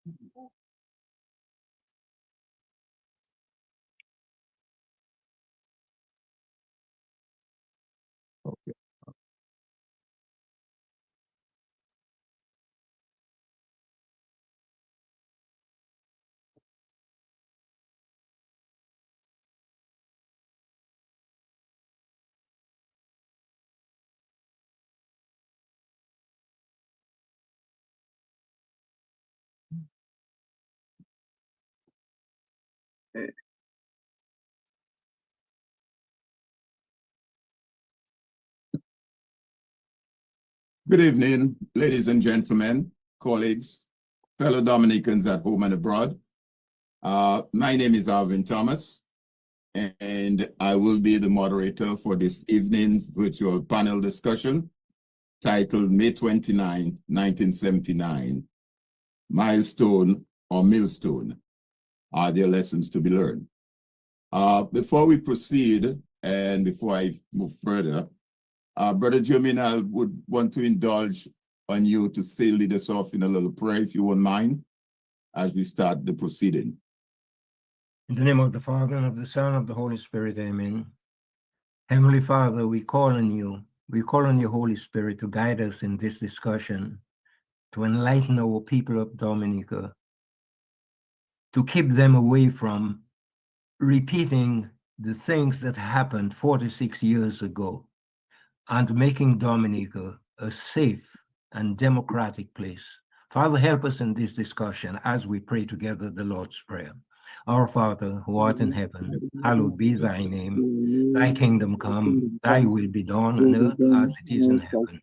Okay. Good evening, ladies and gentlemen, colleagues, fellow Dominicans at home and abroad. My name is Alvin Thomas, and I will be the moderator for this evening's virtual panel discussion titled May 29, 1979, Milestone or Millstone, Are There Lessons to be Learned? Before we proceed, and before I move further, Brother Jermaine, I would want to indulge on you to say, lead us off in a little prayer, if you won't mind, as we start the proceeding. In the name of the Father, and of the Son, and of the Holy Spirit, amen. Heavenly Father, we call on you. We call on your Holy Spirit to guide us in this discussion, to enlighten our people of Dominica, to keep them away from repeating the things that happened 46 years ago, and making Dominica a safe and democratic place. Father, help us in this discussion as we pray together the Lord's Prayer. Our Father, who art in heaven, hallowed be thy name. Thy kingdom come, thy will be done on earth as it is in heaven.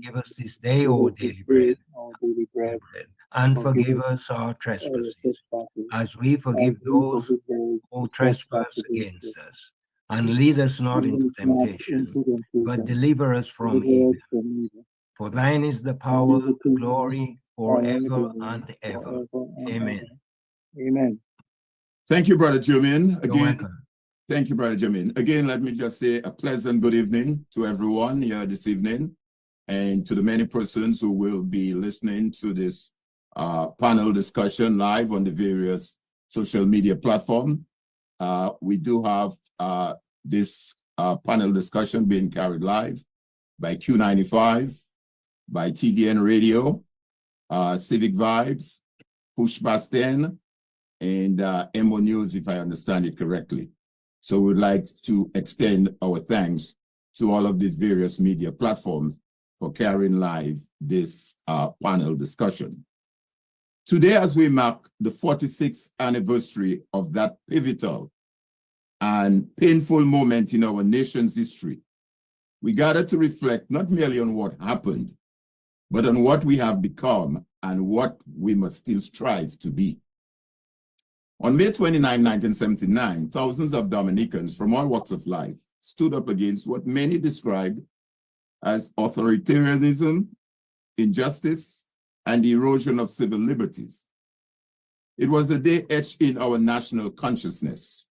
Give us this day our daily bread, and forgive us our trespasses, as we forgive those who trespass against us. And lead us not into temptation, but deliver us from evil. For thine is the power, the glory, forever and ever. Amen. Amen. Thank you, Brother Jermaine. You're welcome. Thank you, Brother Jermaine. Again, let me just say a pleasant good evening to everyone here this evening, and to the many persons who will be listening to this panel discussion live on the various social media platforms. We do have this panel discussion being carried live by Q95, by TDN Radio, Civic Vibes, Push Past 10, and MO News, if I understand it correctly. So we'd like to extend our thanks to all of these various media platforms for carrying live this panel discussion. Today, as we mark the 46th anniversary of that pivotal and painful moment in our nation's history, we gather to reflect not merely on what happened, but on what we have become and what we must still strive to be. On May 29, 1979, thousands of Dominicans from all walks of life stood up against what many described as authoritarianism, injustice, and the erosion of civil liberties. It was a day etched in our national consciousness.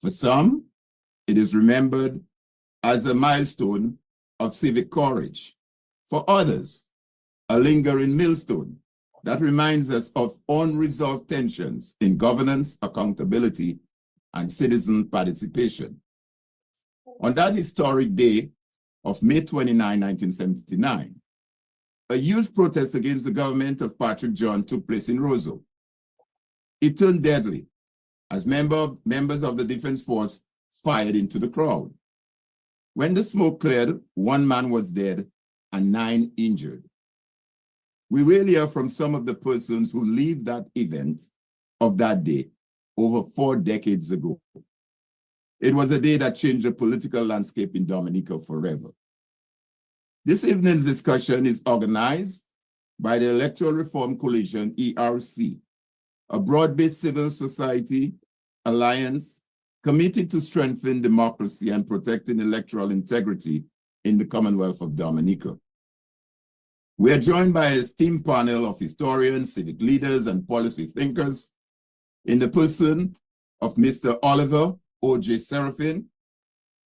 For some, it is remembered as a milestone of civic courage. For others, a lingering millstone that reminds us of unresolved tensions in governance, accountability, and citizen participation. On that historic day of May 29, 1979, a youth protest against the government of Patrick John took place in Roseau. It turned deadly as members of the Defense Force fired into the crowd. When the smoke cleared, 1 man was dead and 9 injured. We will hear from some of the persons who lived that event of that day over 4 decades ago. It was a day that changed the political landscape in Dominica forever. This evening's discussion is organized by the Electoral Reform Coalition, ERC, a broad-based civil society alliance committed to strengthen democracy and protecting electoral integrity in the Commonwealth of Dominica. We are joined by an esteemed panel of historians, civic leaders, and policy thinkers in the person of Mr. Oliver O.J. Serafin,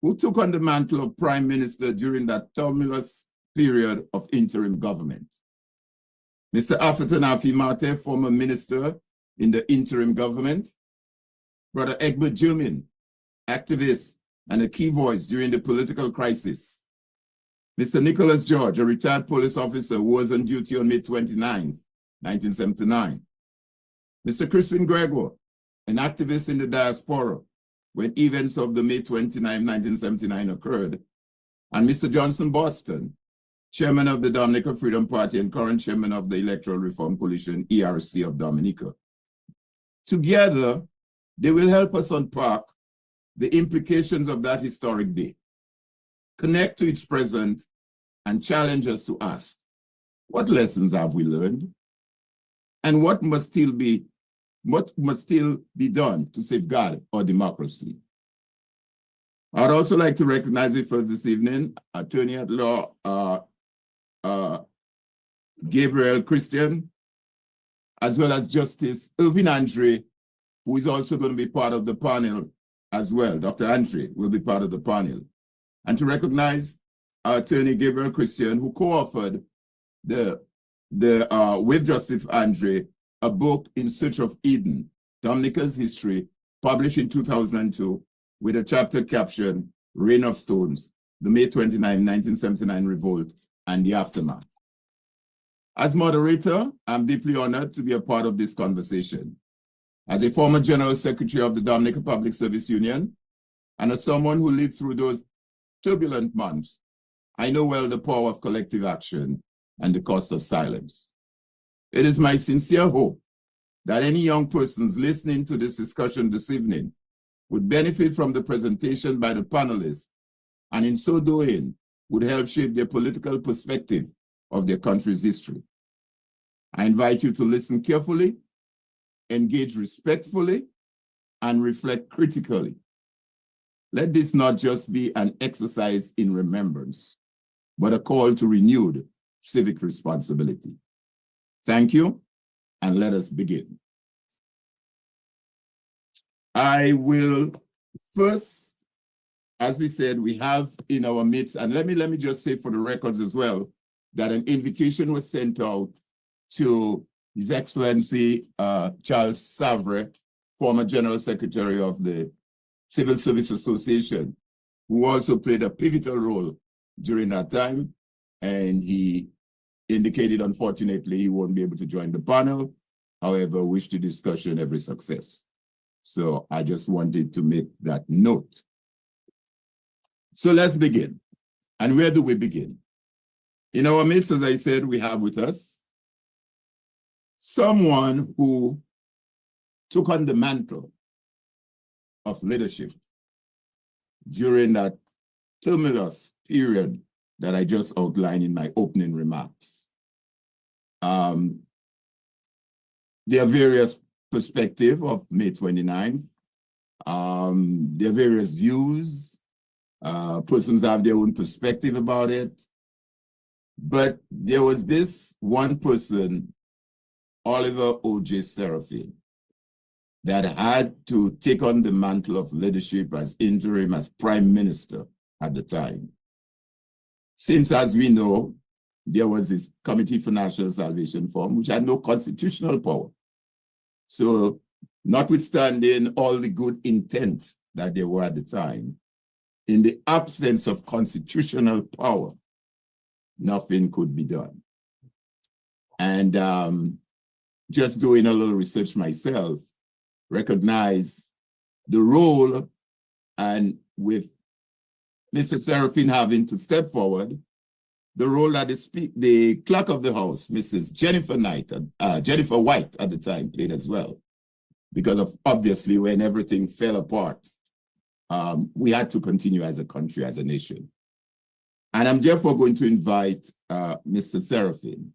who took on the mantle of Prime Minister during that tumultuous period of interim government. Mr. Atherton Afimate, former minister in the interim government. Brother Egbert Jumin, activist and a key voice during the political crisis. Mr. Nicholas George, a retired police officer who was on duty on May 29, 1979. Mr. Crispin Gregor, an activist in the diaspora when events of the May 29, 1979 occurred. And Mr. Johnson Boston, chairman of the Dominica Freedom Party and current chairman of the Electoral Reform Coalition, ERC of Dominica. Together, they will help us unpack the implications of that historic day, connect to its present, and challenge us to ask, what lessons have we learned? And what must still be done to safeguard our democracy? I'd also like to recognize it first this evening, Attorney at Law Gabriel Christian, as well as Justice Irvin Andre, who is also going to be part of the panel as well. Dr. Andre will be part of the panel. And to recognize Attorney Gabriel Christian, who co-authored with Justice Andre, a book, In Search of Eden, Dominica's History, published in 2002, with a chapter captioned, Reign of Stones, the May 29, 1979 Revolt and the Aftermath. As moderator, I'm deeply honored to be a part of this conversation. As a former General Secretary of the Dominica Public Service Union, and as someone who lived through those turbulent months, I know well the power of collective action and the cost of silence. It is my sincere hope that any young persons listening to this discussion this evening would benefit from the presentation by the panelists, and in so doing, would help shape their political perspective of their country's history. I invite you to listen carefully, engage respectfully, and reflect critically. Let this not just be an exercise in remembrance, but a call to renewed civic responsibility. Thank you, and let us begin. I will first, as we said, we have in our midst, and let me just say for the records as well, that an invitation was sent out to His Excellency Charles Savre, former General Secretary of the Civil Service Association, who also played a pivotal role during that time. And he indicated, unfortunately, he won't be able to join the panel. However, wish the discussion every success. So I just wanted to make that note. So let's begin. And where do we begin? In our midst, as I said, we have with us someone who took on the mantle of leadership during that tumultuous period that I just outlined in my opening remarks. There are various perspectives of May 29th. There are various views. Persons have their own perspective about it. But there was this one person, Oliver O.J. Serafin, that had to take on the mantle of leadership as interim, as prime minister at the time. Since, as we know, there was this Committee for National Salvation Fund, which had no constitutional power. So, notwithstanding all the good intent that there were at the time, in the absence of constitutional power, nothing could be done. And just doing a little research myself, recognize the role, and with Mr. Serafin having to step forward, the role that the clerk of the house, Mrs. Jennifer White at the time, played as well. Because of, obviously, when everything fell apart, we had to continue as a country, as a nation. And I'm therefore going to invite Mr. Serafin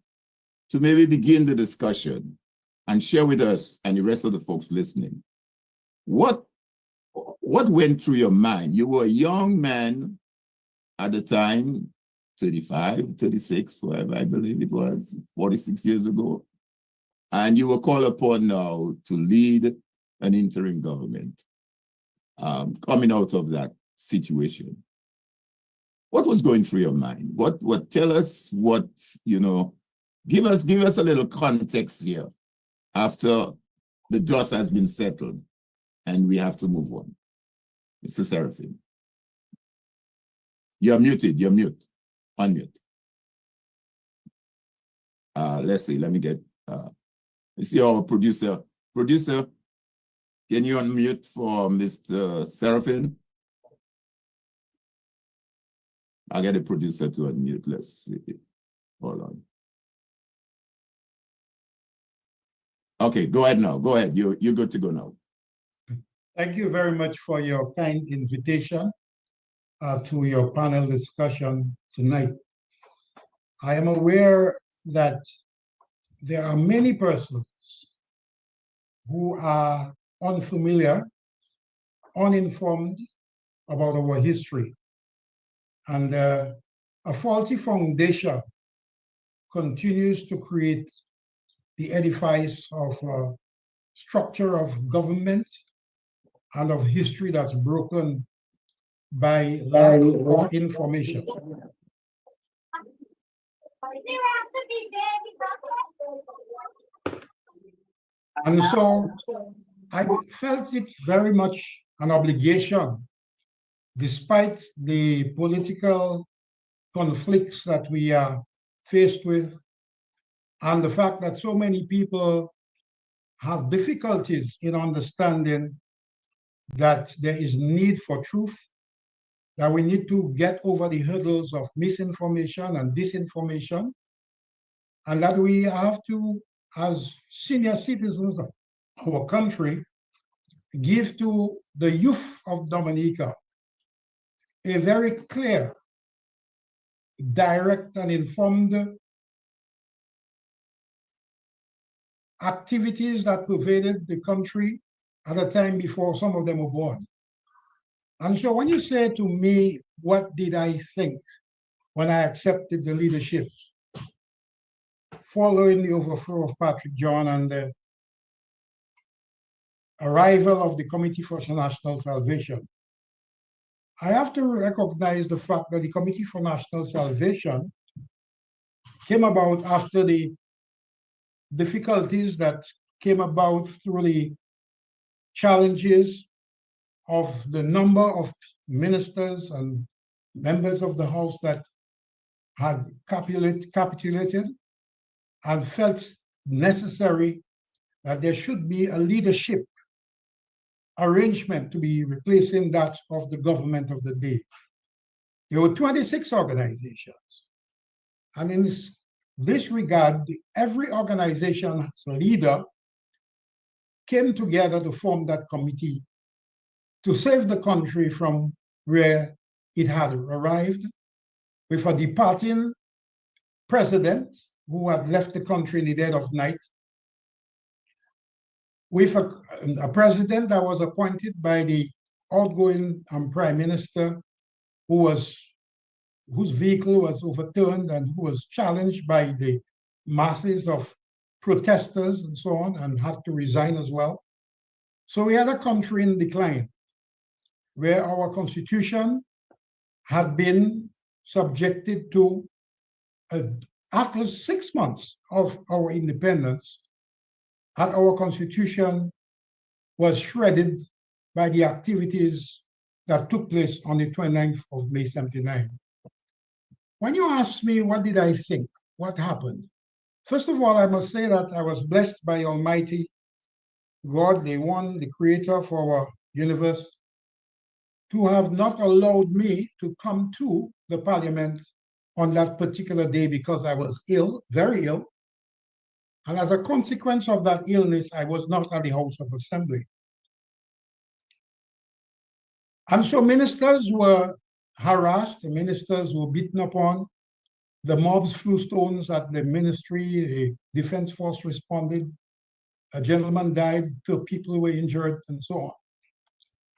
to maybe begin the discussion and share with us and the rest of the folks listening, what went through your mind? You were a young man at the time, 35, 36, whatever I believe it was, 46 years ago. And you were called upon now to lead an interim government coming out of that situation. What was going through your mind? Tell us what, Give us a little context here after the dust has been settled and we have to move on. Mr. Seraphim. You're muted, you're mute. Unmute. Let's see, let me get, you see our producer. Producer, can you unmute for Mr. Seraphim? I'll get a producer to unmute, let's see. Hold on. Okay, go ahead now, go ahead, you're good to go now. Thank you very much for your kind invitation to your panel discussion tonight. I am aware that there are many persons who are unfamiliar, uninformed about our history. And a faulty foundation continues to create the edifice of a structure of government and of history that's broken by lack of information. And so I felt it very much an obligation, despite the political conflicts that we are faced with, and the fact that so many people have difficulties in understanding that there is need for truth, that we need to get over the hurdles of misinformation and disinformation, and that we have to, as senior citizens of our country, give to the youth of Dominica a very clear, direct, and informed activities that pervaded the country at a time before some of them were born. And so when you say to me, what did I think when I accepted the leadership following the overthrow of Patrick John and the arrival of the Committee for National Salvation, I have to recognize the fact that the Committee for National Salvation came about after the difficulties that came about through the challenges of the number of ministers and members of the House that had capitulated and felt necessary that there should be a leadership arrangement to be replacing that of the government of the day. There were 26 organizations. And in this regard, every organization's leader came together to form that committee to save the country from where it had arrived, with a departing president who had left the country in the dead of night, with a president that was appointed by the outgoing prime minister whose vehicle was overturned and who was challenged by the masses of protesters and so on, and had to resign as well. So we had a country in decline, where our constitution had been subjected to, after 6 months of our independence, and our constitution was shredded by the activities that took place on the 29th of May, 79. When you ask me, what did I think? What happened? First of all, I must say that I was blessed by Almighty God, the one, the creator of our universe, to have not allowed me to come to the parliament on that particular day because I was ill, very ill. And as a consequence of that illness, I was not at the House of Assembly. And so ministers were harassed, ministers were beaten upon, the mobs threw stones at the ministry, the defense force responded, a gentleman died, 2 people were injured, and so on.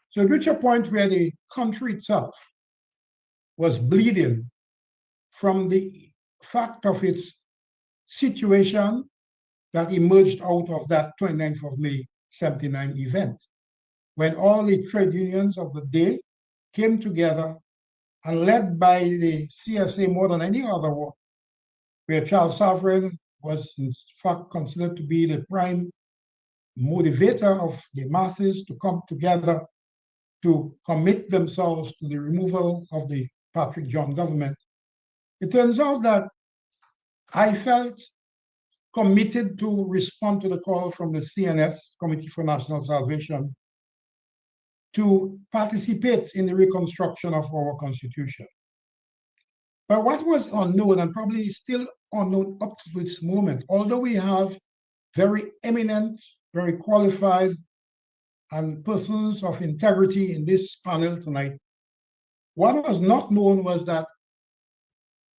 So it reached a point where the country itself was bleeding from the fact of its situation that emerged out of that 29th of May, 79 event, when all the trade unions of the day came together and led by the CSA more than any other one, where Charles Sovereign was in fact considered to be the prime motivator of the masses to come together to commit themselves to the removal of the Patrick John government. It turns out that I felt committed to respond to the call from the CNS, Committee for National Salvation, to participate in the reconstruction of our Constitution. But what was unknown, and probably still unknown up to this moment, although we have very eminent, very qualified, and persons of integrity in this panel tonight, what was not known was that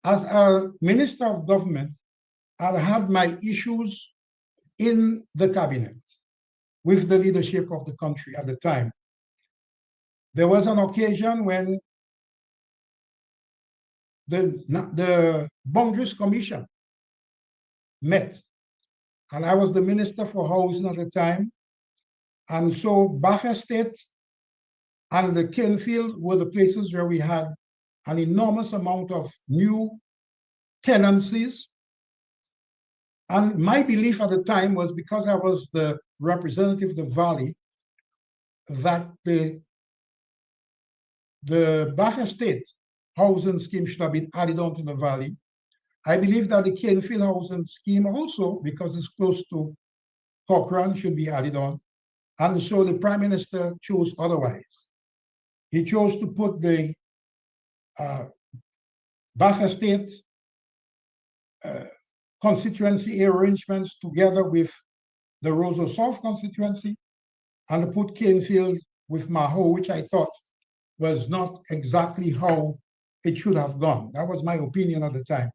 as a Minister of Government, I had my issues in the cabinet with the leadership of the country at the time. There was an occasion when the Boundaries Commission met, and I was the Minister for Housing at the time. And so Bath Estate and the Canefield were the places where we had an enormous amount of new tenancies. And my belief at the time was, because I was the representative of the Valley, that the Bath Estate housing scheme should have been added on to the Valley. I believe that the Canefield housing scheme also, because it's close to Cochrane, should be added on. And so the Prime Minister chose otherwise. He chose to put the Bath Estate constituency arrangements together with the Roseau South constituency, and to put Canefield with Maho, which I thought was not exactly how it should have gone. That was my opinion at the time.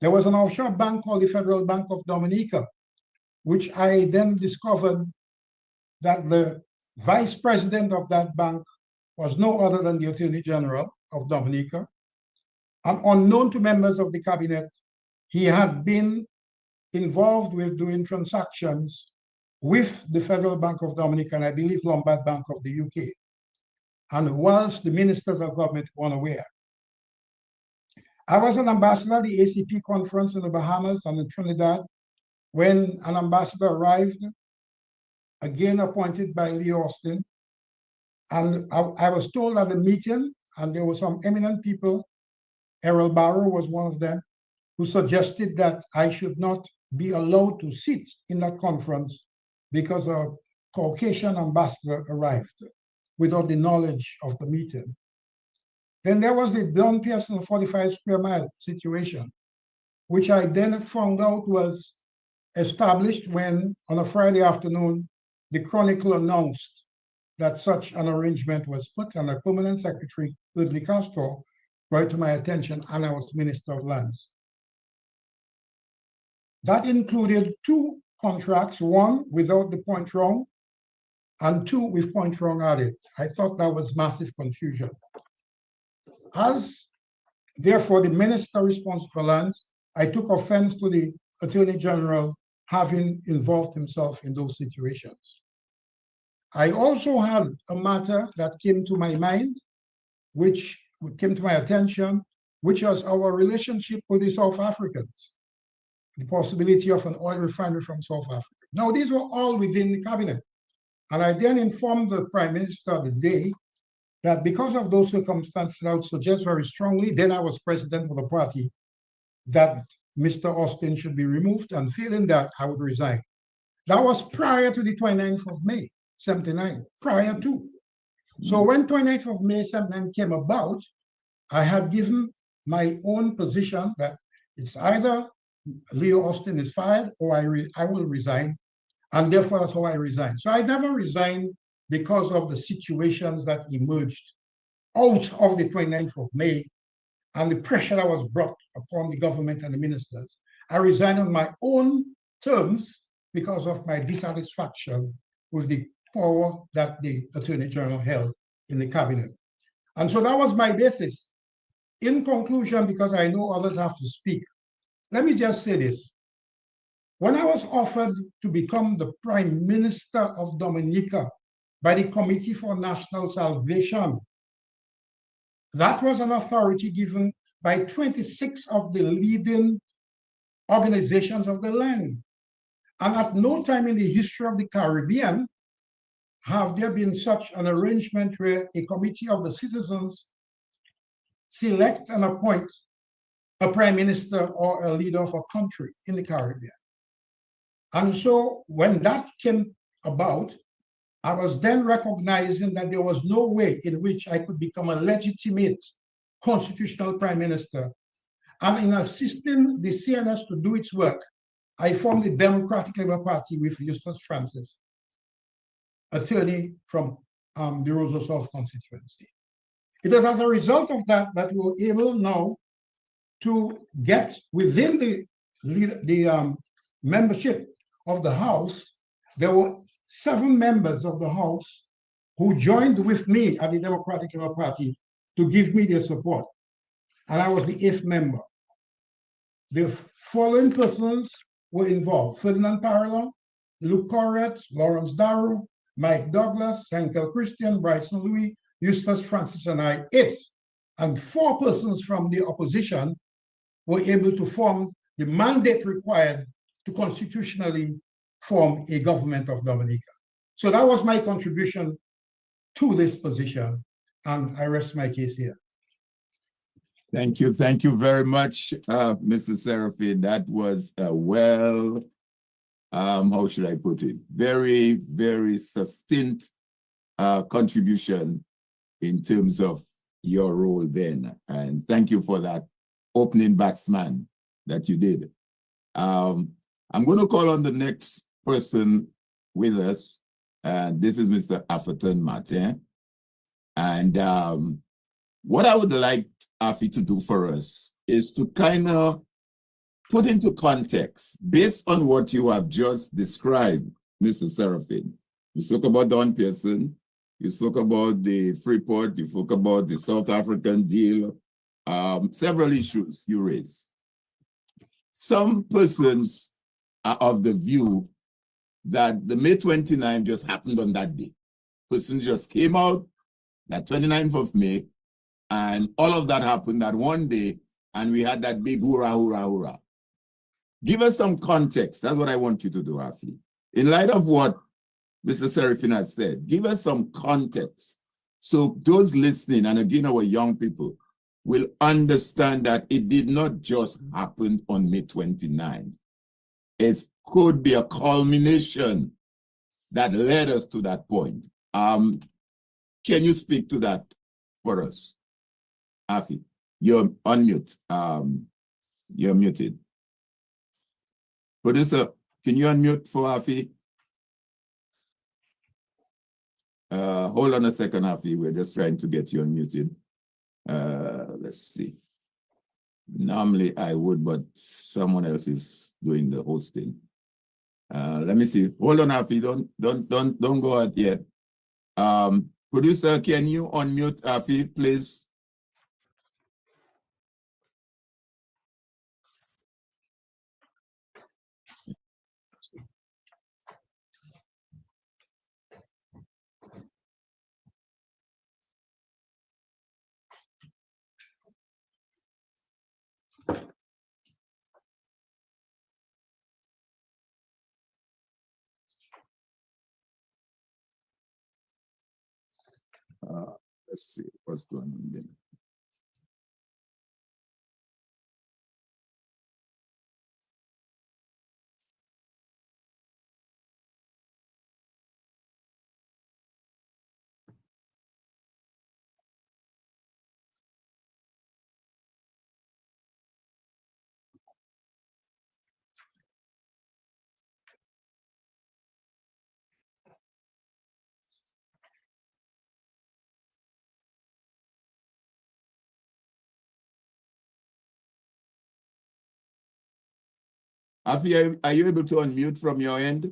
There was an offshore bank called the Federal Bank of Dominica, which I then discovered that the vice president of that bank was no other than the Attorney General of Dominica. And unknown to members of the cabinet, he had been involved with doing transactions with the Federal Bank of Dominica, and I believe Lombard Bank of the UK. And whilst the ministers of government were unaware. I was an ambassador at the ACP conference in the Bahamas and in Trinidad when an ambassador arrived, again appointed by Leo Austin. And I was told at the meeting, and there were some eminent people, Errol Barrow was one of them, who suggested that I should not be allowed to sit in that conference because a Caucasian ambassador arrived without the knowledge of the meeting. Then there was the Don Pearson 45 square mile situation, which I then found out was established when, on a Friday afternoon, the Chronicle announced that such an arrangement was put, and a permanent secretary, Dudley Castro, brought it to my attention, and I was Minister of Lands. That included 2 contracts, one without the point wrong, and 2 with point wrong added. I thought that was massive confusion. As, therefore, the minister responsible for lands, I took offense to the Attorney General having involved himself in those situations. I also had a matter that came to my mind, which came to my attention, which was our relationship with the South Africans, the possibility of an oil refinery from South Africa. Now, these were all within the cabinet. And I then informed the Prime Minister the day that because of those circumstances, I would suggest very strongly, then I was president of the party, that Mr. Austin should be removed, and failing that, I would resign. That was prior to the 29th of May, 79, prior to. So when 29th of May, 79 came about, I had given my own position that it's either Leo Austin is fired or I will resign, and therefore that's how I resigned. So I never resigned because of the situations that emerged out of the 29th of May and the pressure that was brought upon the government and the ministers. I resigned on my own terms because of my dissatisfaction with the power that the Attorney General held in the cabinet. And so that was my basis. In conclusion, because I know others have to speak, let me just say this. When I was offered to become the Prime Minister of Dominica by the Committee for National Salvation, that was an authority given by 26 of the leading organizations of the land. And at no time in the history of the Caribbean have there been such an arrangement where a committee of the citizens select and appoint a prime minister or a leader of a country in the Caribbean. And so when that came about, I was then recognizing that there was no way in which I could become a legitimate constitutional prime minister. And in assisting the CNS to do its work, I formed the Democratic Labour Party with Eustace Francis, attorney from the Roseau South constituency. It is as a result of that that we were able now to get within the membership of the House. There were 7 members of the House who joined with me at the Democratic Labour Party to give me their support. And I was the 8th member. The following persons were involved: Ferdinand Parallon, Luke Corrett, Lawrence Darrow, Mike Douglas, Henkel Christian, Bryson Louis, Eustace Francis, and I, 8. And 4 persons from the opposition were able to form the mandate required to constitutionally form a government of Dominica. So that was my contribution to this position, and I rest my case here. Thank you very much, Mr. Seraphin. That was a how should I put it? Very, very succinct contribution in terms of your role then. And thank you for that opening batsman that you did. I'm going to call on the next person with us. This is Mr. Atherton Martin. And what I would like Afi to do for us is to kind of put into context, based on what you have just described, Mr. Seraphin. You spoke about Don Pearson, you spoke about the Freeport, you spoke about the South African deal, several issues you raised. Some persons are of the view that the May 29th just happened on that day. Persons just came out that 29th of May, and all of that happened that one day, and we had that big hurrah, hurrah, hurrah. Give us some context. That's what I want you to do, Afi. In light of what Mr. Seraphin has said, give us some context so those listening, and again our young people, will understand that it did not just happen on May 29th. It could be a culmination that led us to that point. Can you speak to that for us? Afi, you're on mute. You're muted. Producer, can you unmute for Afi? Hold on a second, Afi. We're just trying to get you unmuted. Let's see. Normally I would, but someone else is doing the hosting. Let me see. Hold on, Afi. Don't go out yet. Producer, can you unmute Afi, please? Let's see what's going on there. Afi, are you able to unmute from your end?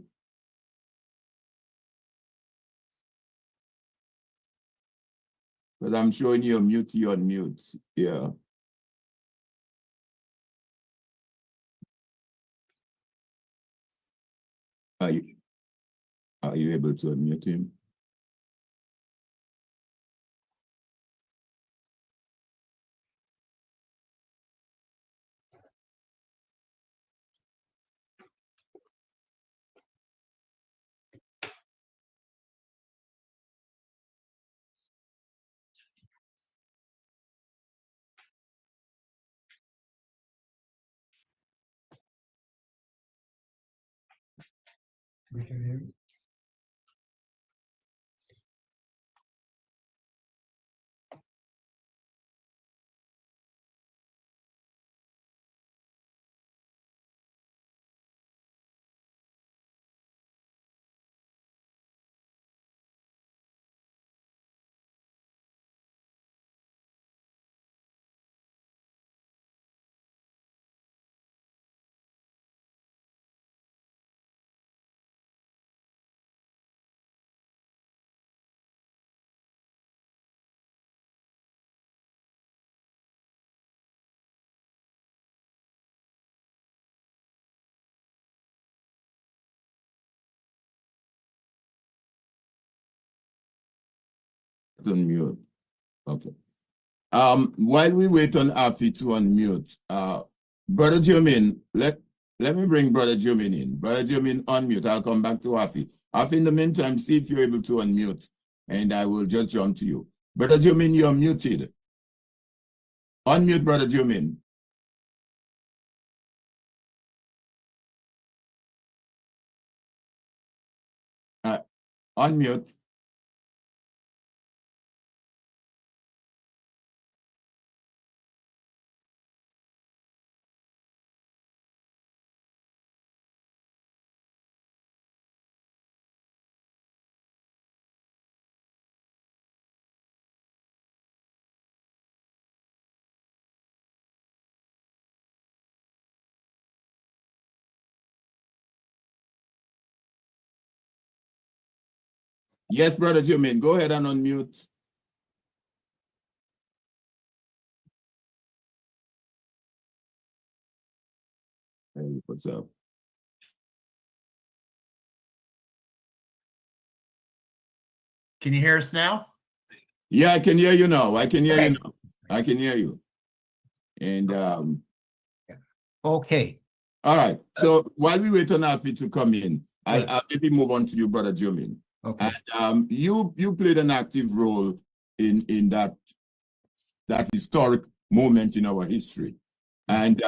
Because I'm showing you you're on mute. Yeah. Are you able to unmute him? Okay. Unmute. Okay. While we wait on Afi to unmute, Brother Jermaine, let me bring Brother Jermaine in. Brother Jermaine, unmute. I'll come back to Afi. Afi, in the meantime, see if you're able to unmute, and I will just jump to you. Brother Jermaine, you're muted. Unmute, Brother Jermaine. Unmute. Yes, Brother Jermaine, go ahead and unmute. Hey, what's up? Can you hear us now? Yeah, I can hear you now. I can hear Okay. you now. I can hear you. And Okay. all right. So while we wait on Afi to come in, I'll maybe move on to you, Brother Jermaine. Okay. And you played an active role in that historic moment in our history. And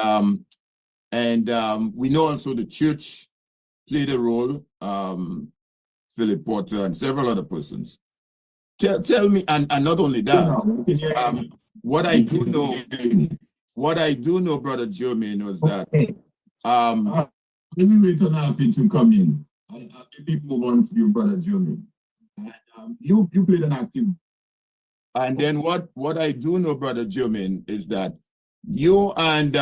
we know also the church played a role, Philip Porter and several other persons. Tell me, and not only that, what I do know, Brother Jermaine, was that let me wait on Afi to come in. I'll maybe move on to you, Brother Jermaine. You played an active. And then what I do know, Brother Jermaine, is that you and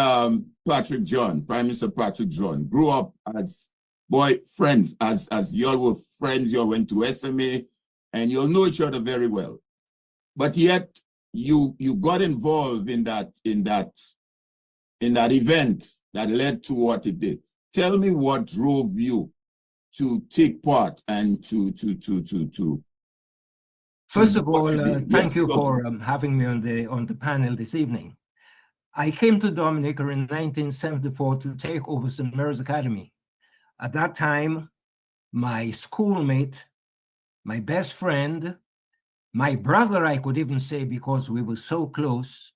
Patrick John, Prime Minister Patrick John, grew up as friends, as y'all were friends. Y'all went to SMA, and you'll know each other very well. But yet you got involved in that event that led to what it did. Tell me what drove you to take part and to First of all, thank you for having me on the panel this evening. I came to Dominica in 1974 to take over St. Mary's Academy. At that time, my schoolmate, my best friend, my brother, I could even say, because we were so close,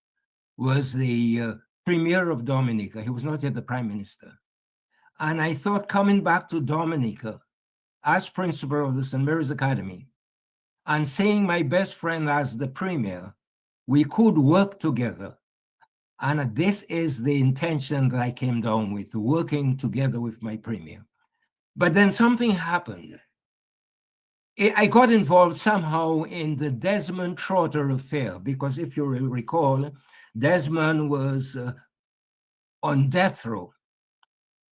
was the Premier of Dominica. He was not yet the Prime Minister. And I thought, coming back to Dominica as principal of the St. Mary's Academy and seeing my best friend as the Premier, we could work together. And this is the intention that I came down with, working together with my Premier. But then something happened. I got involved somehow in the Desmond Trotter affair, because if you will recall, Desmond was on death row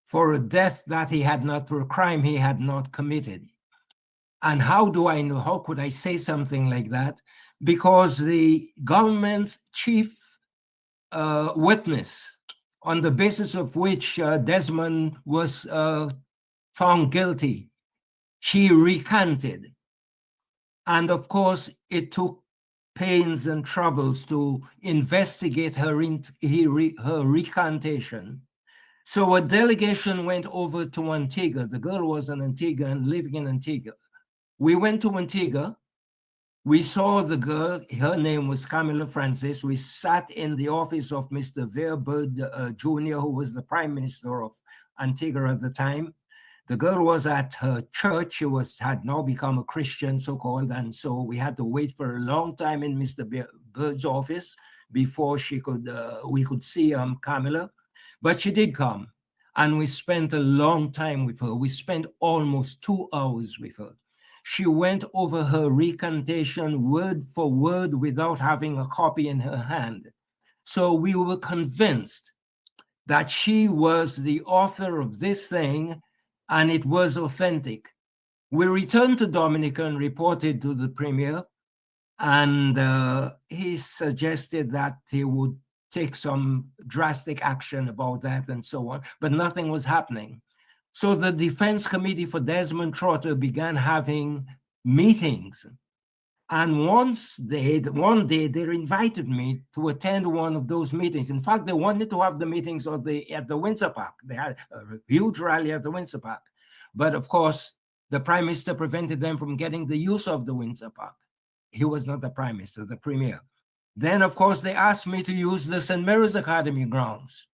for a death that he had not, for a crime he had not committed. And how do I know? How could I say something like that? Because the government's chief witness, on the basis of which Desmond was found guilty, she recanted. And of course, it took pains and troubles to investigate her recantation. So a delegation went over to Antigua. The girl was in Antigua and living in Antigua. We went to Antigua. We saw the girl. Her name was Camilla Francis. We sat in the office of Mr. Veerbird Jr., who was the Prime Minister of Antigua at the time. The girl was at her church. She had now become a Christian, so-called, and so we had to wait for a long time in Mr. Bird's office before we could see Camilla. But she did come, and we spent a long time with her. We spent almost 2 hours with her. She went over her recantation word for word without having a copy in her hand. So we were convinced that she was the author of this thing, and it was authentic. We returned to Dominica and reported to the premier, and he suggested that he would take some drastic action about that and so on, but nothing was happening. So the Defense Committee for Desmond Trotter began having meetings. And one day they invited me to attend one of those meetings. In fact, they wanted to have the meetings at the Windsor Park. They had a huge rally at the Windsor Park. But of course, the Prime Minister prevented them from getting the use of the Windsor Park. He was not the Prime Minister, the Premier. Then, of course, they asked me to use the St. Mary's Academy grounds.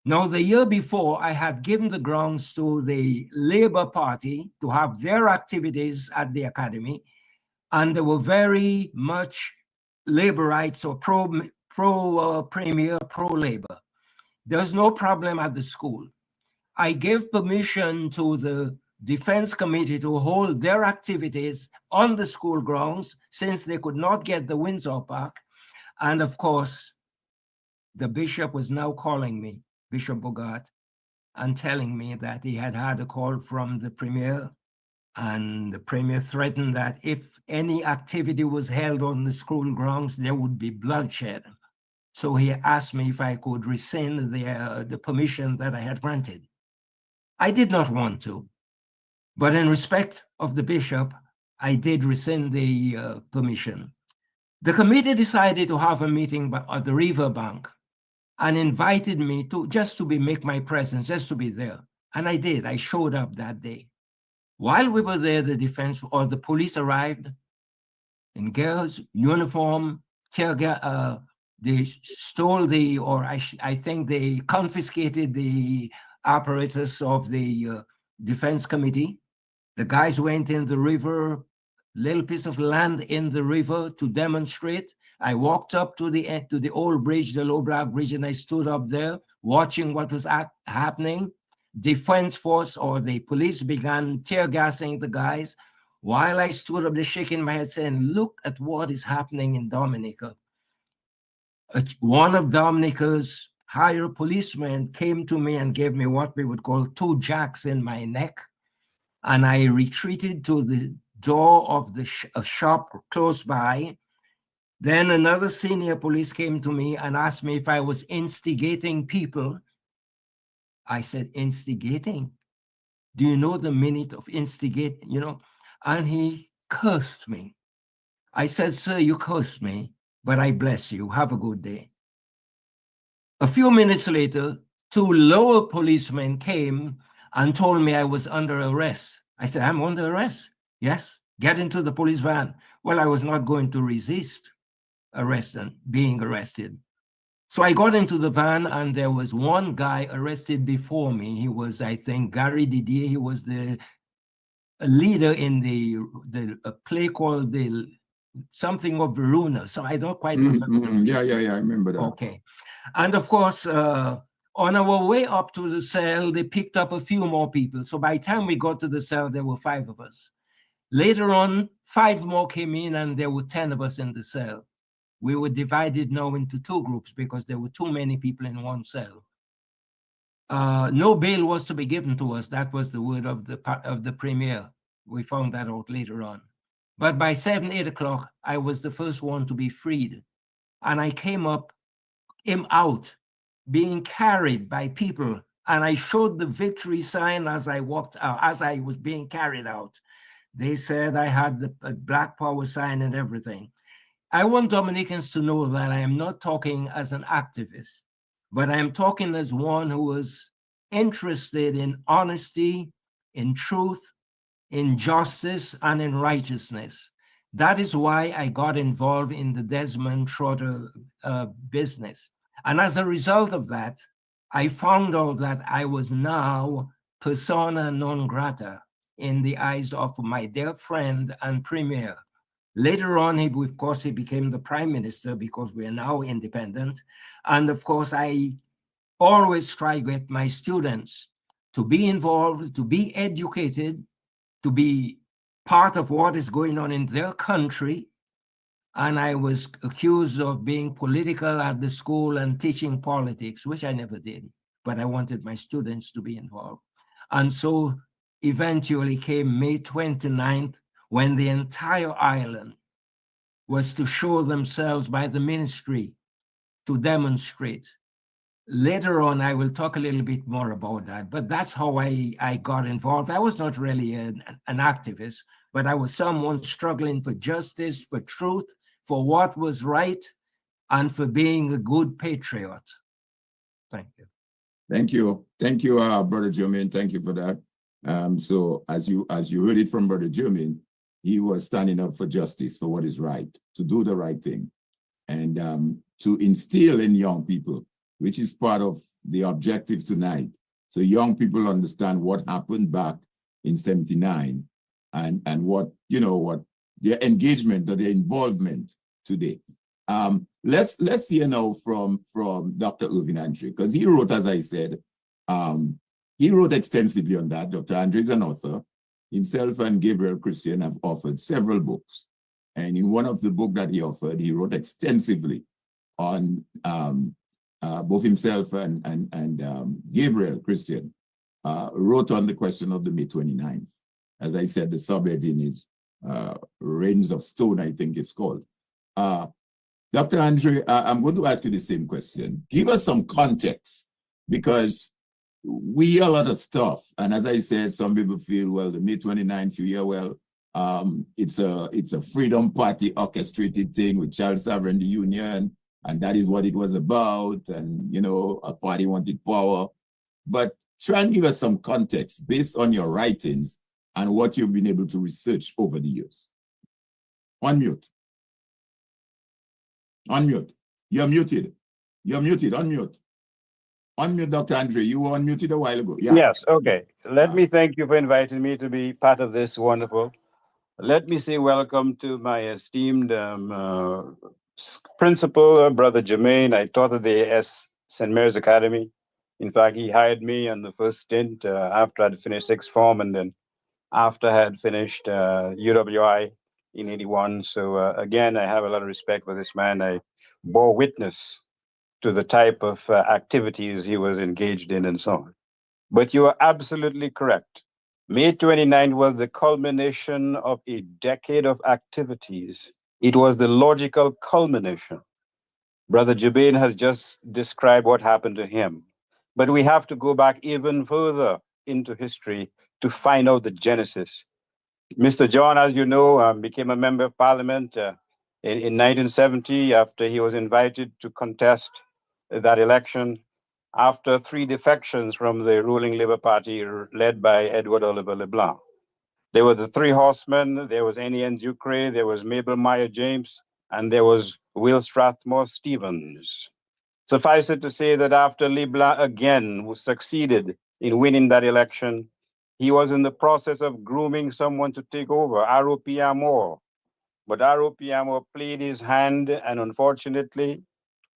Now, the year before, I had given the grounds to the Labour Party to have their activities at the Academy, and they were very much Labourites or pro-Premier, pro-Labour. There's no problem at the school. I gave permission to the Defense Committee to hold their activities on the school grounds since they could not get the Windsor Park. And of course, the bishop was now calling me, Bishop Bogart, and telling me that he had had a call from the Premier, and the Premier threatened that if any activity was held on the school grounds, there would be bloodshed. So he asked me if I could rescind the permission that I had granted. I did not want to, but in respect of the bishop, I did rescind the permission. The committee decided to have a meeting at the riverbank and invited me to make my presence, just to be there. And I did. I showed up that day. While we were there, the police arrived in girls' uniform, they stole I think they confiscated the apparatus of the Defense Committee. The guys went in the river, little piece of land in the river to demonstrate. I walked up to the old bridge, the Low Black Bridge, and I stood up there watching what was happening. Defense force or the police began tear gassing the guys while I stood up there shaking my head saying, look at what is happening in Dominica. One of Dominica's higher policemen came to me and gave me what we would call 2 jacks in my neck. And I retreated to the door of a shop close by. Then another senior police came to me and asked me if I was instigating people. I said, instigating? Do you know the meaning of instigate? And he cursed me. I said, sir, you cursed me, but I bless you. Have a good day. A few minutes later, 2 lower policemen came and told me I was under arrest. I said, I'm under arrest. Yes, get into the police van. Well, I was not going to resist being arrested. So I got into the van, and there was one guy arrested before me. He was, I think, Gary Didier. He was the leader in a play called something of Verona. So I don't quite remember. Yeah, I remember that. Okay. And of course, on our way up to the cell, they picked up a few more people. So by the time we got to the cell, there were 5 of us. Later on, 5 more came in, and there were 10 of us in the cell. We were divided now into 2 groups because there were too many people in one cell. No bail was to be given to us. That was the word of the Premier. We found that out later on. But by 7, 8 o'clock, I was the first one to be freed. And I came out, being carried by people. And I showed the victory sign as I walked out, as I was being carried out. They said I had the Black Power sign and everything. I want Dominicans to know that I am not talking as an activist, but I am talking as one who is interested in honesty, in truth, in justice, and in righteousness. That is why I got involved in the Desmond Trotter business. And as a result of that, I found out that I was now persona non grata in the eyes of my dear friend and premier. Later on, of course, he became the prime minister because we are now independent. And of course, I always try to get my students to be involved, to be educated, to be part of what is going on in their country. And I was accused of being political at the school and teaching politics, which I never did, but I wanted my students to be involved. And so eventually came May 29th, when the entire island was to show themselves by the ministry to demonstrate. Later on, I will talk a little bit more about that, but that's how I got involved. I was not really an activist, but I was someone struggling for justice, for truth, for what was right, and for being a good patriot. Thank you. Thank you. Thank you, Brother Jermaine. Thank you for that. So as you heard it from Brother Jermaine, he was standing up for justice, for what is right, to do the right thing, and to instill in young people, which is part of the objective tonight. So young people understand what happened back in '79 and what, what their engagement or their involvement today. Let's hear now from Dr. Irving Andre, because he wrote, as I said, he wrote extensively on that. Dr. Andre is an author. Himself and Gabriel Christian have authored several books. And in one of the books that he authored, he wrote extensively on both himself and Gabriel Christian wrote on the question of the May 29th. As I said, the subheading is Rains of Stone, I think it's called. Dr. Andre, I'm going to ask you the same question. Give us some context, because we hear a lot of stuff. And as I said, some people feel, well, the May 29th, you hear, well, it's a Freedom Party orchestrated thing with Child Sovereignty Union, and that is what it was about. And, a party wanted power. But try and give us some context based on your writings and what you've been able to research over the years. Unmute. Unmute. You're muted. You're muted. Unmute. Unmute, Dr. Andre. You were unmuted a while ago. Yeah. Yes, okay. Let me thank you for inviting me to be part of this wonderful. Let me say welcome to my esteemed principal, Brother Jermaine. I taught at the St. Mary's Academy. In fact, he hired me on the first stint after I'd finished sixth form, and then after I had finished UWI in '81. So again, I have a lot of respect for this man. I bore witness to the type of activities he was engaged in and so on. But you are absolutely correct. May 29 was the culmination of a decade of activities. It was the logical culmination. Brother Jabin has just described what happened to him. But we have to go back even further into history to find out the genesis. Mr. John, as you know, became a member of parliament in 1970 after he was invited to contest that election after 3 defections from the ruling Labour Party led by Edward Oliver LeBlanc. There were the 3 horsemen, there was N.E.N. Ducre, there was Mabel Meyer James, and there was Will Strathmore Stevens. Suffice it to say that after LeBlanc again succeeded in winning that election, he was in the process of grooming someone to take over, R.O.P. Amor. But R.O.P. Amor played his hand, and unfortunately,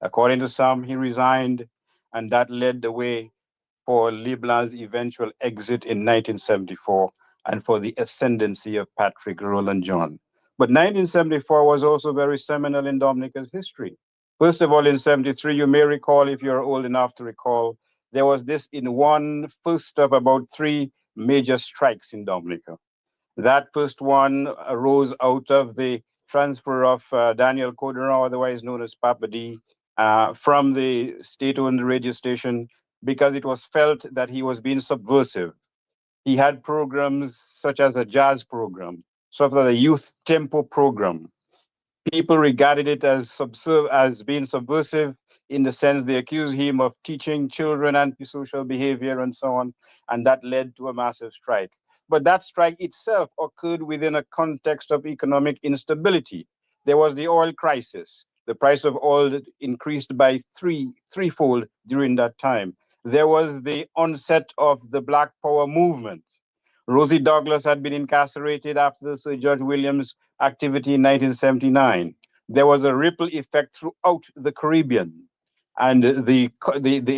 according to some, he resigned, and that led the way for LeBlanc's eventual exit in 1974 and for the ascendancy of Patrick Roland John. But 1974 was also very seminal in Dominica's history. First of all, in '73, you may recall, if you're old enough to recall, there was this in one first of about 3 major strikes in Dominica. That first one arose out of the transfer of Daniel Coderon, otherwise known as Papa D, from the state-owned radio station because it was felt that he was being subversive. He had programs such as a jazz program, sort of a youth tempo program. People regarded it as being subversive in the sense they accused him of teaching children antisocial behavior and so on, and that led to a massive strike. But that strike itself occurred within a context of economic instability. There was the oil crisis. The price of oil increased by threefold during that time. there was the onset of the Black Power movement. Rosie Douglas had been incarcerated after the Sir George Williams activity in 1979. There was a ripple effect throughout the Caribbean, and the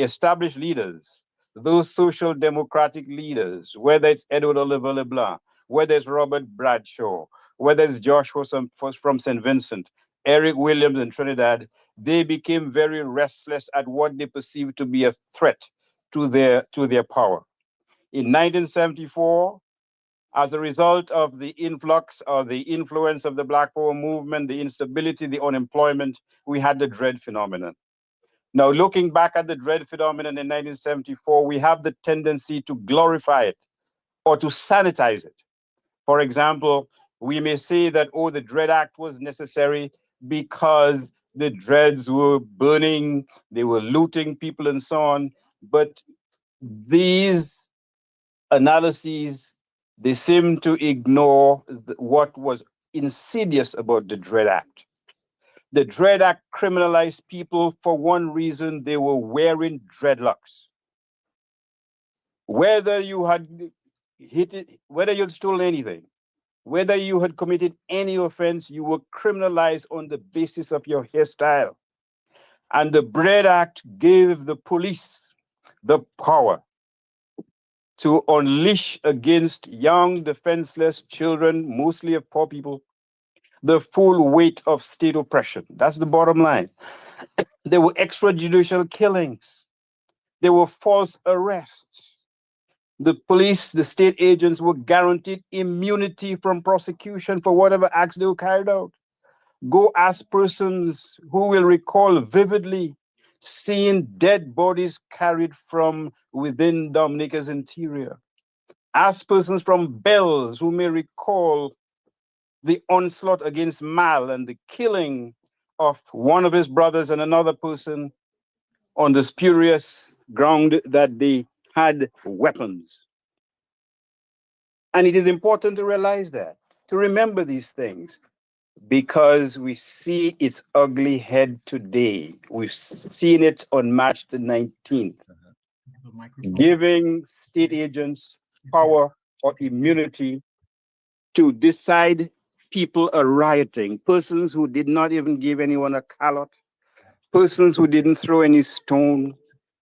established leaders, those social democratic leaders, whether it's Edward Oliver LeBlanc, whether it's Robert Bradshaw, whether it's Joshua from St. Vincent, Eric Williams in Trinidad, they became very restless at what they perceived to be a threat to their power. In 1974, as a result of the influx or the influence of the Black Power movement, the instability, the unemployment, we had the dread phenomenon. Now, looking back at the dread phenomenon in 1974, we have the tendency to glorify it or to sanitize it. For example, we may say that, oh, the Dread Act was necessary because the Dreads were burning, they were looting people and so on. But these analyses, they seem to ignore what was insidious about the Dread Act. The Dread Act criminalized people for one reason: they were wearing dreadlocks. Whether you had hit it, whether you had stolen anything, whether you had committed any offense, you were criminalized on the basis of your hairstyle. And the Dread Act gave the police the power to unleash against young, defenseless children, mostly of poor people, the full weight of state oppression. That's the bottom line. There were extrajudicial killings. There were false arrests. The police, the state agents were guaranteed immunity from prosecution for whatever acts they were carried out. Go ask persons who will recall vividly seeing dead bodies carried from within Dominica's interior. Ask persons from Bells who may recall the onslaught against Mal and the killing of one of his brothers and another person on the spurious ground that they had weapons. And it is important to realize that, to remember these things, because we see its ugly head today. We've seen it on March the 19th, giving state agents power or immunity to decide people are rioting, persons who did not even give anyone a callot, persons who didn't throw any stone,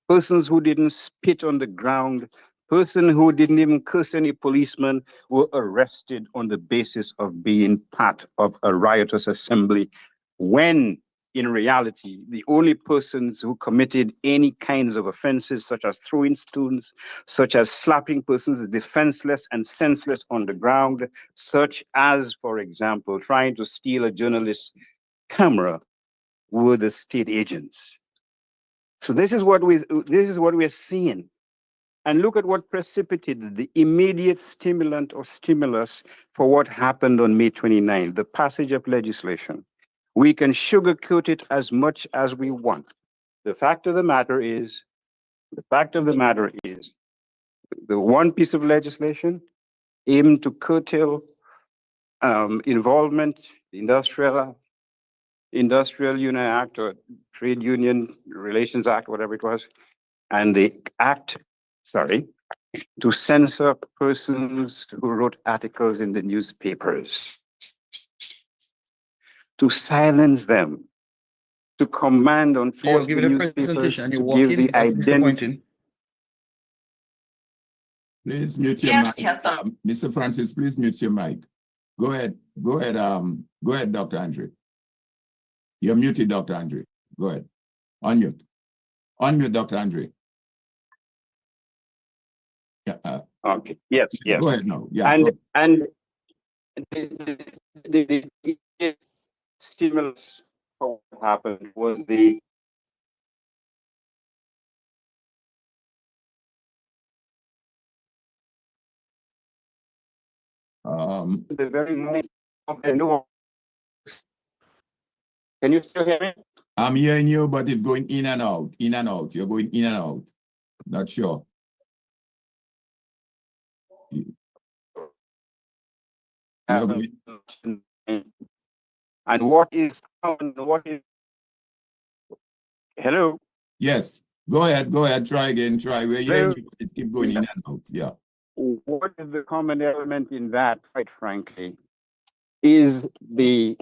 persons who didn't spit on the ground, persons who didn't even curse any policeman were arrested on the basis of being part of a riotous assembly, when in reality, the only persons who committed any kinds of offenses, such as throwing stones, such as slapping persons defenseless and senseless on the ground, such as, for example, trying to steal a journalist's camera, were the state agents. So this is what we're seeing. And look at what precipitated the immediate stimulant or stimulus for what happened on May 29th, the passage of legislation. We can sugarcoat it as much as we want. The fact of the matter is, the one piece of legislation aimed to curtail involvement, Industrial Union Act or Trade Union Relations Act, whatever it was, and the act, to censor persons who wrote articles in the newspapers, to silence them, to command on force the newspapers to give the identity. Please mute your mic. Mr. Francis, please mute your mic. Go ahead, Dr. Andre. You're muted, Dr. Andre. Go ahead. Unmute. Unmute, Dr. Andre. Yeah, okay. Yes. Go ahead now. Yeah. And the stimulus for what happened was the very moment. Okay, no. Can you still hear me? I'm hearing you, but it's going in and out, in and out. You're going in and out. Not sure. And what is hello? Yes. Go ahead, try again, try. We're hearing you, but it keep going in and out. Yeah. What is the common element in that, quite frankly, is the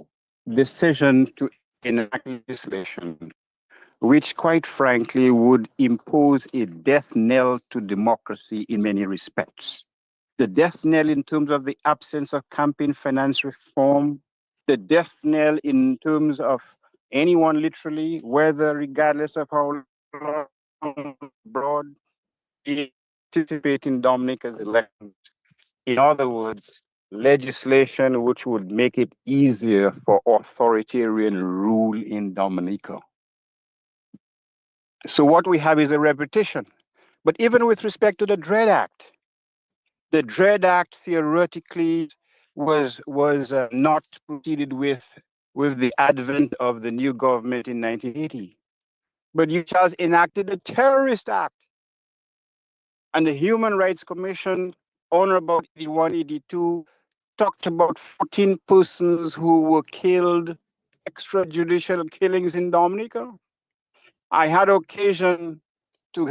decision to enact legislation, which quite frankly would impose a death knell to democracy in many respects. The death knell in terms of the absence of campaign finance reform, the death knell in terms of anyone literally, whether regardless of how long broad, participate in Dominica's elections. In other words, legislation which would make it easier for authoritarian rule in Dominica. So what we have is a repetition. But even with respect to the Dread Act, the Dread Act theoretically was not proceeded with the advent of the new government in 1980. But you just enacted the Terrorist Act. And the Human Rights Commission, on about 81, 82, talked about 14 persons who were killed, extrajudicial killings in Dominica. I had occasion to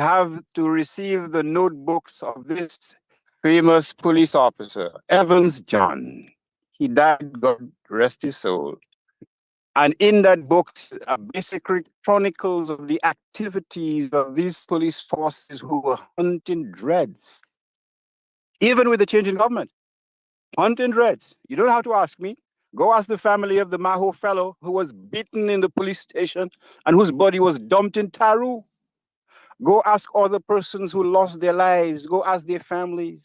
receive the notebooks of this famous police officer, Evans John. He died, God rest his soul. And in that book, basically chronicles of the activities of these police forces who were hunting dreads. Even with the change in government, hunting dreads. You don't have to ask me. Go ask the family of the Maho fellow who was beaten in the police station and whose body was dumped in Taru. Go ask other persons who lost their lives. Go ask their families.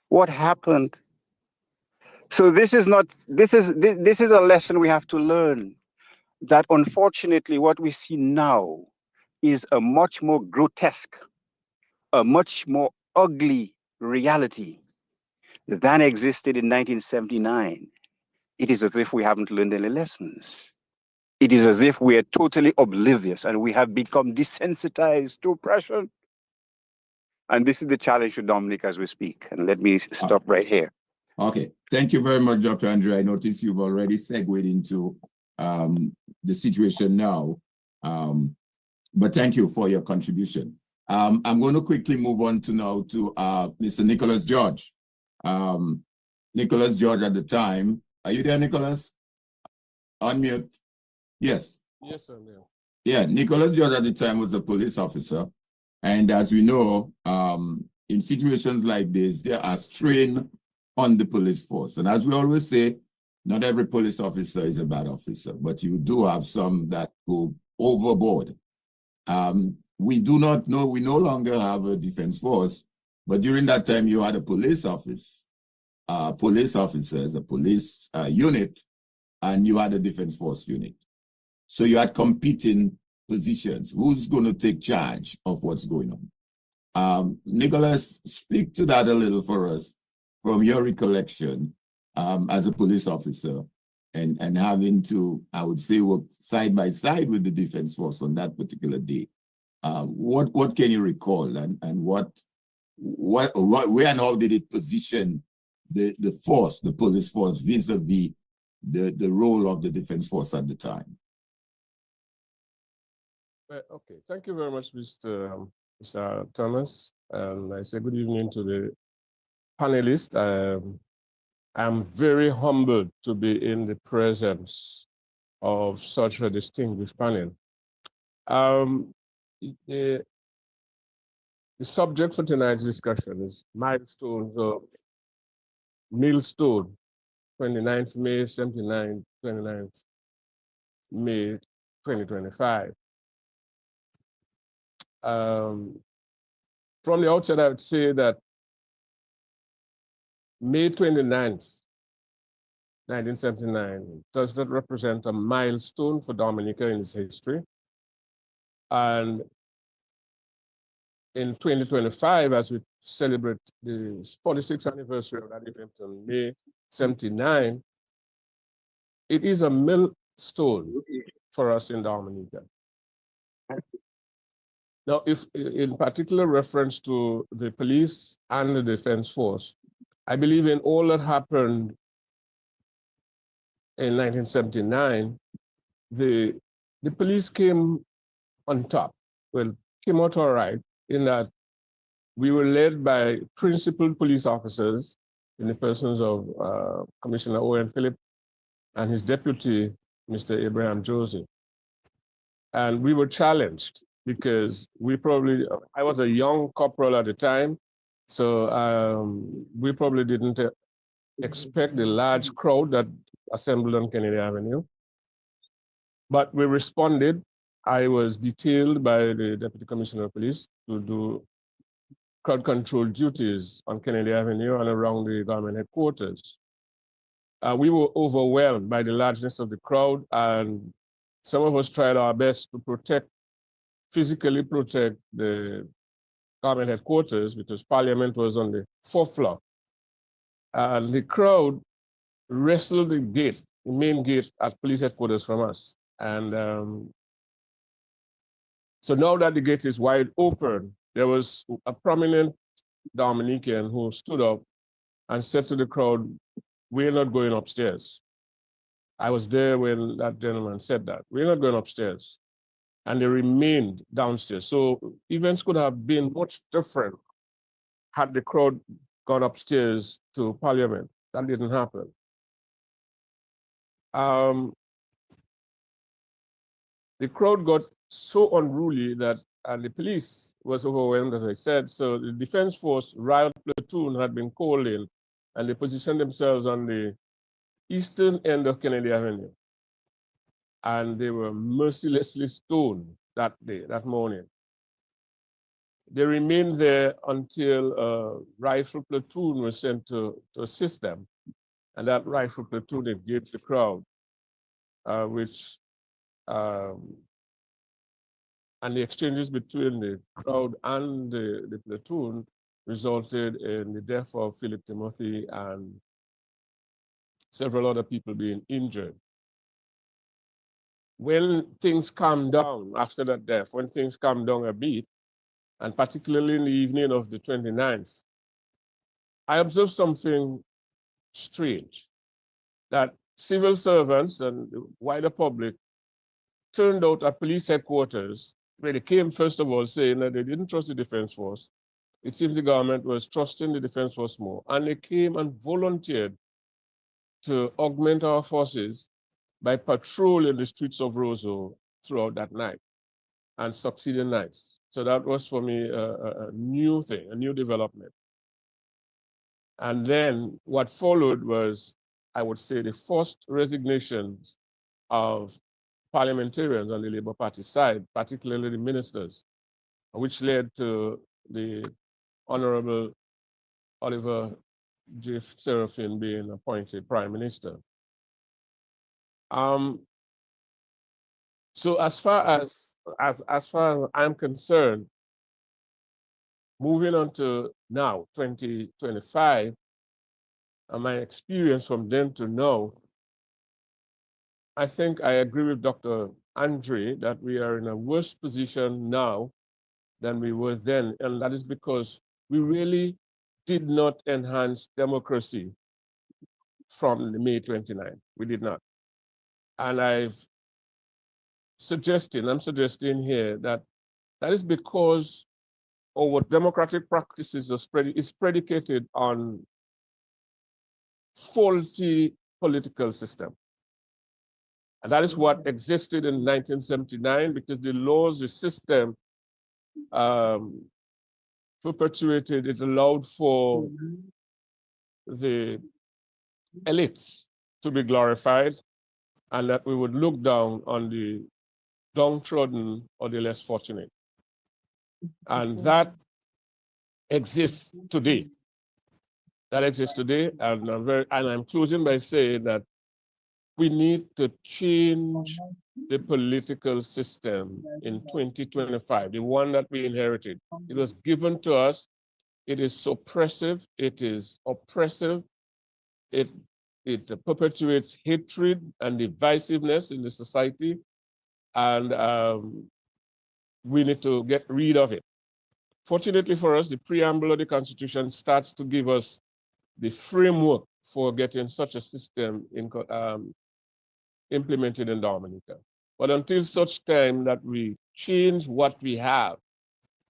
What happened? So this is a lesson we have to learn, that unfortunately what we see now is a much more grotesque, a much more ugly reality than existed in 1979. It is as if we haven't learned any lessons. It is as if we are totally oblivious and we have become desensitized to oppression. And this is the challenge to Dominica as we speak. And let me stop right here. Okay, thank you very much, Dr. Andre. I noticed you've already segued into the situation now, but thank you for your contribution. I'm going to quickly move on to Mr. Nicholas George. Nicholas George at the time. Are you there, Nicholas? Unmute. Yes. Yes, sir. Yeah, Nicholas George at the time was a police officer. And as we know, in situations like this, there are strain on the police force. And as we always say, not every police officer is a bad officer, but you do have some that go overboard. We do not know, we no longer have a defense force, but during that time you had a police office, police officers, a police unit, and you had a defense force unit. So you had competing positions. Who's going to take charge of what's going on? Nicholas, speak to that a little for us from your recollection as a police officer and having to, I would say, work side by side with the defense force on that particular day. What can you recall and where and how did it position the force, the police force, vis-a-vis the role of the defense force at the time? Okay, thank you very much, Mr. Thomas. And I say good evening to the panelists. I'm very humbled to be in the presence of such a distinguished panel. The subject for tonight's discussion is milestones of Millstone, 29th May 79, 29th May 2025. From the outset, I would say that May 29th, 1979 does not represent a milestone for Dominica in its history. And in 2025, as we celebrate the 46th anniversary of that event on May 79, it is a milestone for us in Dominica. Now, if in particular reference to the police and the defense force, I believe in all that happened in 1979, the police came on top, well, came out all right in that we were led by principal police officers in the persons of Commissioner Owen Phillip and his deputy, Mr. Abraham Joseph. And we were challenged because I was a young corporal at the time, so we probably didn't expect the large crowd that assembled on Kennedy Avenue. But we responded. I was detailed by the Deputy Commissioner of Police to do crowd control duties on Kennedy Avenue and around the government headquarters. We were overwhelmed by the largeness of the crowd, and some of us tried our best to physically protect the government headquarters because Parliament was on the 4th floor. And the crowd wrestled the main gate at police headquarters from us. And so now that the gate is wide open, there was a prominent Dominican who stood up and said to the crowd, "We're not going upstairs." I was there when that gentleman said that. "We're not going upstairs." And they remained downstairs. So events could have been much different had the crowd gone upstairs to Parliament. That didn't happen. The crowd got so unruly that the police was overwhelmed, as I said. So the Defense Force riot platoon had been called in, and they positioned themselves on the eastern end of Kennedy Avenue. And they were mercilessly stoned that morning. They remained there until a rifle platoon was sent to assist them. And that rifle platoon engaged the crowd, and the exchanges between the crowd and the platoon resulted in the death of Philip Timothy and several other people being injured. When things calmed down after that death, when things calmed down a bit, and particularly in the evening of the 29th, I observed something strange, that civil servants and the wider public turned out at police headquarters, where they came, first of all, saying that they didn't trust the Defense Force. It seems the government was trusting the Defense Force more, and they came and volunteered to augment our forces by patrolling the streets of Roseau throughout that night and succeeding nights. So that was for me a new thing, a new development. And then what followed was, I would say, the forced resignations of parliamentarians on the Labour Party side, particularly the ministers, which led to the Honorable Oliver J. Seraphine being appointed Prime Minister. So as far as I'm concerned, moving on to now, 2025, and my experience from then to now, I think I agree with Dr. Andre that we are in a worse position now than we were then. And that is because we really did not enhance democracy from the May 29th. We did not. And I'm suggesting here that that is because our democratic practices is predicated on faulty political system. And that is what existed in 1979, because the laws, the system perpetuated, it allowed for the elites to be glorified, and that we would look down on the downtrodden or the less fortunate. And that exists today. That exists today, and I'm closing by saying that we need to change the political system in 2025, the one that we inherited. It was given to us. It is suppressive. It is oppressive. It perpetuates hatred and divisiveness in the society, and we need to get rid of it. Fortunately for us, the preamble of the Constitution starts to give us the framework for getting such a system implemented in Dominica. But until such time that we change what we have,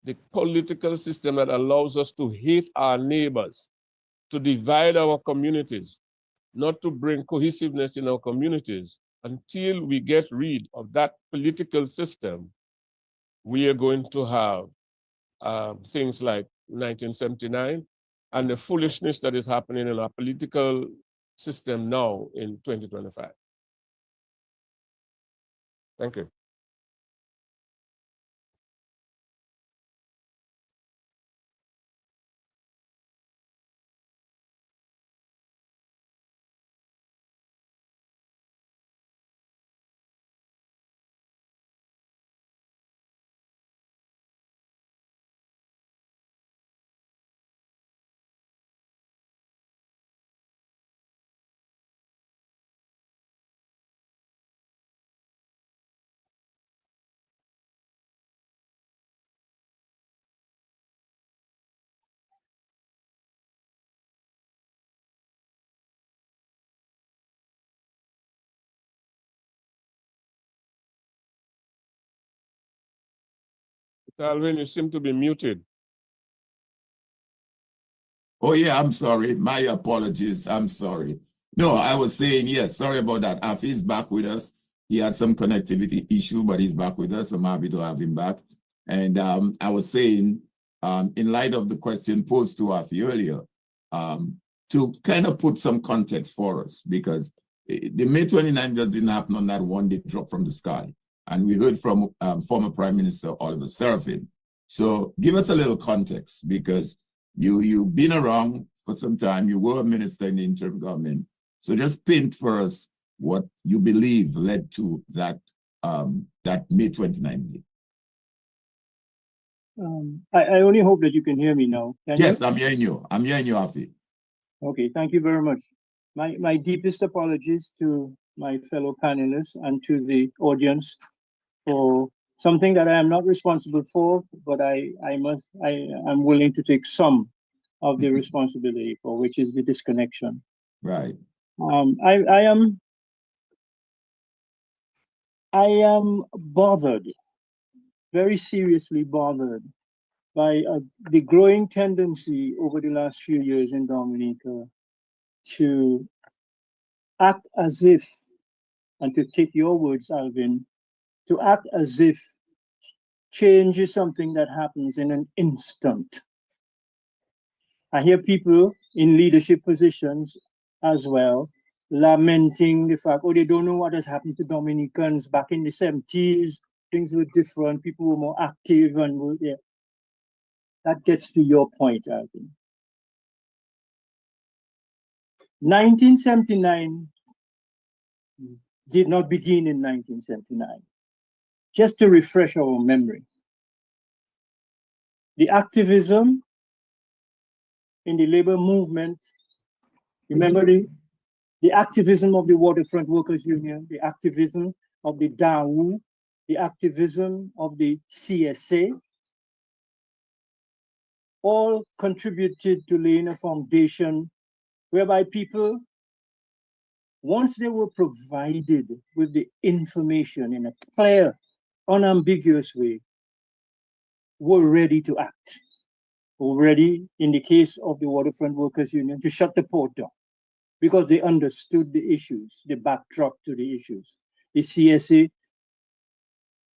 the political system that allows us to hate our neighbors, to divide our communities, not to bring cohesiveness in our communities. Until we get rid of that political system, we are going to have things like 1979 and the foolishness that is happening in our political system now in 2025. Thank you. Alvin, you seem to be muted. Oh yeah, I'm sorry. My apologies. I'm sorry. No, I was saying, yes, sorry about that. Afi's back with us. He had some connectivity issue, but he's back with us. I'm happy to have him back. And I was saying, in light of the question posed to Afi earlier, to kind of put some context for us, because the May 29th just didn't happen on that one day drop from the sky. And we heard from former Prime Minister Oliver Serafin. So give us a little context, because you've been around for some time. You were a minister in the interim government. So just paint for us what you believe led to that May 29th day. I only hope that you can hear me now. Yes, I'm hearing you. I'm hearing you, Afi. Okay, thank you very much. My deepest apologies to my fellow panelists and to the audience for something that I am not responsible for, but I'm willing to take some of the responsibility for, which is the disconnection. Right. I am bothered, very seriously bothered, by the growing tendency over the last few years in Dominica to act as if, and to take your words, Alvin, to act as if change is something that happens in an instant. I hear people in leadership positions as well lamenting the fact, oh, they don't know what has happened to Dominicans back in the 70s. Things were different. People were more active, and yeah. That gets to your point, Alvin. 1979 did not begin in 1979. Just to refresh our memory, the activism in the labor movement, remember the activism of the Waterfront Workers Union, the activism of the DAWU, the activism of the CSA, all contributed to laying a foundation whereby people, once they were provided with the information in a clear, unambiguous way, were ready to act. Already, in the case of the Waterfront Workers Union, to shut the port down because they understood the issues, the backdrop to the issues. The CSA,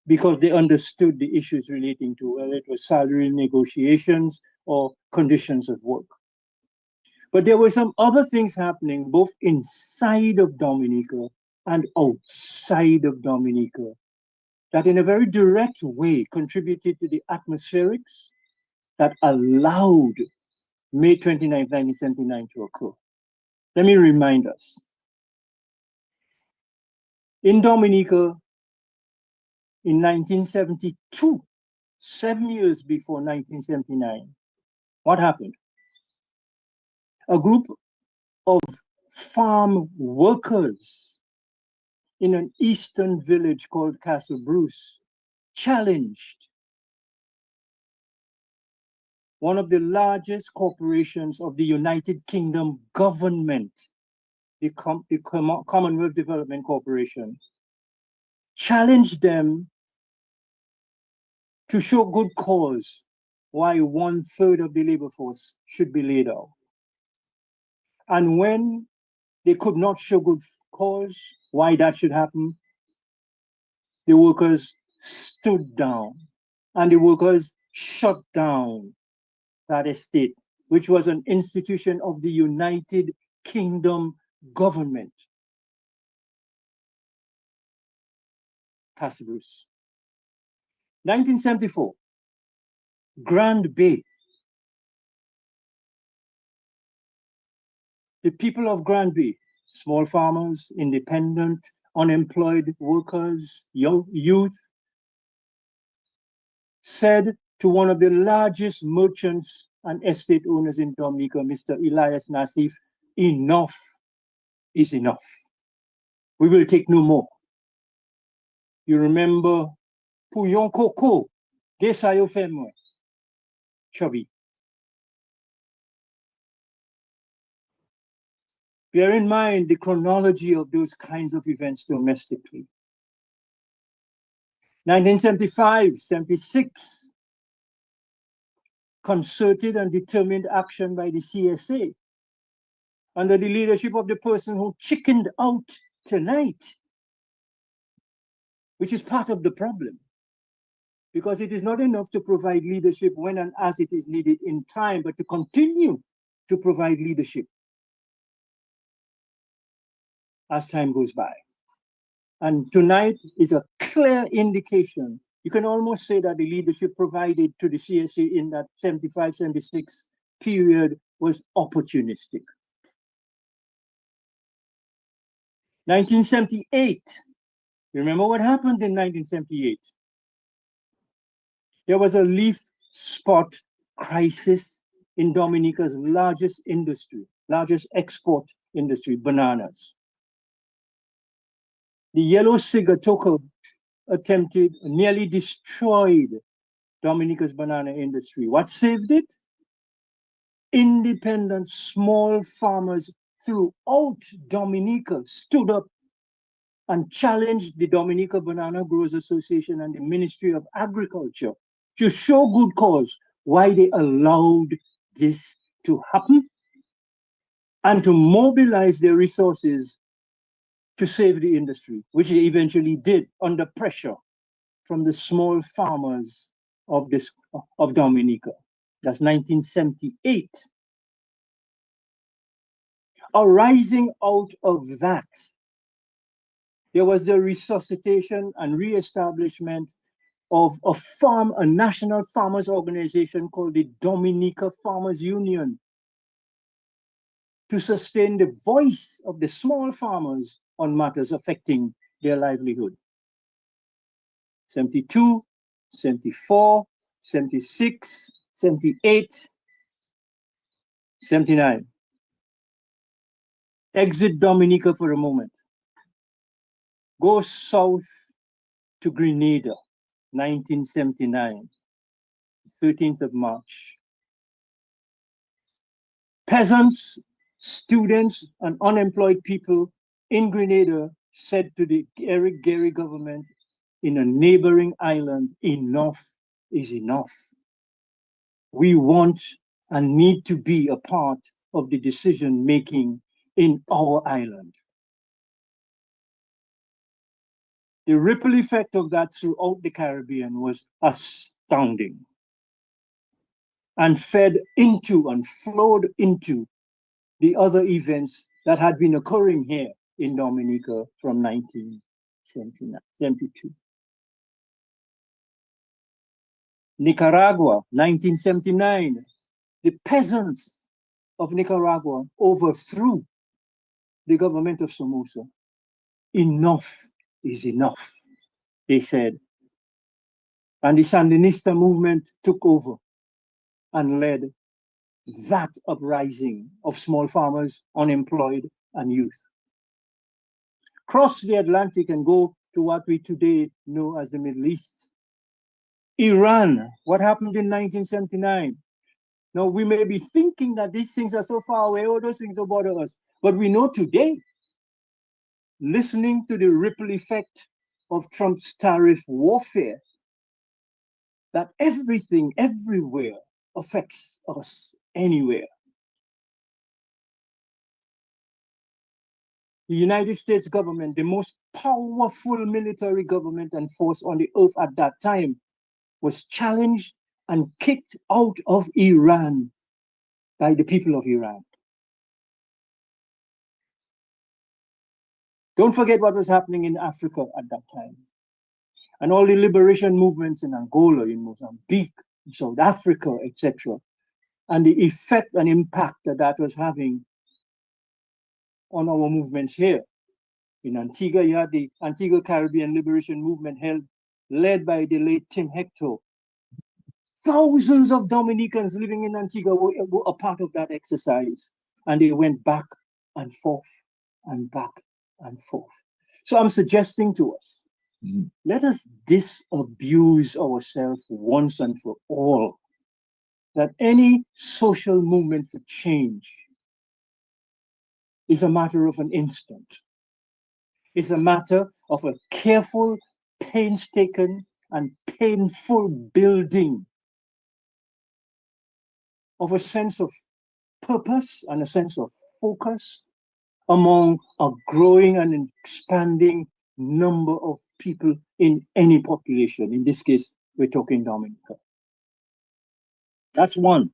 because they understood the issues relating to whether it was salary negotiations or conditions of work. But there were some other things happening both inside of Dominica and outside of Dominica that in a very direct way contributed to the atmospherics that allowed May 29, 1979 to occur. Let me remind us. In Dominica, in 1972, 7 years before 1979, what happened? A group of farm workers in an eastern village called Castle Bruce challenged one of the largest corporations of the United Kingdom government, the Commonwealth Development Corporation, challenged them to show good cause why 1/3 of the labor force should be laid off. And when they could not show good cause why that should happen, the workers stood down and the workers shut down that estate, which was an institution of the United Kingdom government. Pastor Bruce. 1974, Grand Bay. The people of Grand Bay, small farmers, independent, unemployed workers, young youth, said to one of the largest merchants and estate owners in Dominica, Mr. Elias Nassif, enough is enough. We will take no more. You remember Pouyon Coco, Desayo Femwe, Chubby. Bear in mind the chronology of those kinds of events domestically. 1975, 76, concerted and determined action by the CSA under the leadership of the person who chickened out tonight, which is part of the problem. Because it is not enough to provide leadership when and as it is needed in time, but to continue to provide leadership as time goes by. And tonight is a clear indication. You can almost say that the leadership provided to the CSA in that 75, 76 period was opportunistic. 1978. Remember what happened in 1978? There was a leaf spot crisis in Dominica's largest industry, largest export industry, bananas. The yellow cigatoka nearly destroyed Dominica's banana industry. What saved it? Independent small farmers throughout Dominica stood up and challenged the Dominica Banana Growers Association and the Ministry of Agriculture to show good cause why they allowed this to happen and to mobilize their resources to save the industry, which they eventually did under pressure from the small farmers of Dominica. That's 1978. Arising out of that, there was the resuscitation and reestablishment of a national farmers organization called the Dominica Farmers Union to sustain the voice of the small farmers on matters affecting their livelihood. 72, 74, 76, 78, 79. Exit Dominica for a moment. Go south to Grenada, 1979, 13th of March. Peasants, students, and unemployed people in Grenada said to the Eric Gary government in a neighboring island, enough is enough. We want and need to be a part of the decision making in our island. The ripple effect of that throughout the Caribbean was astounding and fed into and flowed into the other events that had been occurring here in Dominica from 1972. Nicaragua, 1979. The peasants of Nicaragua overthrew the government of Somoza. Enough is enough, they said. And the Sandinista movement took over and led that uprising of small farmers, unemployed, and youth. Cross the Atlantic and go to what we today know as the Middle East. Iran, what happened in 1979? Now, we may be thinking that these things are so far away, all those things don't bother us. But we know today, listening to the ripple effect of Trump's tariff warfare, that everything, everywhere affects us anywhere. The United States government, the most powerful military government and force on the earth at that time, was challenged and kicked out of Iran by the people of Iran. Don't forget what was happening in Africa at that time. And all the liberation movements in Angola, in Mozambique, in South Africa, etc. And the effect and impact that that was having on our movements here. In Antigua, you had the Antigua Caribbean Liberation Movement led by the late Tim Hector. Thousands of Dominicans living in Antigua were a part of that exercise. And they went back and forth and back and forth. So I'm suggesting to us, let us disabuse ourselves once and for all that any social movement for change is a matter of an instant. It's a matter of a careful, painstaking, and painful building of a sense of purpose and a sense of focus among a growing and expanding number of people in any population. In this case, we're talking Dominica. That's one.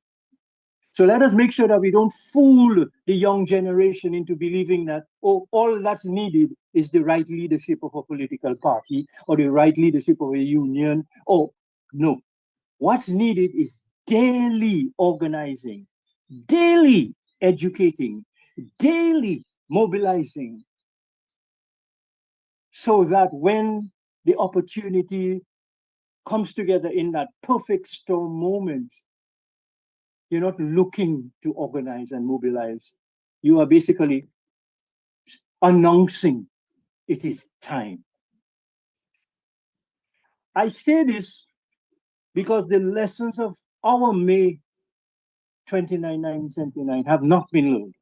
So let us make sure that we don't fool the young generation into believing that, oh, all that's needed is the right leadership of a political party or the right leadership of a union. Oh, no. What's needed is daily organizing, daily educating, daily mobilizing, so that when the opportunity comes together in that perfect storm moment, you're not looking to organize and mobilize. You are basically announcing it is time. I say this because the lessons of our May 29, 1979 have not been learned.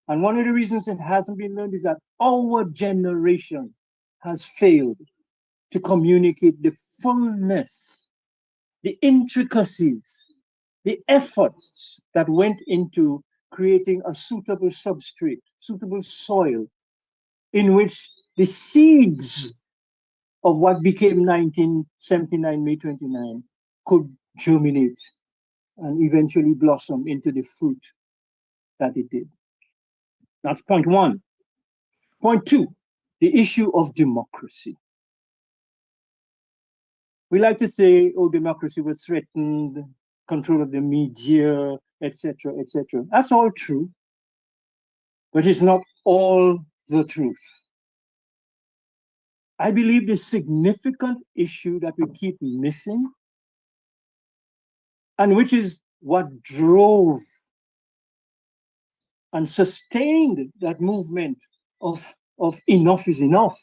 And one of the reasons it hasn't been learned is that our generation has failed to communicate the fullness, the intricacies, the efforts that went into creating a suitable substrate, suitable soil, in which the seeds of what became 1979, May 29, could germinate and eventually blossom into the fruit that it did. That's point one. Point two, the issue of democracy. We like to say, oh, democracy was threatened, control of the media, etc., etc. That's all true, but it's not all the truth. I believe the significant issue that we keep missing, and which is what drove and sustained that movement of enough is enough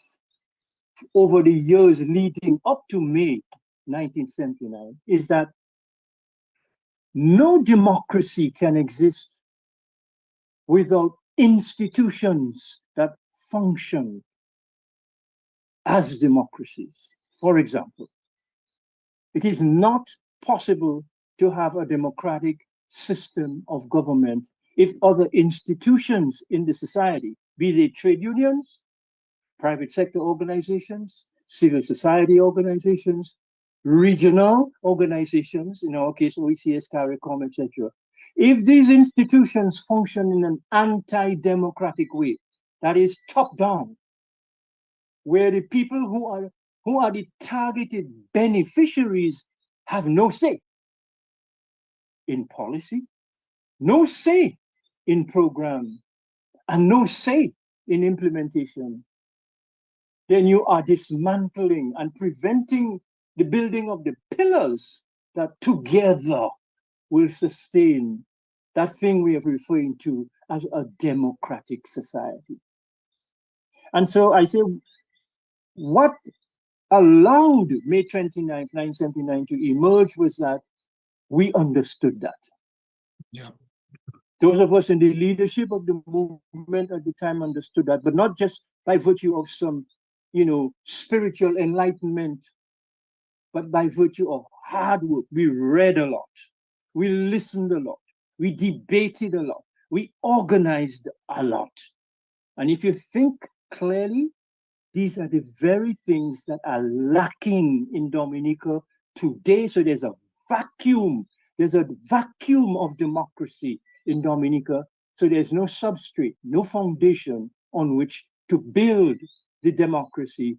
over the years leading up to May 1979, is that no democracy can exist without institutions that function as democracies. For example, it is not possible to have a democratic system of government if other institutions in the society, be they trade unions, private sector organizations, civil society organizations, regional organizations, in our case, OECS, CARICOM, etc. If these institutions function in an anti-democratic way, that is top-down, where the people who are the targeted beneficiaries have no say in policy, no say in program, and no say in implementation, then you are dismantling and preventing the building of the pillars that together will sustain that thing we are referring to as a democratic society. And so I say, what allowed May 29th, 1979 to emerge was that we understood that. Yeah. Those of us in the leadership of the movement at the time understood that, but not just by virtue of some, spiritual enlightenment but by virtue of hard work. We read a lot, we listened a lot, we debated a lot, we organized a lot. And if you think clearly, these are the very things that are lacking in Dominica today. So there's a vacuum. There's a vacuum of democracy in Dominica. So there's no substrate, no foundation on which to build the democracy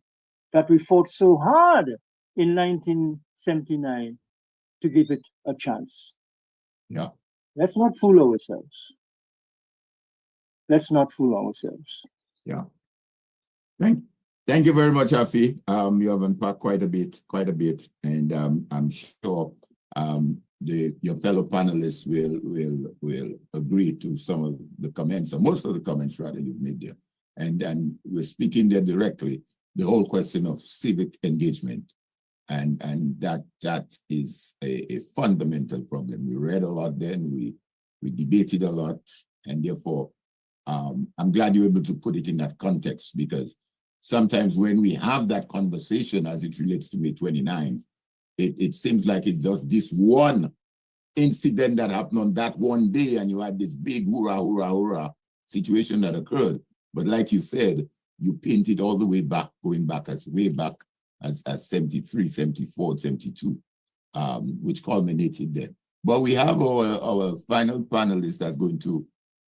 that we fought so hard in 1979 to give it a chance. Yeah. Let's not fool ourselves. Let's not fool ourselves. Yeah. Thank you very much, Afi. You have unpacked quite a bit, and I'm sure your fellow panelists will agree to some of the comments, or most of the comments rather, you've made there. And we're speaking there directly, the whole question of civic engagement, and that is a fundamental problem. We read a lot then, we debated a lot, and therefore I'm glad you're able to put it in that context, because sometimes when we have that conversation as it relates to May 29th, it seems like it's just this one incident that happened on that one day, and you had this big hurrah, hurrah, hurrah situation that occurred. But like you said, you painted all the way back, going back as way back as 73, 74, 72, which culminated then. But we have our final panelist that's going to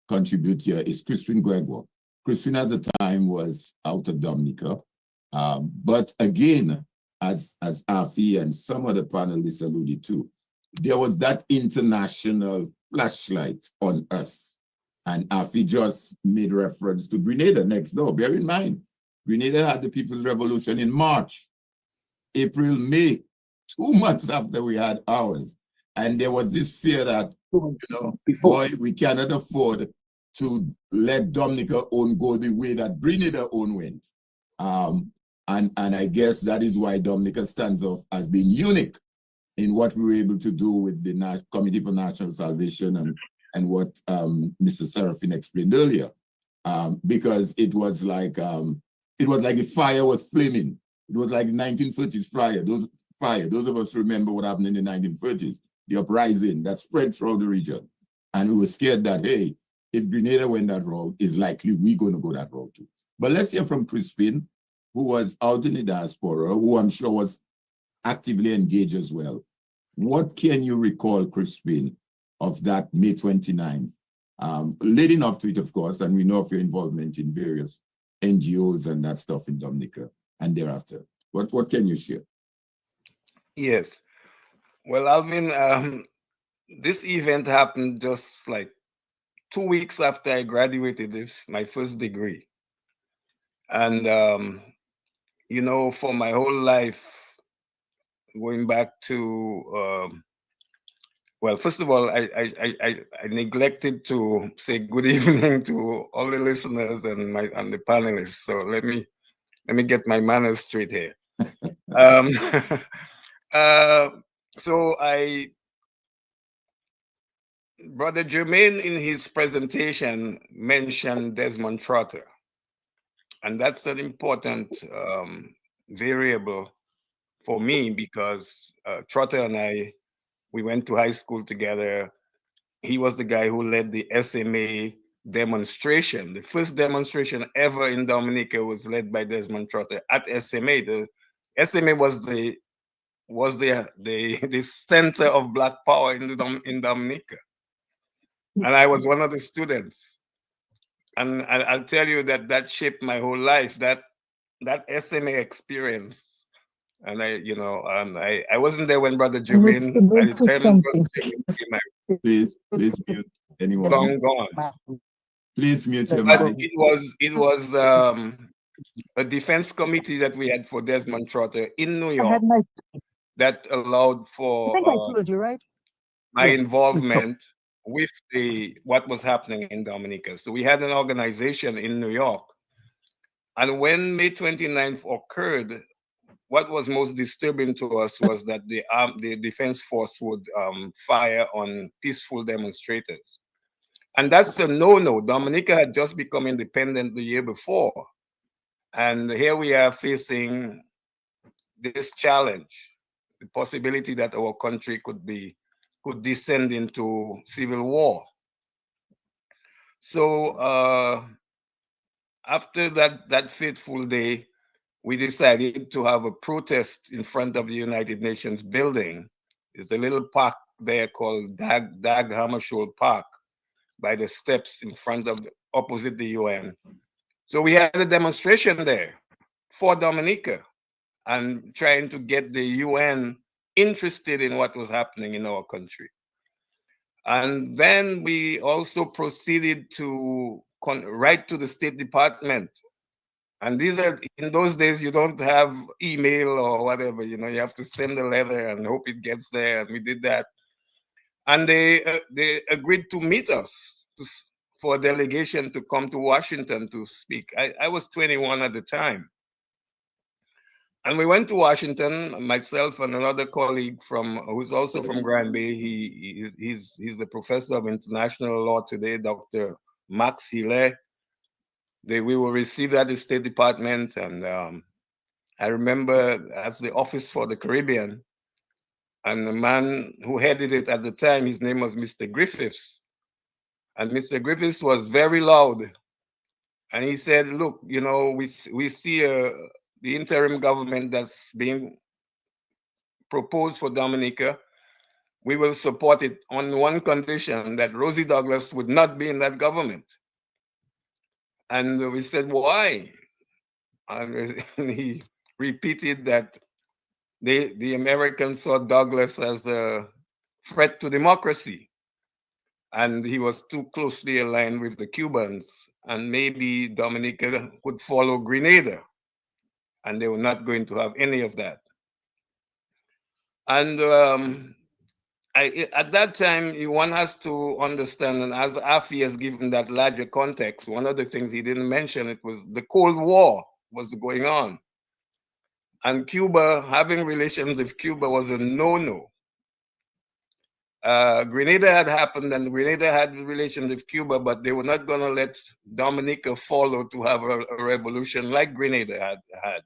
contribute here is Crispin Gregoire. Crispin at the time was out of Dominica. But again, as Afi and some other panelists alluded to, there was that international flashlight on us. And Afi just made reference to Grenada next door. Bear in mind, Grenada had the People's Revolution in March, April, May, 2 months after we had ours. And there was this fear that, boy, we cannot afford to let Dominica own go the way that Grenada own went. And I guess that is why Dominica stands off as being unique in what we were able to do with the Committee for National Salvation and what Mr. Serafin explained earlier. Because it was like the fire was flaming. It was like the 1930s fire. Those of us remember what happened in the 1930s, the uprising that spread throughout the region. And we were scared that, hey, if Grenada went that route, it's likely we're going to go that route too. But let's hear from Crispin, who was out in the diaspora, who I'm sure was actively engaged as well. What can you recall, Crispin, of that May 29th? Leading up to it, of course, and we know of your involvement in various NGOs and that stuff in Dominica and thereafter. What can you share? Yes. Well, Alvin, this event happened just like 2 weeks after I graduated with my first degree. And, for my whole life, going back to, well, first of all, I neglected to say good evening to all the listeners and the panelists. So let me get my manners straight here. So Brother Jermaine in his presentation mentioned Desmond Trotter, and that's an important variable for me because Trotter and I, we went to high school together. He was the guy who led the SMA demonstration. The first demonstration ever in Dominica was led by Desmond Trotter at SMA. The SMA was the center of Black power in Dominica. And I was one of the students. And I'll tell you that shaped my whole life, that SMA experience. And I wasn't there when Brother Jermaine, Please mute anyone. Gone. Please mute your But mic. it was a defense committee that we had for Desmond Trotter in New York that allowed for I think I told you, right? my involvement with what was happening in Dominica. So we had an organization in New York. And when May 29th occurred, what was most disturbing to us was that the defense force would fire on peaceful demonstrators. And that's a no-no. Dominica had just become independent the year before. And here we are facing this challenge the possibility that our country could descend into civil war. So after that fateful day, we decided to have a protest in front of the United Nations building. There's a little park there called Dag Hammarskjöld Park by the steps in front of opposite the UN. So we had a demonstration there for Dominica and trying to get the UN interested in what was happening in our country. And then we also proceeded to write to the State Department. And these are, in those days, you don't have email or whatever, you know, you have to send a letter and hope it gets there. And we did that. And they agreed to meet us for a delegation to come to Washington to speak. I was 21 at the time. And we went to Washington, myself and another colleague who's also from Grand Bay. He's the professor of international law today, Dr. Max Hille. We were received at the State Department, and I remember that's the Office for the Caribbean. And the man who headed it at the time, his name was Mr. Griffiths. And Mr. Griffiths was very loud. And he said, look, you know, we see the interim government that's being proposed for Dominica. We will support it on one condition, that Rosie Douglas would not be in that government. And we said, why? And he repeated that the Americans saw Douglas as a threat to democracy. And he was too closely aligned with the Cubans. And maybe Dominica could follow Grenada. And they were not going to have any of that. And at that time, one has to understand, and as Afi has given that larger context, one of the things he didn't mention, it was the Cold War was going on. And Cuba, having relations with Cuba was a no-no. Grenada had happened, and Grenada had relations with Cuba, but they were not going to let Dominica follow to have a revolution like Grenada had.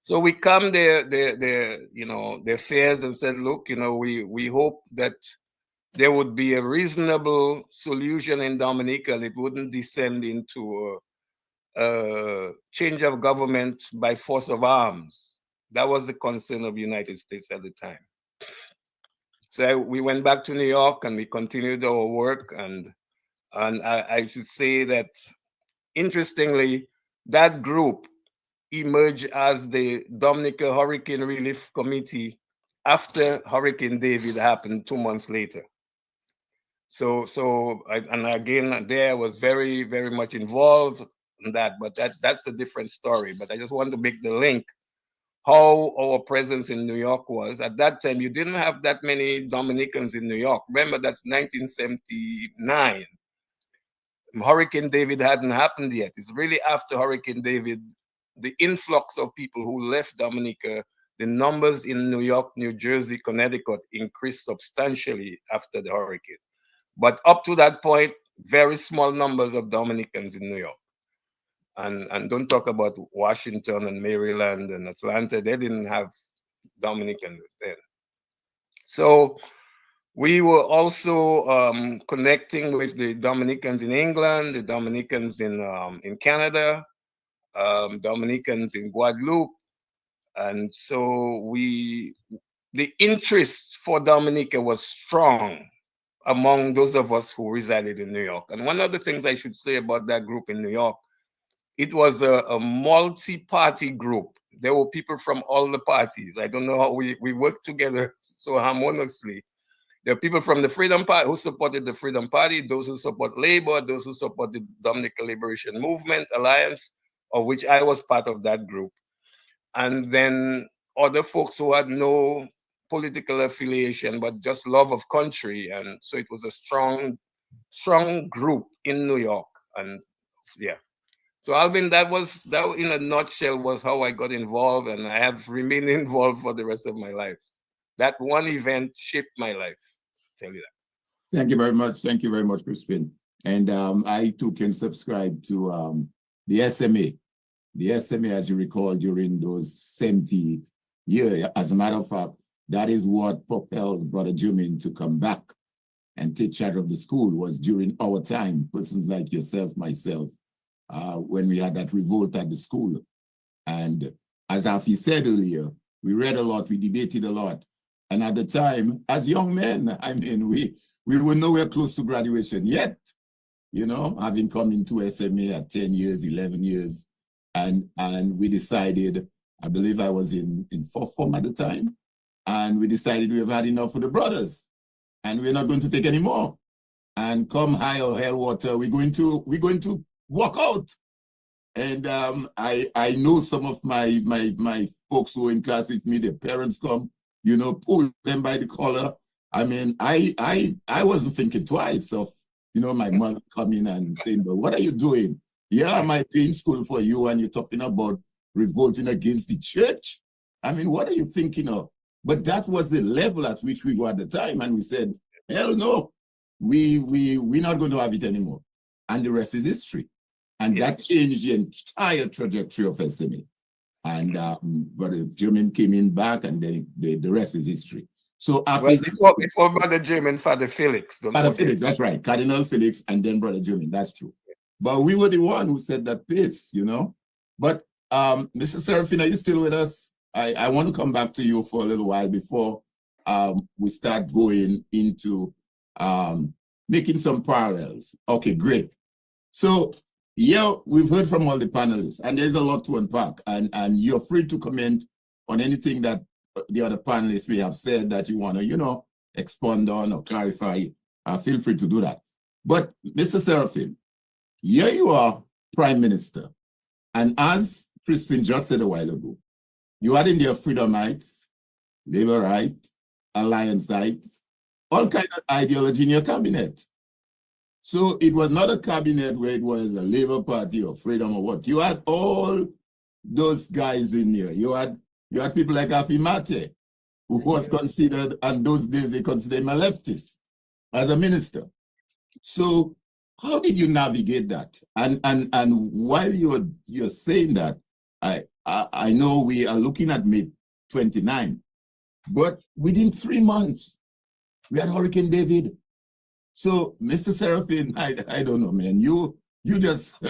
So we calmed their fears and said, look, you know, we hope that there would be a reasonable solution in Dominica and it wouldn't descend into a change of government by force of arms. That was the concern of the United States at the time. So we went back to New York and we continued our work. And I should say that, interestingly, that group emerged as the Dominica Hurricane Relief Committee after Hurricane David happened 2 months later. And again, there I was very, very much involved in that, but that's a different story. But I just want to make the link how our presence in New York was. At that time, you didn't have that many Dominicans in New York. Remember, that's 1979. Hurricane David hadn't happened yet. It's really after Hurricane David, the influx of people who left Dominica, the numbers in New York, New Jersey, Connecticut increased substantially after the hurricane. But up to that point, very small numbers of Dominicans in New York. And don't talk about Washington and Maryland and Atlanta. They didn't have Dominicans then. So we were also connecting with the Dominicans in England, the Dominicans in Canada, Dominicans in Guadeloupe. And so the interest for Dominica was strong among those of us who resided in New York. And one of the things I should say about that group in New York, it was a multi-party group. There were people from all the parties. I don't know how we worked together so harmoniously. There are people from the Freedom Party who supported the Freedom Party, those who support Labor, those who support the Dominica Liberation Movement Alliance, of which I was part of that group. And then other folks who had no political affiliation, but just love of country. And so it was a strong group in New York. And yeah. So Alvin, that in a nutshell was how I got involved, and I have remained involved for the rest of my life. That one event shaped my life, I'll tell you that. Thank you very much. Thank you very much, Crispin. And I too can subscribe to the SMA. The SMA, as you recall, during those 70s, Yeah, as a matter of fact, that is what propelled Brother Jumin to come back and take charge of the school, was during our time, persons like yourself, myself, when we had that revolt at the school. And as Afi said earlier, we read a lot, we debated a lot. And at the time, as young men, I mean, we were nowhere close to graduation yet, you know, having come into SMA at 10 years, 11 years. And we decided, I believe I was in fourth form at the time, and we decided we've had enough for the brothers, and we're not going to take any more. And come high or hell water, we're going to walk out. And I know some of my folks who are in class with me, their parents come, you know, pull them by the collar. I mean, I wasn't thinking twice of, you know, my mother coming and saying, but what are you doing? Yeah, am I paying school for you? And you're talking about revolting against the church? I mean, what are you thinking of? But that was the level at which we were at the time. And we said, hell no, we're not going to have it anymore. And the rest is history. And that changed the entire trajectory of SMA. And Brother German came in back, and then the rest is history. So after before Brother German, Father Felix. Father Felix, that's right. Cardinal Felix, and then Brother German, that's true. But we were the one who set that pace, you know. But Mr. Serafin, are you still with us? I want to come back to you for a little while before we start going into making some parallels. Okay, great. So yeah, we've heard from all the panelists, and there's a lot to unpack, and you're free to comment on anything that the other panelists may have said that you want to, you know, expand on or clarify. Feel free to do that. But Mr. Serafin, here you are, Prime Minister, and as Crispin just said a while ago, you had in there Freedomites, Labourite, Allianceites, all kind of ideology in your cabinet. So it was not a cabinet where it was a Labour Party or Freedom or what. You had all those guys in there. You had people like Afi Mate, who was considered, and those days they considered him a leftist as a minister. So how did you navigate that? And while you're saying that, I know we are looking at May 29, but within 3 months, we had Hurricane David. So, Mr. Serafin, I don't know, man. You just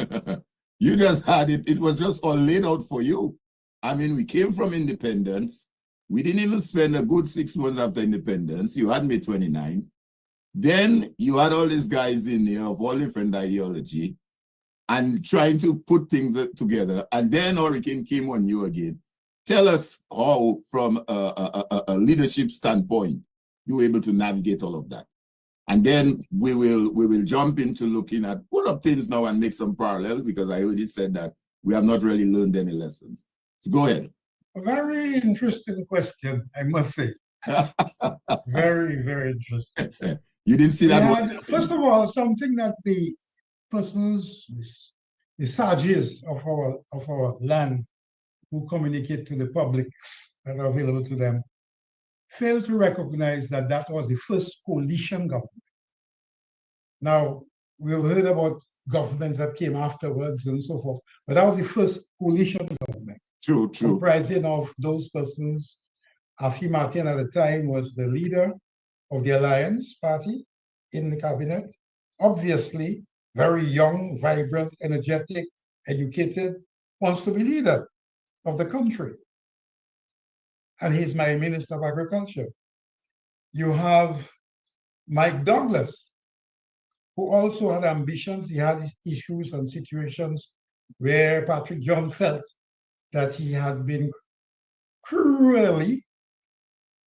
you just had it. It was just all laid out for you. I mean, we came from independence. We didn't even spend a good 6 months after independence. You had May 29. Then you had all these guys in there of all different ideology and trying to put things together. And then Hurricane came on you again. Tell us how, from a leadership standpoint, you were able to navigate all of that. And then we will jump into looking at what are things now and make some parallels, because I already said that we have not really learned any lessons. So go ahead. A very interesting question, I must say. Very, very interesting. You didn't see that one? First of all, something that the persons, the sages of our land who communicate to the publics that are available to them, fail to recognize that that was the first coalition government. Now, we've heard about governments that came afterwards and so forth, but that was the first coalition government. True. Comprising of those persons. Afi Martin at the time was the leader of the Alliance Party in the cabinet. Obviously, very young, vibrant, energetic, educated, wants to be leader of the country. And he's my Minister of Agriculture. You have Mike Douglas, who also had ambitions. He had issues and situations where Patrick John felt that he had been cruelly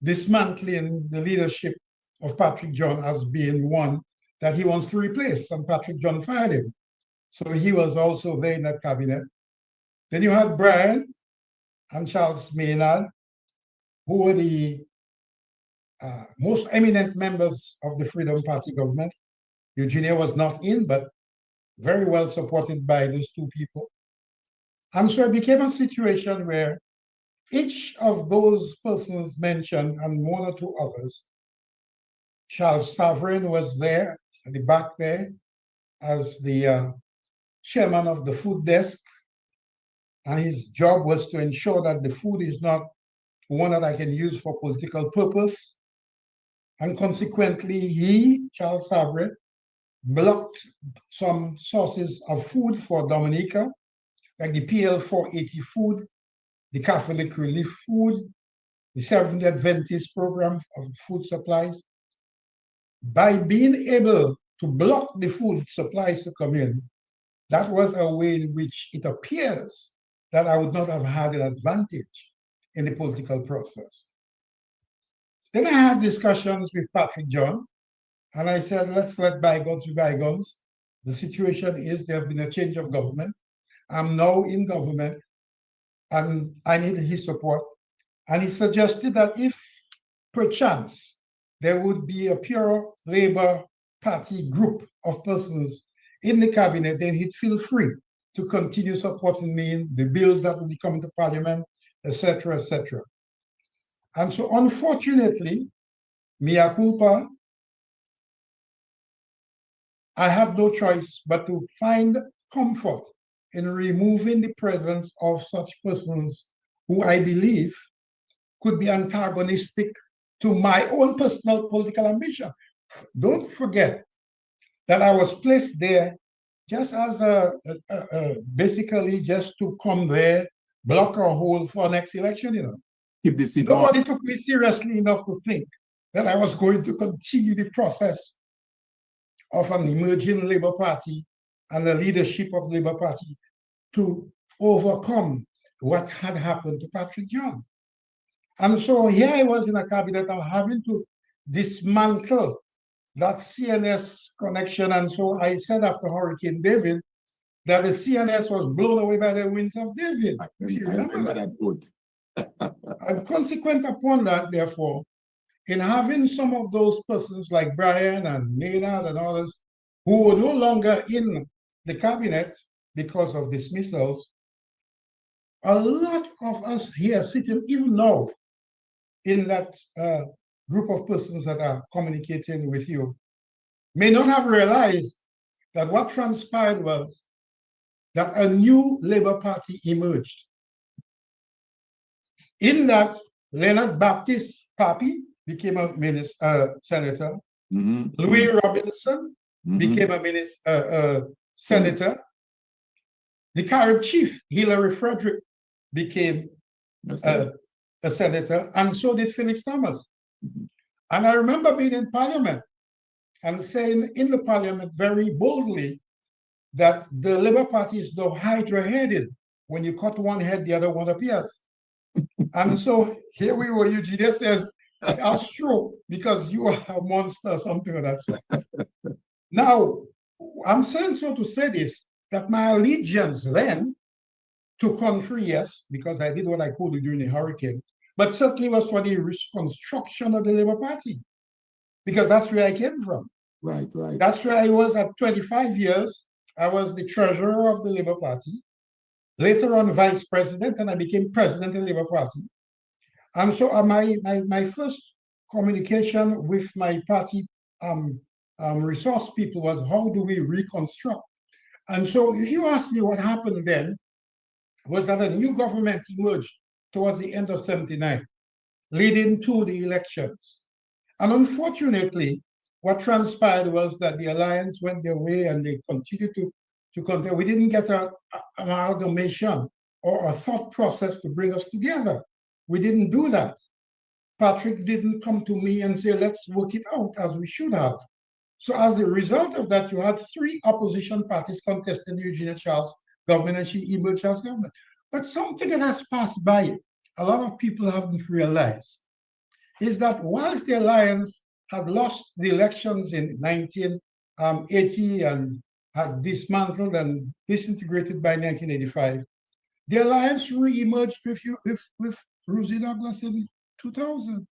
dismantling the leadership of Patrick John as being one that he wants to replace, and Patrick John fired him. So he was also there in that cabinet. Then you had Brian and Charles Maynard, who were the most eminent members of the Freedom Party government. Eugenia was not in, but very well supported by those two people. And so it became a situation where each of those persons mentioned, and one or two others, Charles Sovereign was there at the back there as the chairman of the food desk, and his job was to ensure that the food is not one that I can use for political purpose. And consequently, he, Charles Savret, blocked some sources of food for Dominica, like the PL 480 food, the Catholic Relief Food, the Seventh Adventist program of food supplies. By being able to block the food supplies to come in, that was a way in which it appears that I would not have had an advantage in the political process. Then I had discussions with Patrick John, and I said, let's let bygones be bygones. The situation is there have been a change of government. I'm now in government, and I need his support. And he suggested that if perchance there would be a pure Labour Party group of persons in the cabinet, then he'd feel free to continue supporting me in the bills that will be coming to Parliament, etc., etc. And so, unfortunately, mea culpa, I have no choice but to find comfort in removing the presence of such persons who I believe could be antagonistic to my own personal political ambition. Don't forget that I was placed there just as basically just to come there, block a hole for next election, you know. Keep the seat Nobody took me seriously enough to think that I was going to continue the process of an emerging Labour Party and the leadership of the Labour Party to overcome what had happened to Patrick John. And so here I was in a cabinet of having to dismantle that CNS connection. And so I said after Hurricane David that the CNS was blown away by the winds of David. I remember that quote. And consequent upon that, therefore, in having some of those persons like Brian and Maynard and others who were no longer in the cabinet because of dismissals, a lot of us here sitting even now in that group of persons that are communicating with you may not have realized that what transpired was that a new Labour Party emerged. In that, Leonard Baptist Papi became a senator. Louis Robinson became a senator. The Carib chief, Hilary Frederick, became a senator, and so did Felix Thomas. And I remember being in Parliament and saying in the Parliament very boldly that the Labour Party is now hydra-headed. When you cut one head, the other one appears. And so here we were, Eugenia says, that's true, because you are a monster or something like that. Now, I'm saying so to say this, that my allegiance then to country, yes, because I did what I could during the hurricane, but certainly was for the reconstruction of the Labour Party, because that's where I came from. Right, right. That's where I was at 25 years. I was the treasurer of the Labour Party, later on vice president, and I became president of the Labour Party. And so my first communication with my party resource people was, how do we reconstruct? And so if you ask me what happened then, was that a new government emerged towards the end of '79, leading to the elections. And unfortunately, what transpired was that the alliance went their way and they continued to contest. We didn't get an amalgamation or a thought process to bring us together. We didn't do that. Patrick didn't come to me and say, let's work it out as we should have. So as a result of that, you had 3 opposition parties contesting Eugenia Charles' government, and she emerged as government. But something that has passed by, a lot of people haven't realized, is that whilst the alliance had lost the elections in 1980 and had dismantled and disintegrated by 1985, the alliance re-emerged with Rosie Douglas in 2000.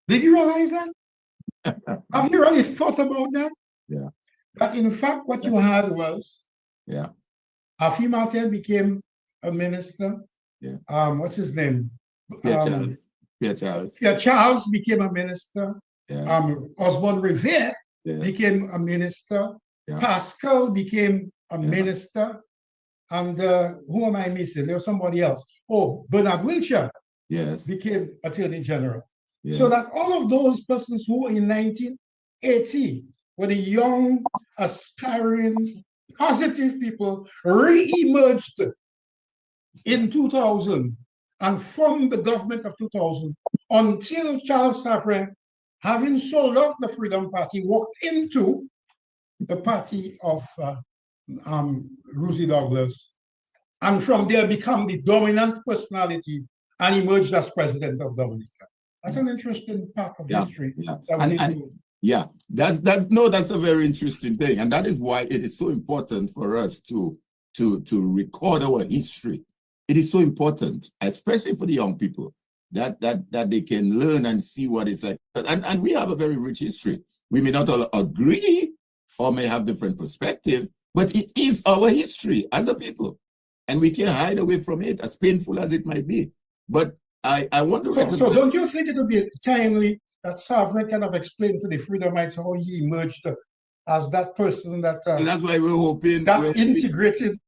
Did you realize that? Have you really thought about that? Yeah. That in fact, what you had was, Afi Martin became a minister. Yeah. What's his name? Pierre Charles. Pierre Charles. Pierre Charles became a minister. Yeah. Osborne Rivera Yes. became a minister. Yeah. Pascal became a minister. And who am I missing? There was somebody else. Oh, Bernard Wiltshire Yes. became Attorney General. Yeah. So that all of those persons who in 1980 were the young, aspiring, positive people re-emerged in 2000 and formed the government of 2000 until Charles Safran, having sold out the Freedom Party, walked into the party of Rosie Douglas, and from there become the dominant personality and emerged as president of Dominica. That's an interesting part of history. That we need to... Yeah, that's a very interesting thing, and that is why it is so important for us to record our history. It is so important, especially for the young people, that they can learn and see what it's like. And we have a very rich history. We may not all agree or may have different perspective, but it is our history as a people, and we can't hide away from it, as painful as it might be. But I want to recognize... So don't you think it would be timely that Safran kind of explained to the Freedomites how he emerged as that person that... that's why we're hoping... That integrated...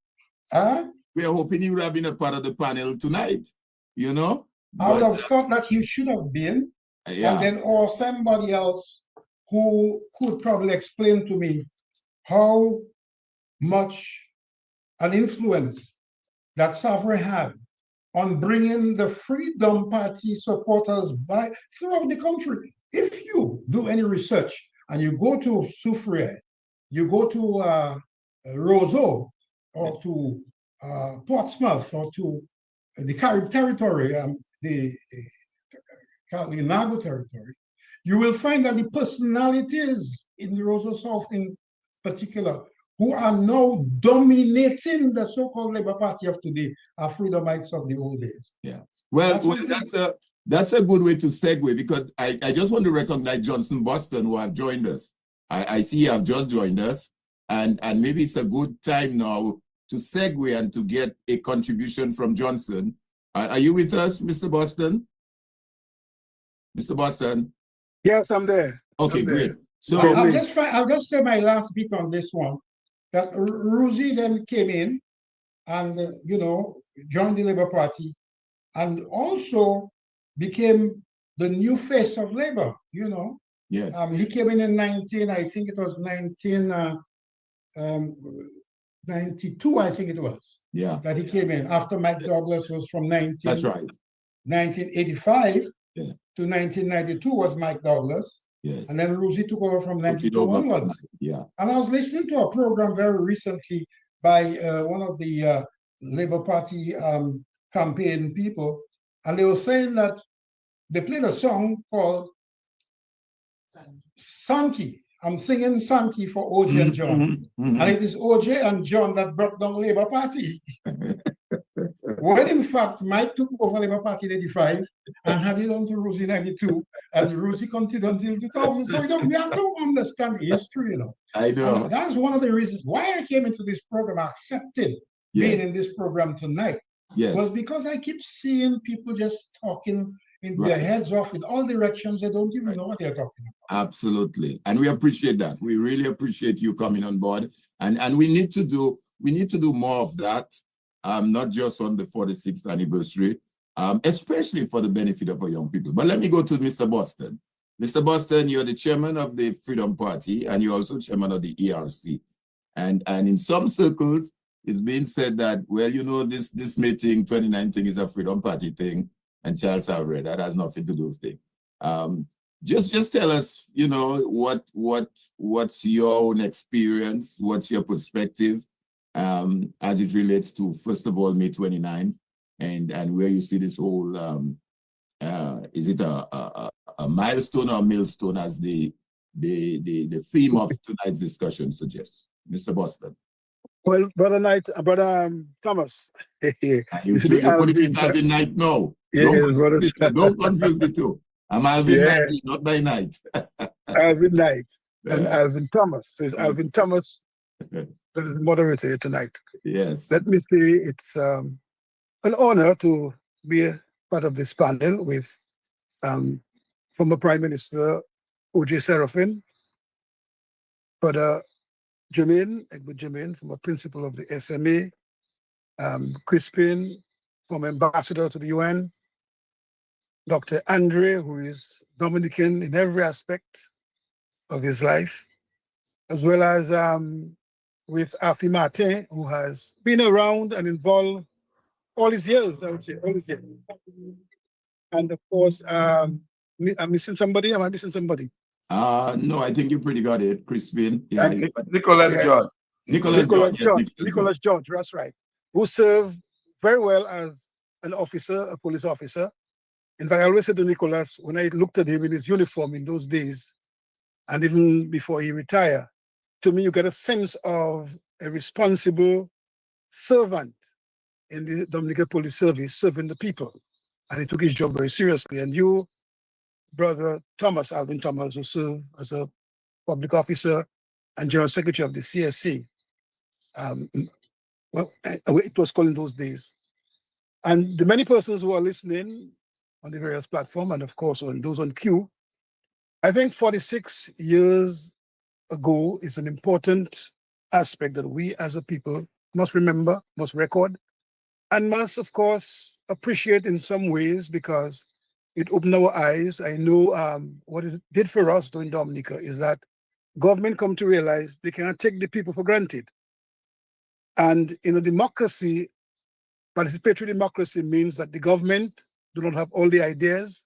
We're hoping he would have been a part of the panel tonight, you know? I would have thought that he should have been. Yeah. And then, or somebody else who could probably explain to me how much an influence that Safran had on bringing the Freedom Party supporters throughout the country. If you do any research and you go to Soufriere, you go to Roseau, or to Portsmouth, or to the Carib territory, the Nago territory, you will find that the personalities in the Roseau South in particular, who are now dominating the so-called Labour Party of today, are Freedomites of the old days. Yeah. Well, that's a good way to segue, because I just want to recognize Johnson Boston, who have joined us. I see you have just joined us, and maybe it's a good time now to segue and to get a contribution from Johnson. Are you with us, Mr. Boston? Mr. Boston? Yes, I'm there. Okay, I'm great. there. So I'll just say my last bit on this one. That Rosie then came in and, joined the Labour Party, and also became the new face of Labour, Yes. He came in 1992, I think it was. Yeah. That he came in after Mike Douglas was from That's right. 1985 to 1992 was Mike Douglas. Yes. And then Rosie took over from 92 onwards. Yeah. And I was listening to a program very recently by one of the Labour Party campaign people, and they were saying that they played a song called Sankey. I'm singing Sankey for OJ and John. And it is OJ and John that brought down Labour Party. When in fact, Mike took over Labour Party in 85 and had it on to Rosie in 92, and Rosie continued until 2000. So we have to understand history, I know. And that's one of the reasons why I came into this program, I accepted being in this program tonight. Yes. Was because I keep seeing people just talking in their heads off in all directions. They don't even know what they're talking about. Absolutely. And we appreciate that. We really appreciate you coming on board. And we need to do more of that. Not just on the 46th anniversary, especially for the benefit of our young people. But let me go to Mr. Boston. Mr. Boston, you're the chairman of the Freedom Party, and you're also chairman of the ERC. And in some circles, it's being said that, well, this meeting, 2019, is a Freedom Party thing, and Charles Safran, that has nothing to do with it. Just tell us, what's your own experience, what's your perspective, as it relates to, first of all, May 29th, and where you see this whole, is it a milestone or a millstone, as the theme of tonight's discussion suggests? Mr. Boston. Well, Brother Thomas. You put it Alvin Knight? No. Yes, don't confuse the two. I'm Alvin Knight, not by night. Alvin Knight and Alvin Thomas. So it's Alvin Thomas that is the moderator tonight. Yes. Let me say it's an honor to be part of this panel with former Prime Minister O.J. Serafin, Brother Edward Jermaine, former principal of the SMA, Crispin, former ambassador to the UN, Dr. Andre, who is Dominican in every aspect of his life, as well as with Afi Martin, who has been around and involved all his years, I would say, all his years. And of course, I'm missing somebody. Am I missing somebody? No, I think you pretty got it, Crispin. Yeah, Nicholas Yeah. George. Nicholas George. Yes, Nicholas George, that's right. Who served very well as an officer, a police officer. In fact, I always said to Nicholas, when I looked at him in his uniform in those days, and even before he retired, to me, you get a sense of a responsible servant in the Dominica Police Service, serving the people. And he took his job very seriously. And you, Brother Thomas, Alvin Thomas, who served as a public officer and General Secretary of the CSC, well, it was called in those days. And the many persons who are listening on the various platforms, and of course on those on queue, I think 46 years ago is an important aspect that we as a people must remember, must record, and must, of course, appreciate in some ways because it opened our eyes. I know what it did for us during Dominica is that government come to realize they cannot take the people for granted. And in a democracy, participatory democracy means that the government do not have all the ideas,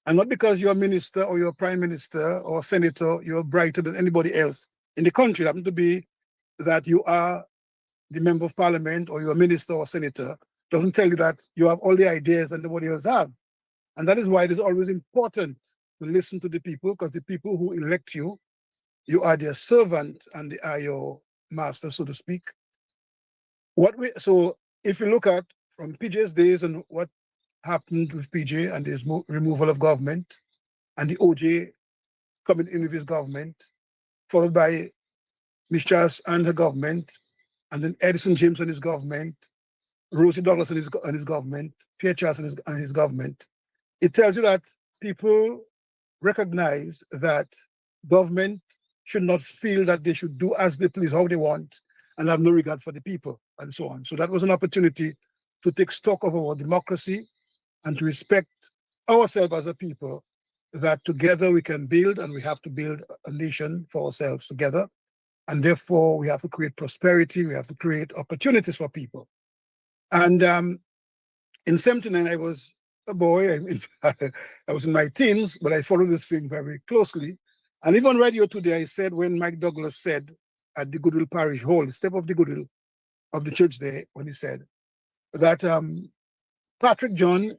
and not because you're a minister or you're a prime minister or a senator, you're brighter than anybody else in the country. It happens to be that you are the member of parliament or you're a minister or senator, doesn't tell you that you have all the ideas that nobody else have. And that is why it is always important to listen to the people, because the people who elect you, you are their servant and they are your master, so to speak. So if you look at from PJ's days and what happened with PJ and his removal of government and the OJ coming in with his government, followed by Miss Charles and her government, and then Edison James and his government, Rosie Douglas and his government, Pierre Charles and his government. It tells you that people recognize that government should not feel that they should do as they please, how they want, and have no regard for the people, and so on. So that was an opportunity to take stock of our democracy and to respect ourselves as a people, that together we can build, and we have to build a nation for ourselves together. And therefore, we have to create prosperity, we have to create opportunities for people. And in 79, I was a boy. I was in my teens, but I followed this thing very closely. And even on radio today, I said when Mike Douglas said at the Goodwill Parish Hall, the step of the Goodwill of the church there, when he said that Patrick John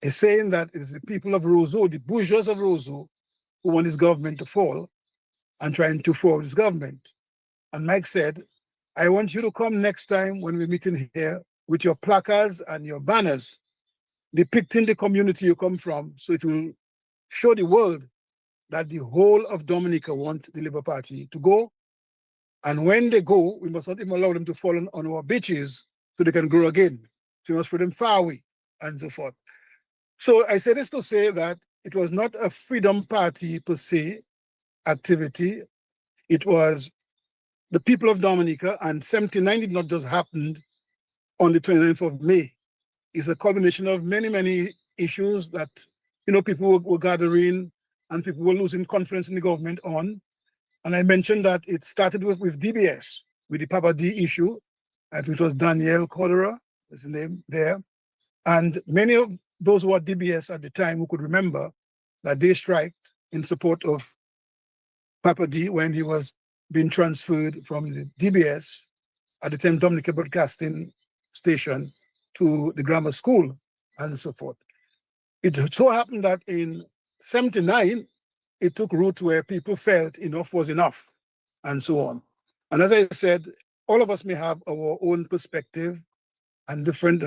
is saying that it's the people of Roseau, the bourgeois of Roseau, who want his government to fall and trying to forward his government. And Mike said, I want you to come next time when we're meeting here with your placards and your banners depicting the community you come from, so it will show the world that the whole of Dominica want the Labour Party to go. And when they go, we must not even allow them to fall on our beaches so they can grow again. So we must throw them far away and so forth. So I say this to say that it was not a Freedom Party per se activity. It was the people of Dominica, and 79 did not just happen on the 29th of May. It's a combination of many, many issues that, people were gathering and people were losing confidence in the government on. And I mentioned that it started with DBS, with the Papa D issue, and it was Daniel Cordera, is the name there. And many of those who were DBS at the time who could remember that they striked in support of Papa D when he was being transferred from the DBS at the time Dominica Broadcasting Station to the grammar school and so forth. It so happened that in 79, it took root where people felt enough was enough and so on. And as I said, all of us may have our own perspective and different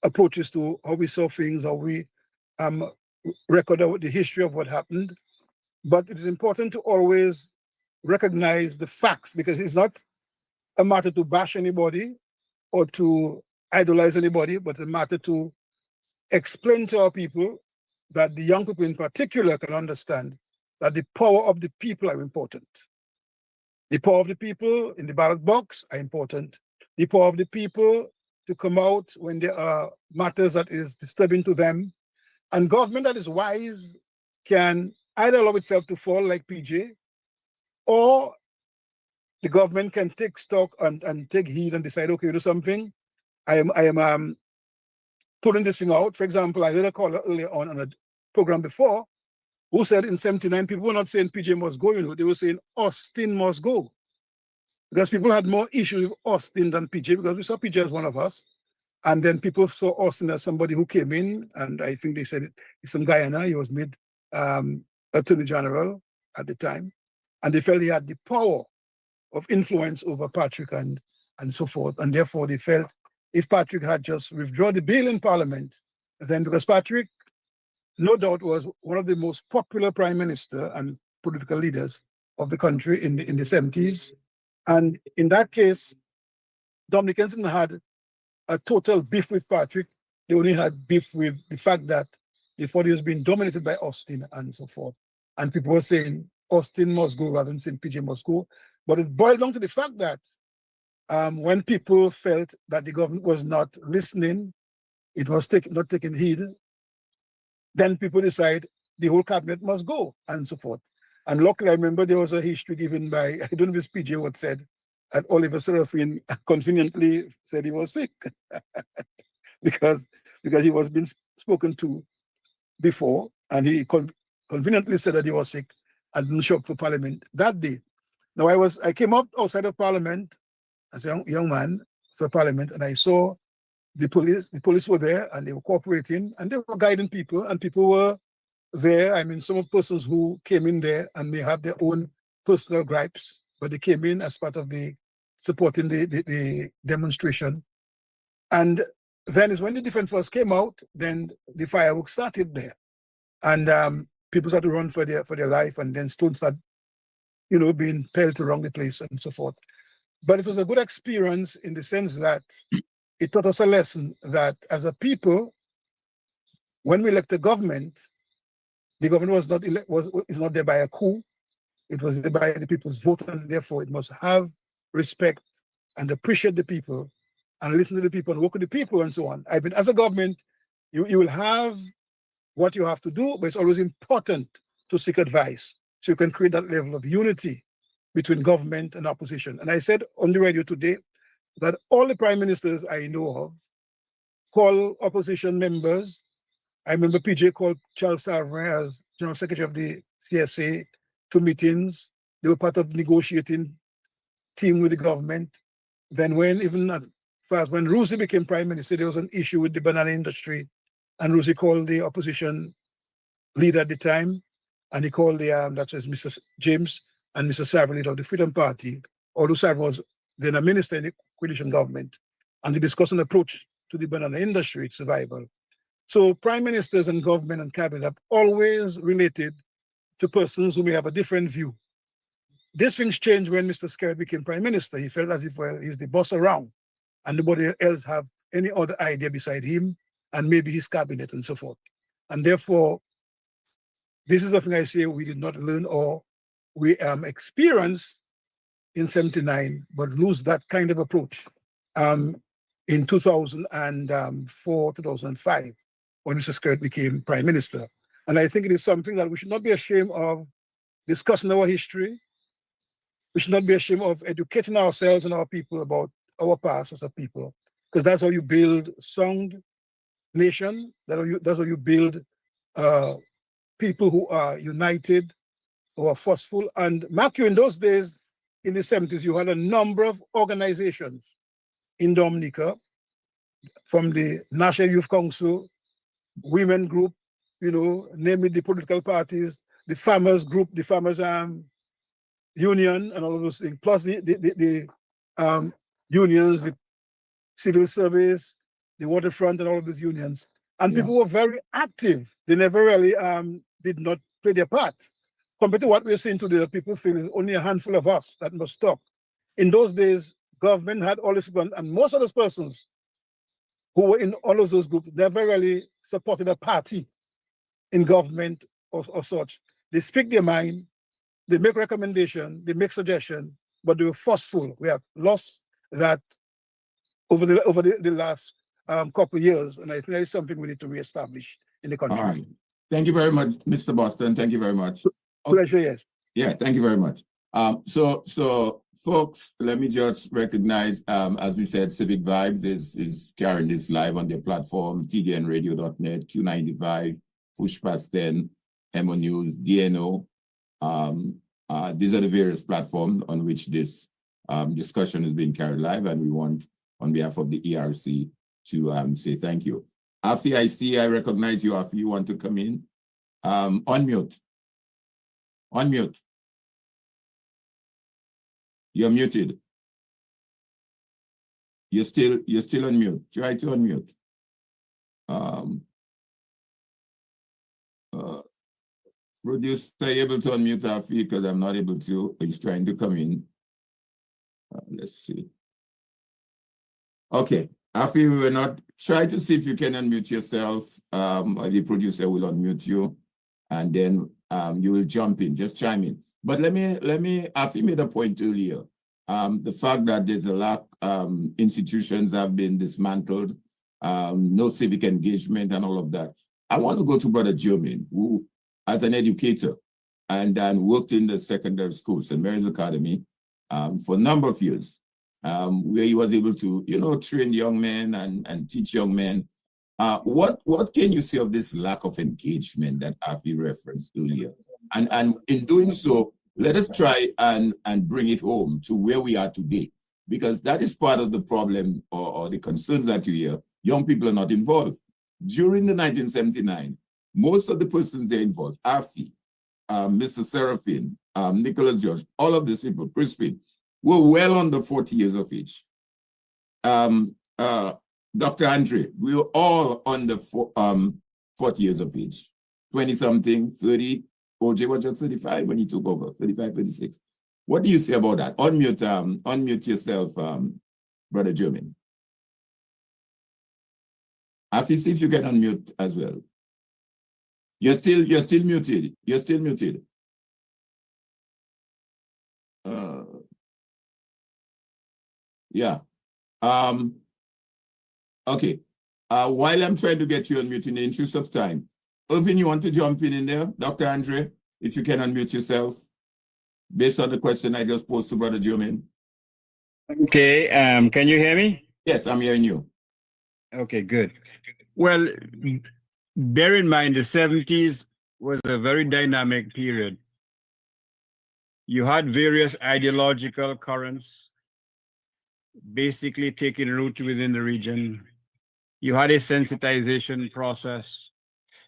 approaches to how we saw things, how we record the history of what happened. But it is important to always recognize the facts, because it's not a matter to bash anybody or to idolize anybody, but a matter to explain to our people that the young people in particular can understand that the power of the people are important. The power of the people in the ballot box are important. The power of the people to come out when there are matters that is disturbing to them And government that is wise can either allow itself to fall like PJ, or the government can take stock and take heed and decide, okay, do something. I am putting this thing out. For example, I heard a caller earlier on a program before who said in 79, people were not saying PJ must go, they were saying Austin must go. Because people had more issues with Austin than PJ, because we saw PJ as one of us. And then people saw Austin as somebody who came in, and I think they said he's from Guyana. He was made Attorney General at the time. And they felt he had the power of influence over Patrick and so forth. And therefore they felt if Patrick had just withdrawn the bill in Parliament, then because Patrick, no doubt, was one of the most popular prime minister and political leaders of the country in the 70s. And in that case, Dominicans had a total beef with Patrick. They only had beef with the fact that the 40 has been dominated by Austin and so forth. And people were saying Austin must go rather than saying PJ must go. But it boiled down to the fact that when people felt that the government was not listening, it was not taking heed, then people decide the whole cabinet must go and so forth. And luckily, I remember there was a history given by, I don't know if it's PJ what said, that Oliver Serafin conveniently said he was sick because he was being spoken to before, and he conveniently said that he was sick and didn't show up for Parliament that day. Now I came up outside of Parliament as a young man for Parliament, and I saw the police. The police were there, and they were cooperating, and they were guiding people, and people were there. I mean, some persons who came in there and may have their own personal gripes, but they came in as part of the supporting the demonstration. And then is when the defense force came out, then the fireworks started there, and people started to run for their life, and then stones started, being pelted around the place and so forth. But it was a good experience in the sense that it taught us a lesson that as a people, when we elect a government, the government is not there by a coup. It was there by the people's vote, and therefore it must have respect and appreciate the people and listen to the people and work with the people and so on. I mean, as a government, you will have what you have to do, but it's always important to seek advice so you can create that level of unity between government and opposition. And I said on the radio today that all the prime ministers I know of call opposition members. I remember PJ called Charles Savrin as General Secretary of the CSA to meetings. They were part of the negotiating team with the government. Then when Roosy became prime minister, there was an issue with the banana industry, and Roosy called the opposition leader at the time, and he called that was Mr. James and Mr. Savrin, leader of the Freedom Party, although Savrin was then a minister in the coalition government, and they discussed an approach to the banana industry, its survival. So prime ministers and government and cabinet have always related to persons who may have a different view. These things changed when Mr. Skerrit became prime minister. He felt as if, well, he's the boss around, and nobody else have any other idea beside him, and maybe his cabinet and so forth. And therefore, this is the thing I say we did not learn or we experienced in 79, but lose that kind of approach in 2004, 2005, when Mr. Skerrit became prime minister. And I think it is something that we should not be ashamed of discussing our history. We should not be ashamed of educating ourselves and our people about our past as a people, because that's how you build sound nation. That's how you build people who are united, who are forceful. And mark you, in those days, in the 70s, you had a number of organizations in Dominica, from the National Youth Council, women group, namely the political parties, the farmers group, the farmers union, and all of those things, plus the unions, the civil service, the waterfront, and all of those unions. And people were very active. They never really did not play their part. Compared to what we're seeing today, that people feel is only a handful of us that must stop. In those days, government had all this people, and most of those persons who were in all of those groups never really supported a party in government or such. They speak their mind, they make recommendations, they make suggestions, but they were forceful. We have lost that over the last couple of years, and I think that is something we need to reestablish in the All country. right. Thank you very much, Mr. Boston. Thank you very much. Pleasure, yes. Yeah, thank you very much. So folks, let me just recognize, as we said, Civic Vibes is carrying this live on their platform, tdnradio.net, Q95, Push Past 10, MO News, DNO. These are the various platforms on which this discussion is being carried live, and we want, on behalf of the ERC, to say thank you. Afi, I recognize you. Afi, you want to come in? Unmute. Unmute. You're muted. You're still on mute. Try to unmute. Producer, able to unmute Afi because I'm not able to. He's trying to come in. Let's see. Okay, Afi, we will not try to see if you can unmute yourself. The producer will unmute you, and then you will jump in. Just chime in. But let me. Afi made a point earlier. The fact that there's a lack, institutions have been dismantled, no civic engagement, and all of that. I want to go to Brother Jermaine, who, as an educator, and then worked in the secondary school, St. Mary's Academy, for a number of years. Where he was able to, train young men and teach young men. What can you say of this lack of engagement that Afi referenced earlier? And in doing so, let us try and bring it home to where we are today, because that is part of the problem or the concerns that you hear. Young people are not involved. During the 1979, most of the persons there involved, Afi, Mr. Seraphine, Nicholas George, all of these people, Crispin, were well under 40 years of age. Dr. Andre, we were all under 40 years of age, 20-something, 30. OJ was just 35 when he took over, 35, 36. What do you say about that? Unmute yourself, Brother Jermaine. Afi, see if you can unmute as well. You're still muted. You're still muted. Yeah. Okay. While I'm trying to get you unmuted in the interest of time, Irvin, you want to jump in there? Dr. Andre, if you can unmute yourself, based on the question I just posed to Brother Jermaine. Okay, can you hear me? Yes, I'm hearing you. Okay, good. Well, bear in mind the 70s was a very dynamic period. You had various ideological currents basically taking root within the region. You had a sensitization process.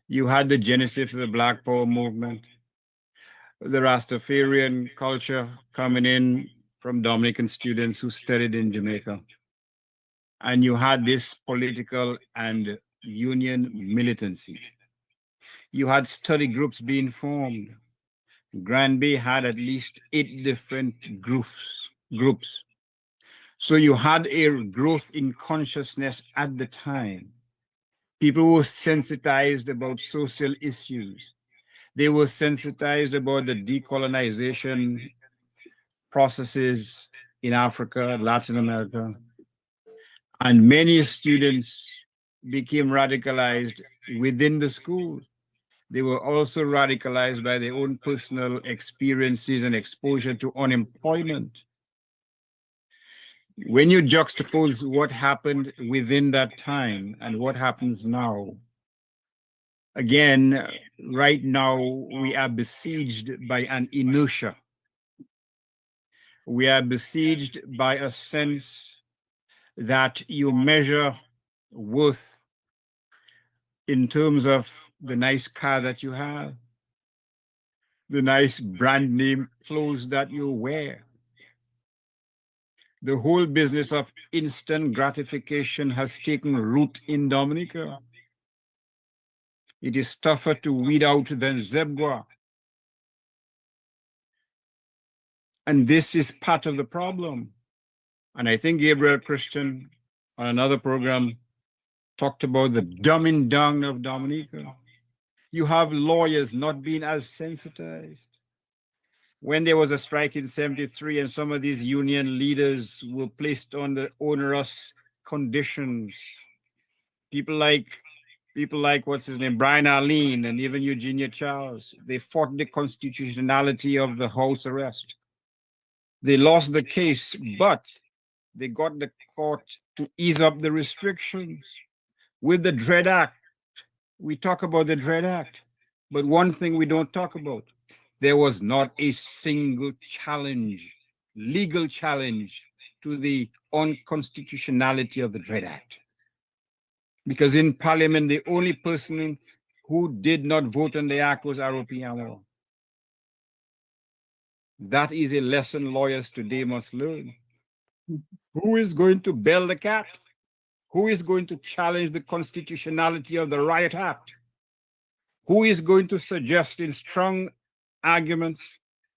You had the genesis of the Black Power movement, the Rastafarian culture coming in from Dominican students who studied in Jamaica. And you had this political and union militancy. You had study groups being formed. Granby had at least 8 different groups. So you had a growth in consciousness at the time. People were sensitized about social issues. They were sensitized about the decolonization processes in Africa, Latin America. And many students became radicalized within the school. They were also radicalized by their own personal experiences and exposure to unemployment. When you juxtapose what happened within that time and what happens now, again, right now, we are besieged by an inertia. We are besieged by a sense that you measure worth in terms of the nice car that you have, the nice brand name clothes that you wear. The whole business of instant gratification has taken root in Dominica. It is tougher to weed out than zebra. And this is part of the problem. And I think Gabriel Christian on another program talked about the dumbing down of Dominica. You have lawyers not being as sensitized. When there was a strike in 73 and some of these union leaders were placed on the onerous conditions, people like People like, what's his name, Brian Arlene, and even Eugenia Charles, they fought the constitutionality of the house arrest. They lost the case, but they got the court to ease up the restrictions. With the Dread Act, we talk about the Dread Act, but one thing we don't talk about, there was not a single challenge, legal challenge, to the unconstitutionality of the Dread Act. Because in Parliament, the only person who did not vote on the act was ROP Amor. That is a lesson lawyers today must learn. Who is going to bail the cat? Who is going to challenge the constitutionality of the Riot Act? Who is going to suggest in strong arguments,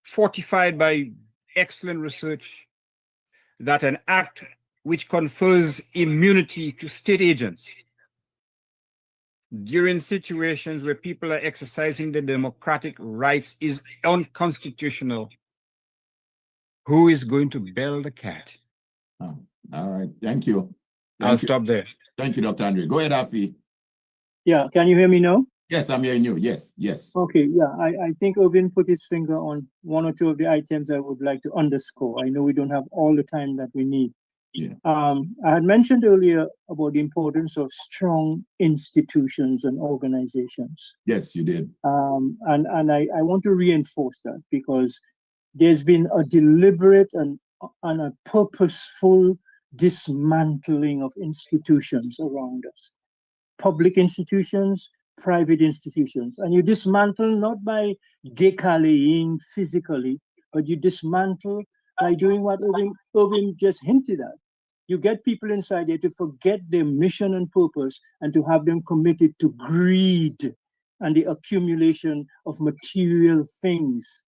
fortified by excellent research, that an act which confers immunity to state agents during situations where people are exercising their democratic rights is unconstitutional? Who is going to bail the cat? Oh, all right. Thank you. I'll stop there. Thank you, Dr. Andre. Go ahead, Afi. Yeah, can you hear me now? Yes, I'm hearing you. Yes, yes. Okay, yeah, I think Irvin put his finger on one or two of the items I would like to underscore. I know we don't have all the time that we need. Yeah. I had mentioned earlier about the importance of strong institutions and organizations. Yes, you did. And I want to reinforce that, because there's been a deliberate and a purposeful dismantling of institutions around us. Public institutions, private institutions. And you dismantle not by decalaying physically, but you dismantle by doing what Irvin just hinted at. You get people inside there to forget their mission and purpose and to have them committed to greed and the accumulation of material things.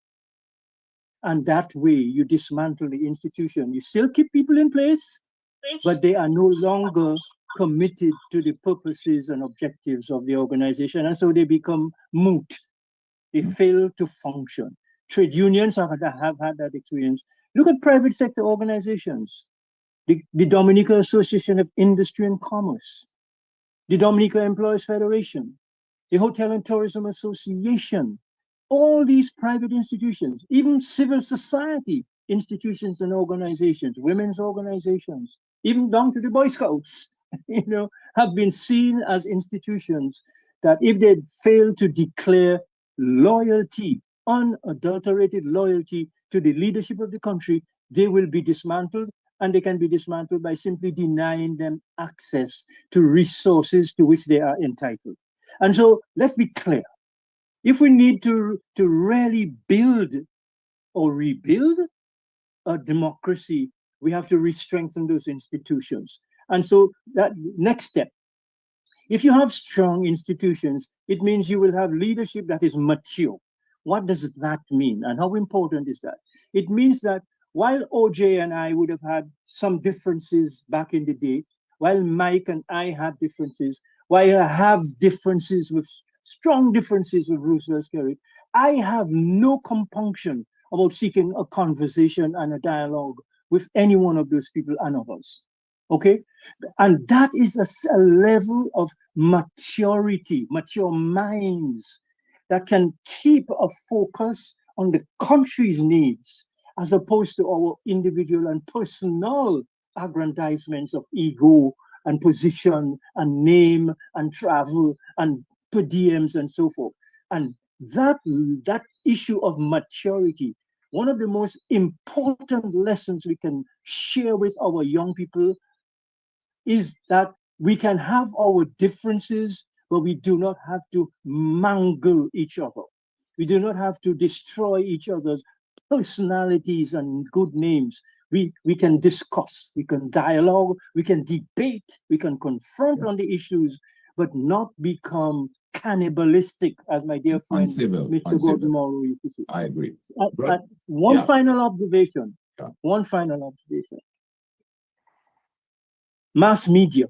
And that way you dismantle the institution. You still keep people in place, but they are no longer committed to the purposes and objectives of the organization. And so they become moot. They fail to function. Trade unions have had that experience. Look at private sector organizations. The Dominica Association of Industry and Commerce, the Dominica Employees Federation, the Hotel and Tourism Association, all these private institutions, even civil society institutions and organizations, women's organizations, even down to the Boy Scouts, have been seen as institutions that if they fail to declare loyalty, unadulterated loyalty to the leadership of the country, they will be dismantled, and they can be dismantled by simply denying them access to resources to which they are entitled. And so let's be clear. If we need to really build or rebuild a democracy, we have to re-strengthen those institutions. And so that next step, if you have strong institutions, it means you will have leadership that is mature. What does that mean? And how important is that? It means that while OJ and I would have had some differences back in the day, while Mike and I had differences, while I have differences with strong differences with Roosevelt Skerritt, I have no compunction about seeking a conversation and a dialogue with any one of those people and others. Okay? And that is a level of maturity, mature minds that can keep a focus on the country's needs as opposed to our individual and personal aggrandizements of ego and position and name and travel and per diems and so forth. And that issue of maturity, one of the most important lessons we can share with our young people is that we can have our differences, but we do not have to mangle each other. We do not have to destroy each other's personalities and good names. We can discuss, we can dialogue, we can debate, we can confront on the issues, but not become cannibalistic, as my dear friend Mr. Gordon Morrow used to say. I agree. One final observation. One final observation. Mass media.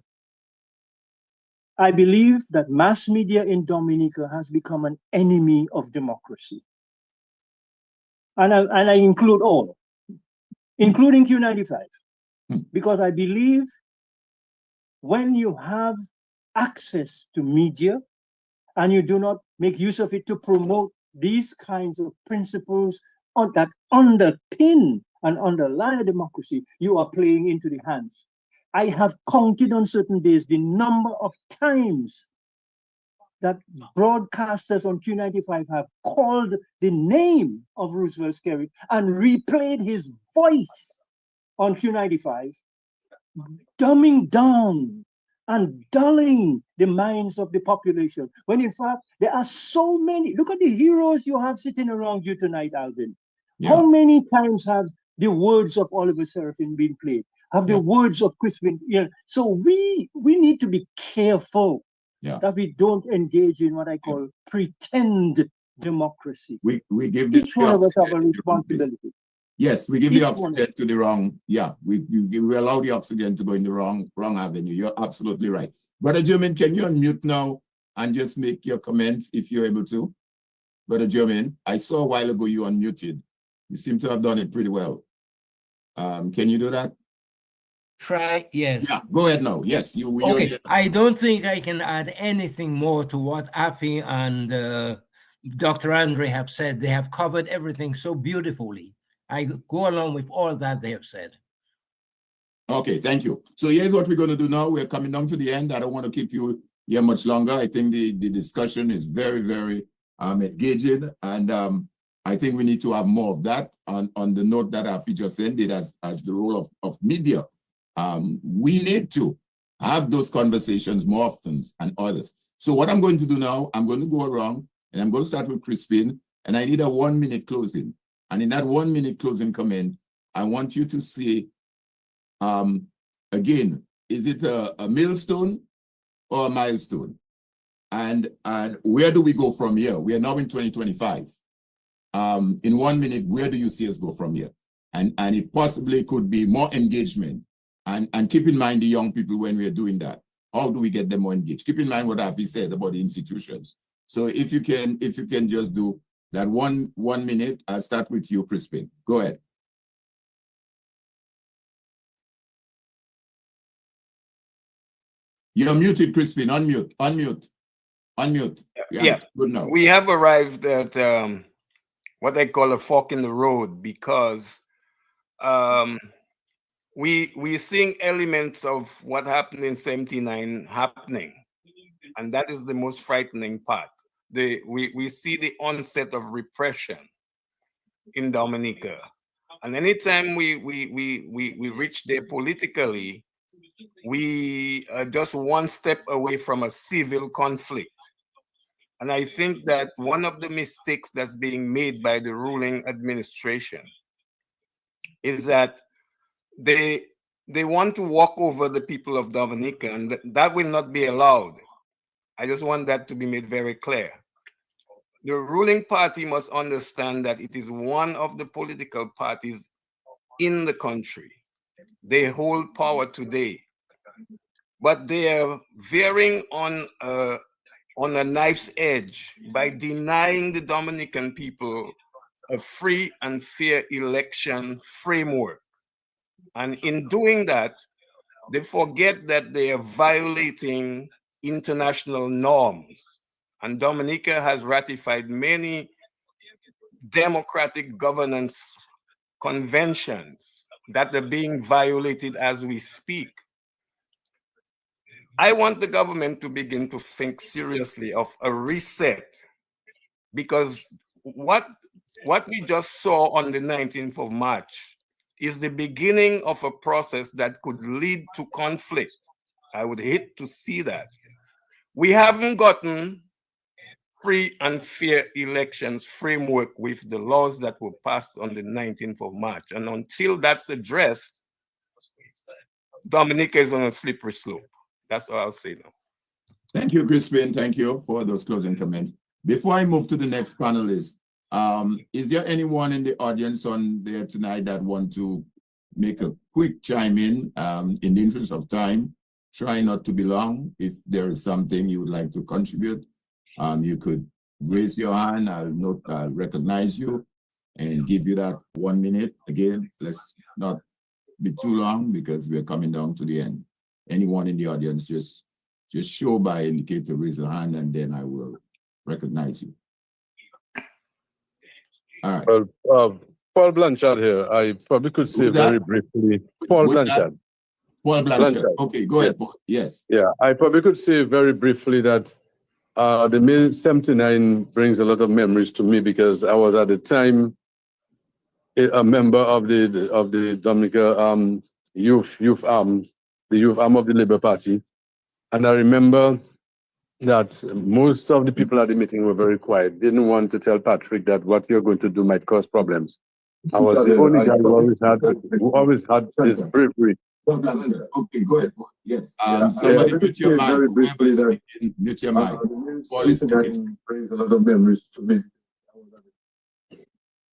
I believe that mass media in Dominica has become an enemy of democracy. And I include all, including Q95, because I believe when you have access to media, and you do not make use of it to promote these kinds of principles that underpin and underlie democracy, you are playing into the hands. I have counted on certain days the number of times that broadcasters on Q95 have called the name of Roosevelt Skerrit and replayed his voice on Q95, dumbing down and dulling the minds of the population, when in fact there are so many. Look at the heroes you have sitting around you tonight, Alvin. Yeah. How many times have the words of Oliver Serafin been played? Have the words of Crispin? So we need to be careful that we don't engage in what I call pretend democracy. We give Each one of us have a responsibility. Yes, we give the oxygen to the wrong. Yeah, we allow the oxygen to go in the wrong avenue. You're absolutely right. Brother Jermaine, can you unmute now and just make your comments if you're able to? Brother Jermaine, I saw a while ago you unmuted. You seem to have done it pretty well. Can you do that? Try, yes. Yeah, go ahead now. Yes, Okay, I don't think I can add anything more to what Afi and Dr. Andre have said. They have covered everything so beautifully. I go along with all that they have said. Okay, thank you. So here's what we're going to do now. We're coming down to the end. I don't want to keep you here much longer. I think the discussion is very, very engaging. And I think we need to have more of that on the note that Afi just ended as the role of media. We need to have those conversations more often and others. So what I'm going to do now, I'm going to go around and I'm going to start with Crispin, and I need a 1-minute closing. And in that 1-minute closing comment, I want you to say, again, is it a millstone or a milestone? And where do we go from here? We are now in 2025. In 1 minute, where do you see us go from here? And it possibly could be more engagement. And keep in mind the young people when we are doing that. How do we get them more engaged? Keep in mind what Afi said about the institutions. So if you can just do that one minute, I'll start with you, Crispin. Go ahead. You're muted, Crispin. Unmute. Yeah. Good now. We have arrived at what I call a fork in the road, because we're seeing elements of what happened in 79 happening, and that is the most frightening part. We see the onset of repression in Dominica, and anytime we reach there politically, we are just one step away from a civil conflict. And I think that one of the mistakes that's being made by the ruling administration is that they want to walk over the people of Dominica, and that will not be allowed. I just want that to be made very clear. The ruling party must understand that it is one of the political parties in the country. They hold power today, but they are veering on a knife's edge by denying the Dominican people a free and fair election framework. And in doing that, they forget that they are violating international norms. And Dominica has ratified many democratic governance conventions that are being violated as we speak. I want the government to begin to think seriously of a reset, because what we just saw on the 19th of March is the beginning of a process that could lead to conflict. I would hate to see that. We haven't gotten free and fair elections framework with the laws that were passed on the 19th of March. And until that's addressed, Dominica is on a slippery slope. That's all I'll say now. Thank you, Crispin. Thank you for those closing comments. Before I move to the next panelist, is there anyone in the audience on there tonight that want to make a quick chime in the interest of time? Try not to be long. If there is something you would like to contribute, you could raise your hand. I'll recognize you and give you that 1 minute. Again, let's not be too long because we're coming down to the end. Anyone in the audience, just just show by indicate to raise a hand, and then I will recognize you. All right. Well, Paul Blanchard here. I probably could say Who's that? very briefly. Paul Who's that? Blanchard. Paul Blanchard. Okay, go ahead, Paul. Yes. Yeah, I probably could say very briefly that the May 79 brings a lot of memories to me because I was at the time a member of the Dominica youth arm of the Labour Party, and I remember that most of the people at the meeting were very quiet. Didn't want to tell Patrick that what you're going to do might cause problems. I was the only guy who always had this bravery. Okay, go ahead, Paul. Yes. Somebody mute your mic. Whoever is speaking, mute your mic. Paul is speaking. Brings a lot of memories to me.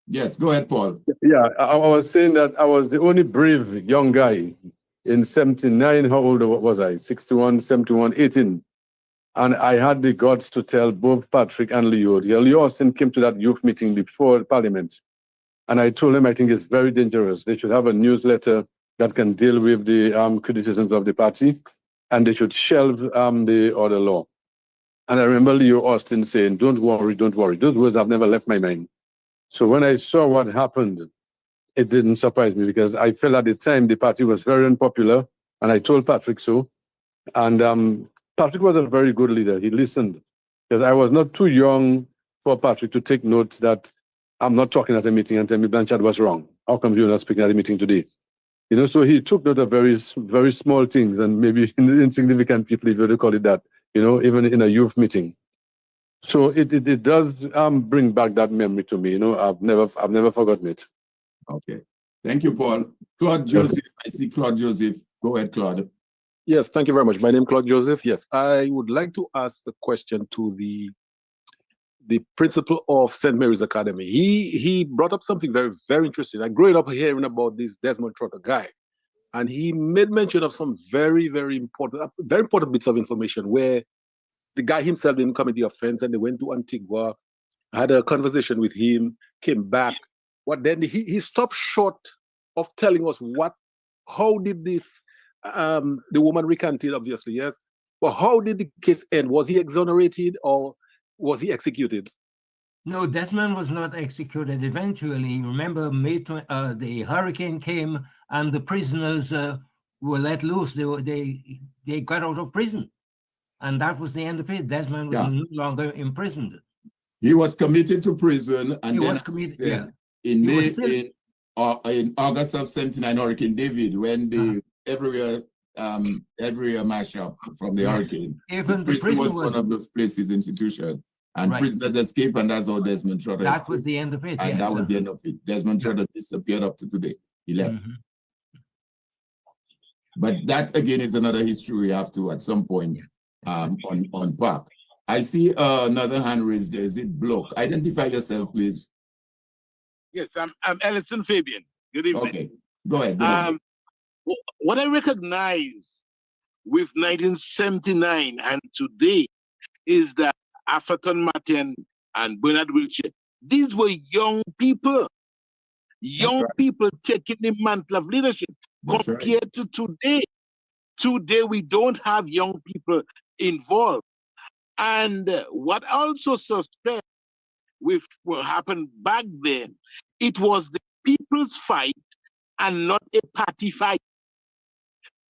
Yes, go ahead, Paul. Yeah, I was saying that I was the only brave young guy in 79. How old was I? 61, 71, 18. And I had the guts to tell both Patrick and Leo. Leo Austin came to that youth meeting before Parliament. And I told him I think it's very dangerous. They should have a newsletter that can deal with the criticisms of the party. And they should shelve the other law. And I remember Leo Austin saying, don't worry, don't worry. Those words have never left my mind. So when I saw what happened, it didn't surprise me because I felt at the time the party was very unpopular. And I told Patrick so. And Patrick was a very good leader. He listened because I was not too young for Patrick to take note that I'm not talking at a meeting and tell me Blanchard was wrong. How come you're not speaking at a meeting today? You know, so he took note of very, very small things and maybe insignificant people, if you were to call it that, you know, even in a youth meeting. So it does bring back that memory to me. You know, I've never forgotten it. Okay. Thank you, Paul. Claude Joseph. I see Claude Joseph. Go ahead, Claude. Yes, thank you very much. My name is Claude Joseph. Yes, I would like to ask a question to the principal of St. Mary's Academy. He brought up something very, very interesting. I grew up hearing about this Desmond Trotter guy, and he made mention of some very, very important bits of information where the guy himself didn't commit the offense, and they went to Antigua, had a conversation with him, came back. But then he stopped short of telling us how did this, the woman recanted, obviously, yes. But how did the case end? Was he exonerated or was he executed? No, Desmond was not executed. Eventually, remember, the hurricane came and the prisoners were let loose. They got out of prison. And that was the end of it. Desmond was no longer imprisoned. He was committed to prison, and He then was committed, yeah. In August of 79, Hurricane David, when the everywhere mash up from the hurricane. Even the prison was one of those places, institution, and prisoners escape, and that's how Desmond Trotter escaped. That was the end of it. And that was the end of it. Desmond Trotter disappeared up to today. He left. But that again is another history we have to at some point on Park. I see another hand raised there. Is it Block? Identify yourself, please. Yes, I'm Ellison Fabian. Good evening. Okay, go ahead. What I recognize with 1979 and today is that Atherton Martin and Bernard Wiltshire, these were young people taking the mantle of leadership. Compared to today. Today, we don't have young people involved. And what also suspect with what happened back then, it was the people's fight and not a party fight.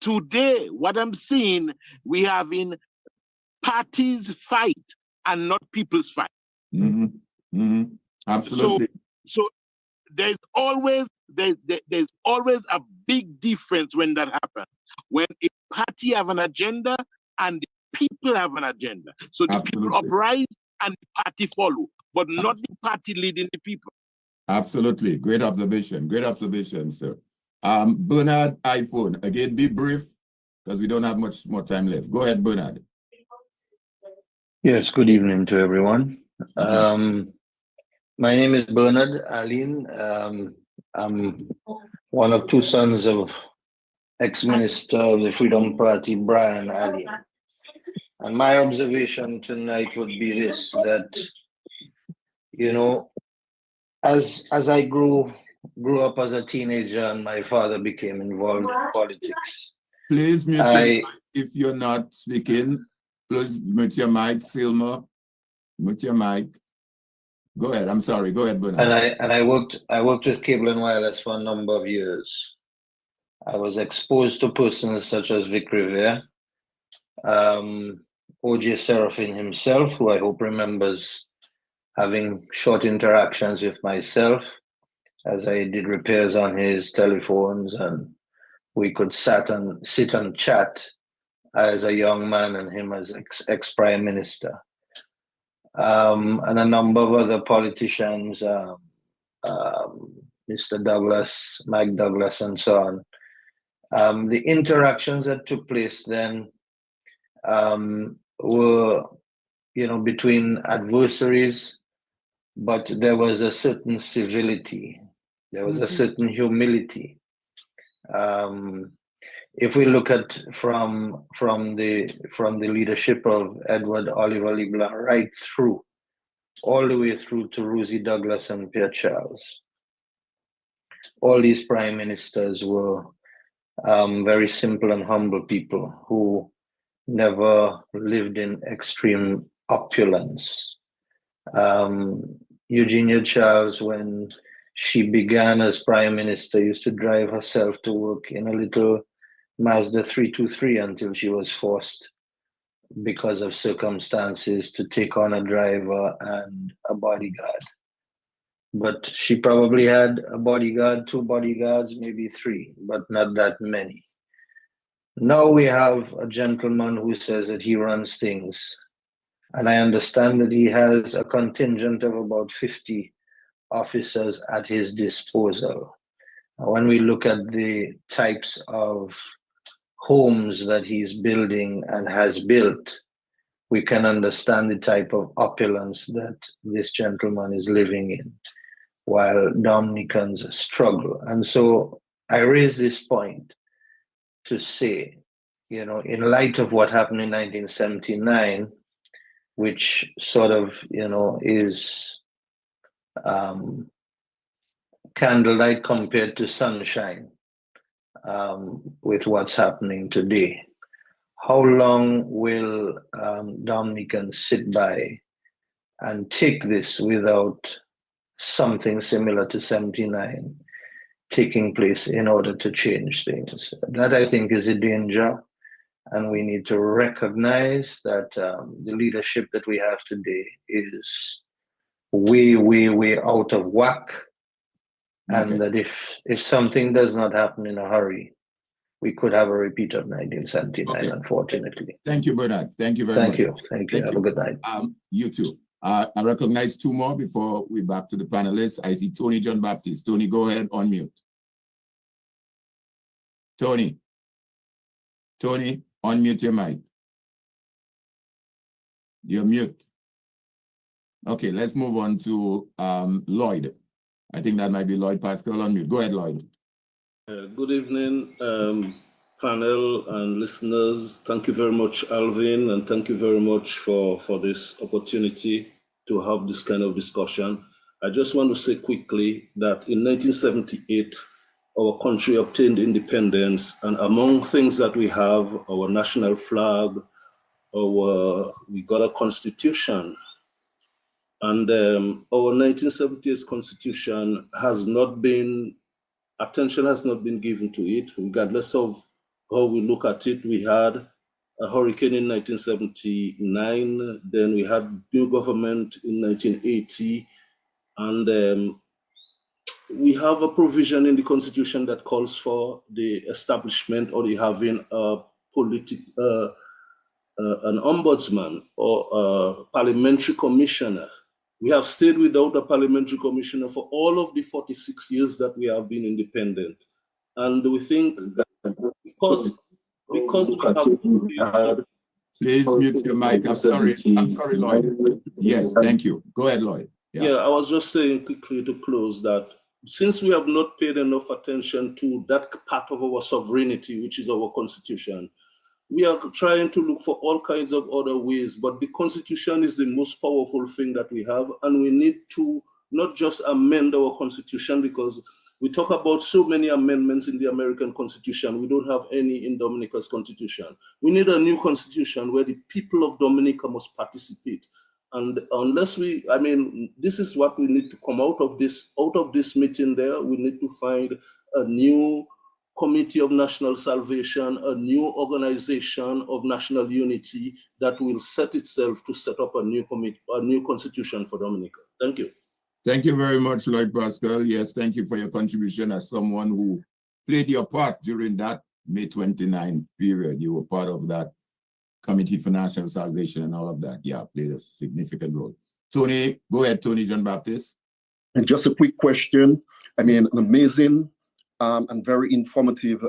Today, what I'm seeing, we have in parties fight and not people's fight. Absolutely. So there's always a big difference when that happens. When a party have an agenda and the people have an agenda. So the people uprise and the party follow, but not the party leading the people. Absolutely. Great observation. Great observation, sir. Bernard, iPhone. Again, be brief because we don't have much more time left. Go ahead, Bernard. Yes, good evening to everyone. My name is Bernard Aline. I'm one of two sons of ex-minister of the Freedom Party, Brian Aline. And my observation tonight would be this, that, you know, as I grew up as a teenager and my father became involved in politics. Please mute your mic if you're not speaking. Please mute your mic, Silma. Mute your mic. Go ahead. I'm sorry. Go ahead, Bernard. And I worked with cable and wireless for a number of years. I was exposed to persons such as Vic Rivera, O.J. Serafin himself, who I hope remembers having short interactions with myself as I did repairs on his telephones, and we could sit and chat as a young man and him as ex-prime minister. And a number of other politicians, Mr. Douglas, Mike Douglas, and so on. The interactions that took place then were, between adversaries, but there was a certain civility, there was a certain humility. If we look at from the leadership of Edward Oliver Leblanc right through, all the way through to Rosie Douglas and Pierre Charles, all these prime ministers were very simple and humble people who never lived in extreme opulence. Eugenia Charles, when she began as prime minister, used to drive herself to work in a little Mazda 323 until she was forced, because of circumstances, to take on a driver and a bodyguard. But she probably had a bodyguard, 2 bodyguards, maybe 3, but not that many. Now we have a gentleman who says that he runs things, and I understand that he has a contingent of about 50 officers at his disposal. When we look at the types of homes that he's building and has built, we can understand the type of opulence that this gentleman is living in, while Dominicans struggle. And so I raise this point to say, in light of what happened in 1979, which sort of, is candlelight compared to sunshine, with what's happening today. How long will Dominicans sit by and take this without something similar to 79 taking place in order to change things? That, I think, is a danger, and we need to recognize that the leadership that we have today is way, way, way out of whack. And that if something does not happen in a hurry, we could have a repeat of 1979, unfortunately. Thank you, Bernard. Thank you very much. Thank you. Have a good night. You too. I recognize 2 more before we back to the panelists. I see Tony John Baptist. Tony, go ahead, on mute. Tony, unmute your mic. You're mute. Okay, let's move on to Lloyd. I think that might be Lloyd Pascal on mute. Go ahead, Lloyd. Good evening, panel and listeners. Thank you very much, Alvin, and thank you very much for this opportunity to have this kind of discussion. I just want to say quickly that in 1978, our country obtained independence, and among things that we have, our national flag, we got a constitution. And our 1978 constitution attention has not been given to it, regardless of how we look at it. We had a hurricane in 1979, then we had new government in 1980, and we have a provision in the constitution that calls for the establishment or the having an ombudsman or a parliamentary commissioner. We have stayed without a parliamentary commissioner for all of the 46 years that we have been independent. And we think that because we have... Please mute your mic. I'm sorry, Lloyd. Yes, thank you. Go ahead, Lloyd. Yeah, I was just saying quickly to close that since we have not paid enough attention to that part of our sovereignty, which is our constitution, we are trying to look for all kinds of other ways, but the constitution is the most powerful thing that we have, and we need to not just amend our constitution, because We talk about so many amendments in the American Constitution. We don't have any in Dominica's Constitution. We need a new constitution where the people of Dominica must participate. And unless I mean, this is what we need to come out of this meeting there. We need to find a new Committee of National Salvation, a new organization of national unity that will set itself to set up a new constitution for Dominica. Thank you. Thank you very much, Lloyd Pascal. Yes, thank you for your contribution as someone who played your part during that May 29th period. You were part of that Committee for National Salvation and all of that. Yeah, played a significant role. Tony, go ahead, Tony John Baptist. And just a quick question. I mean, an amazing and very informative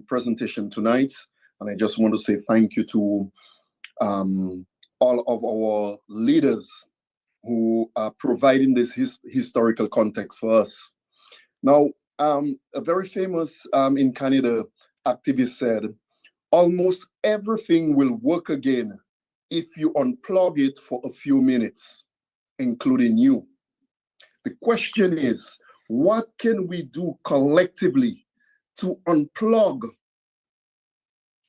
presentation tonight. And I just want to say thank you to all of our leaders who are providing this historical context for us. Now, a very famous in Canada activist said, almost everything will work again if you unplug it for a few minutes, including you. The question is, what can we do collectively to unplug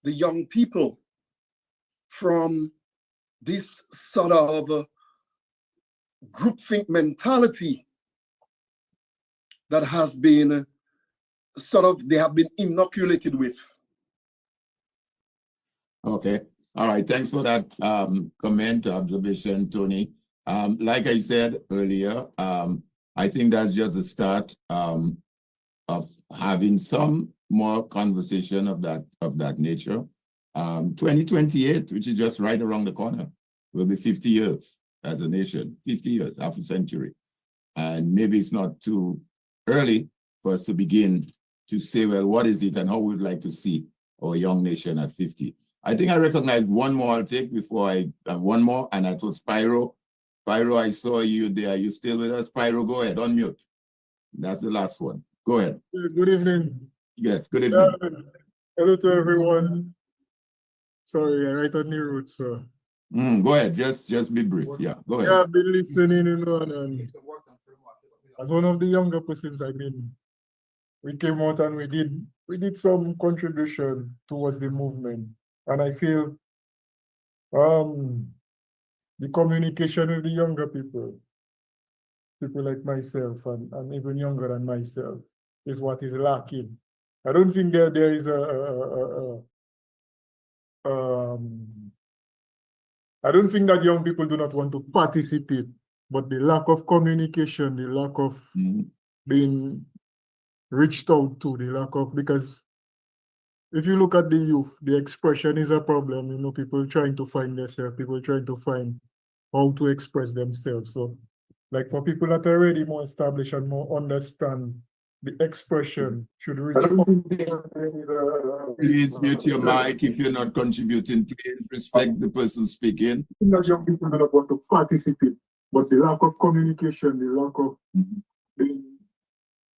the young people from this sort of groupthink mentality that has been they have been inoculated with? Okay. All right. Thanks for that comment, observation, Tony. Like I said earlier, I think that's just the start of having some more conversation of that nature. 2028, which is just right around the corner, will be 50 years as a nation, 50 years, half a century. And maybe it's not too early for us to begin to say, well, what is it and how we'd like to see our young nation at 50. I think I recognize one more I'll take before one more, and that was Pyro. Pyro, I saw you there. Are you still with us? Pyro, go ahead, unmute. That's the last one. Go ahead. Good evening. Yes, good evening. Hello to everyone. Sorry, I write on the route, so. Go ahead, just be brief. Yeah, go ahead. Yeah, I've been listening, and as one of the younger persons, we came out and we did some contribution towards the movement. And I feel the communication with the younger people like myself and even younger than myself, is what is lacking. I don't think there is I don't think that young people do not want to participate, but the lack of communication, the lack of being reached out to, because if you look at the youth, the expression is a problem. You know, people trying to find themselves, people trying to find how to express themselves. So, like for people that are already more established and more understand the expression should reach out. Please mute your mic if you're not contributing. Please respect the person speaking. Not young people do not want to participate, but the lack of communication, the lack of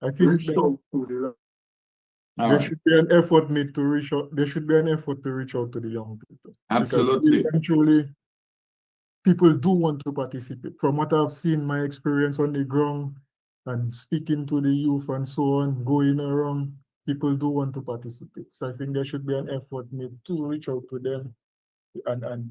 I think there should be an effort made to reach out. There should be an effort to reach out to the young people. Absolutely. Eventually, people do want to participate. From what I've seen, my experience on the ground and speaking to the youth and so on, going around, people do want to participate. So I think there should be an effort made to reach out to them. And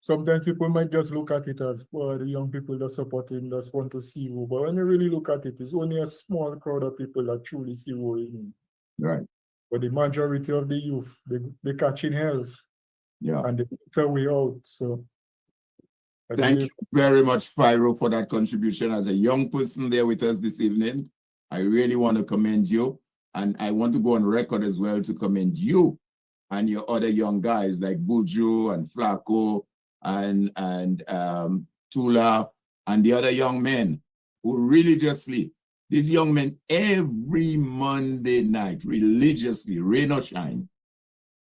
sometimes people might just look at it as, well, the young people that supporting just want to see who. But when you really look at it, it's only a small crowd of people that truly see who is in. Right. But the majority of the youth, they catching hells. Yeah. And they put their way out. So thank you very much, Pyro, for that contribution. As a young person there with us this evening, I really want to commend you. And I want to go on record as well to commend you and your other young guys like Buju and Flacco and Tula and the other young men who religiously, these young men every Monday night, religiously, rain or shine,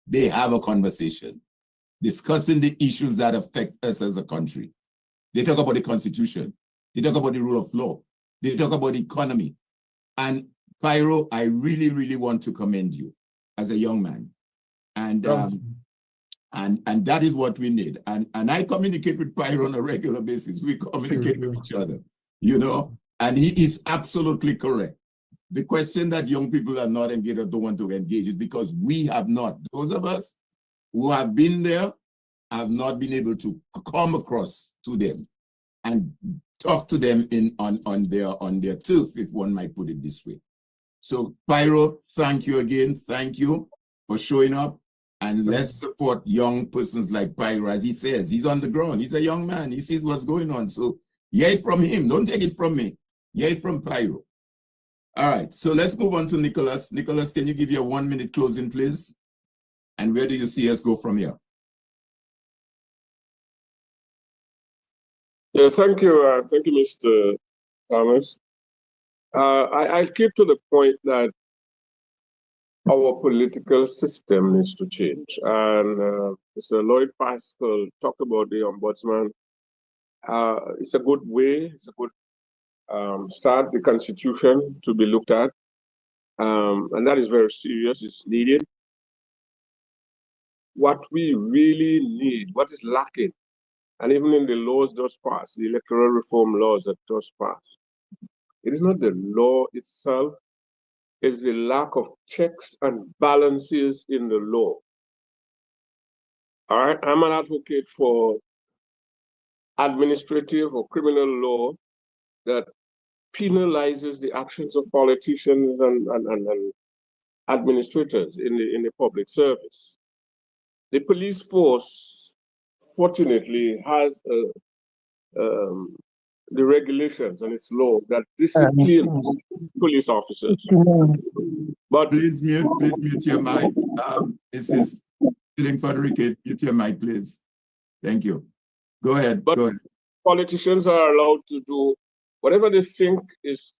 they have a conversation discussing the issues that affect us as a country. They talk about the Constitution. They talk about the rule of law. They talk about the economy. And Pyro, I really, really want to commend you as a young man. And that is what we need. And I communicate with Pyro on a regular basis. We communicate with each other, you know, and he is absolutely correct. the question that young people are not engaged or don't want to engage is because we have not. Those of us who have been there have not been able to come across to them and talk to them on their turf, if one might put it this way. So Pyro, thank you again. Thank you for showing up. And let's support young persons like Pyro. As he says, he's on the ground. He's a young man. He sees what's going on. So hear it from him. Don't take it from me. Hear it from Pyro. All right. So let's move on to Nicholas. Nicholas, can you give your 1 minute closing, please? And where do you see us go from here? Yeah, thank you, Mr. Thomas. I'll keep to the point that our political system needs to change. And Mr. Lloyd Pascal talked about the ombudsman. It's a good way, it's a good start, the constitution to be looked at. And that is very serious, it's needed. What we really need, what is lacking, and even in the laws just passed, the electoral reform laws that just passed, it is not the law itself, it's the lack of checks and balances in the law. All right, I'm an advocate for administrative or criminal law that penalizes the actions of politicians and administrators in the public service. The police force, fortunately, has the regulations and its law that discipline police officers. But please mute your mic. This is Feeling Frederick. Mute your mic, please. Thank you. Go ahead. But politicians are allowed to do whatever they think is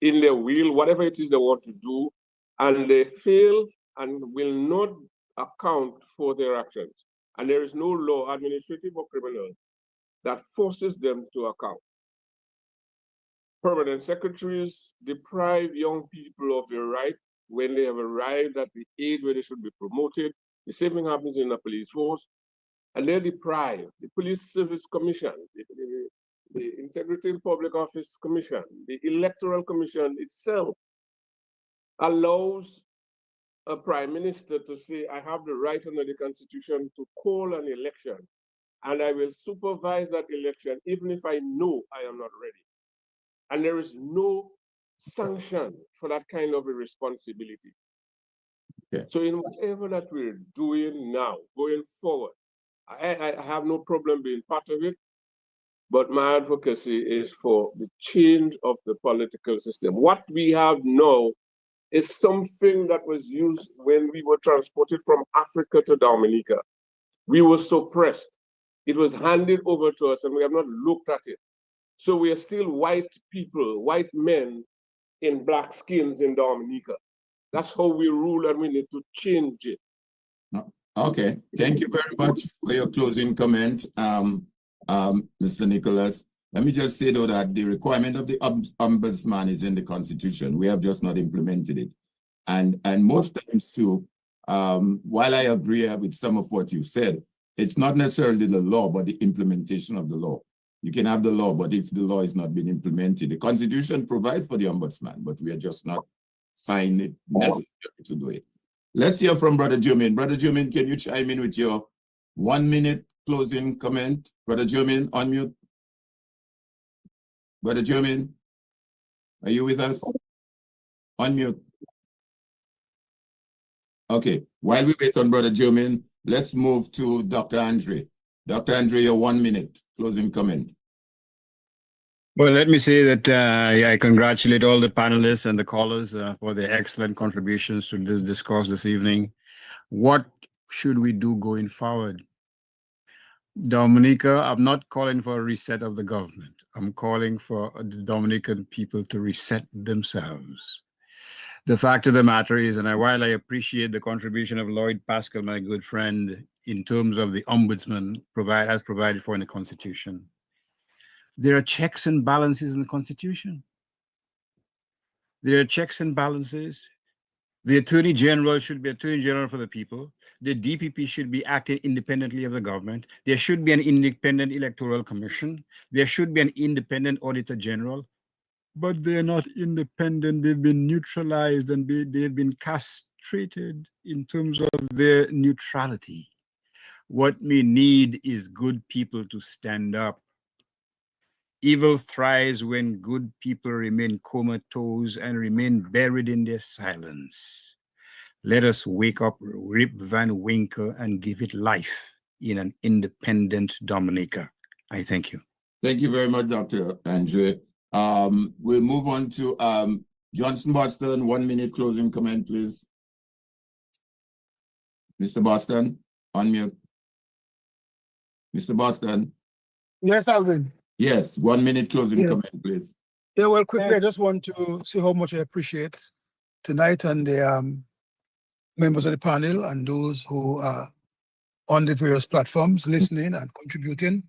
in their will, whatever it is they want to do, and they fail and will not account for their actions. And there is no law, administrative or criminal, that forces them to account. Permanent secretaries deprive young people of their right when they have arrived at the age where they should be promoted. The same thing happens in the police force, and they're deprived. The Police Service Commission, the Integrity in Public Office Commission, the Electoral Commission itself allows a prime minister to say, I have the right under the Constitution to call an election, and I will supervise that election even if I know I am not ready. And there is no sanction for that kind of a responsibility. Yeah. So in whatever that we're doing now, going forward, I have no problem being part of it, but my advocacy is for the change of the political system. What we have now is something that was used when we were transported from Africa to Dominica. We were suppressed. It was handed over to us and we have not looked at it. So we are still white people, white men in black skins in Dominica. That's how we rule and we need to change it. Okay, thank you very much for your closing comment, Mr. Nicholas. Let me just say though that the requirement of the ombudsman is in the Constitution. We have just not implemented it. And most times too, while I agree with some of what you said, it's not necessarily the law, but the implementation of the law. You can have the law, but if the law is not being implemented, the Constitution provides for the ombudsman, but we are just not finding it necessary to do it. Let's hear from Brother Jumin. Brother Jumin, can you chime in with your 1 minute closing comment? Brother Jumin, unmute. Brother Jumin, are you with us? Unmute. Okay, while we wait on Brother Jumin, let's move to Dr. Andre. Dr. Andre, your 1 minute closing comment. Well, let me say that I congratulate all the panelists and the callers for their excellent contributions to this discourse this evening. What should we do going forward? Dominica, I'm not calling for a reset of the government. I'm calling for the Dominican people to reset themselves. The fact of the matter is, and while I appreciate the contribution of Lloyd Pascal, my good friend, in terms of the ombudsman as provided for in the Constitution, there are checks and balances in the Constitution. There are checks and balances. The Attorney General should be Attorney General for the people. The DPP should be acting independently of the government. There should be an independent electoral commission. There should be an independent Auditor General. but they're not independent. They've been neutralized and they've been castrated in terms of their neutrality. What we need is good people to stand up. Evil thrives when good people remain comatose and remain buried in their silence. Let us wake up Rip Van Winkle and give it life in an independent Dominica. I thank you. Thank you very much, Dr. Andre. We'll move on to Johnson Boston. 1 minute closing comment, please. Mr. Boston, unmute. Mr. Boston. Yes, Alvin. Yes, 1 minute closing comment, please. Yeah, well, quickly, I just want to say how much I appreciate tonight and the members of the panel and those who are on the various platforms listening and contributing.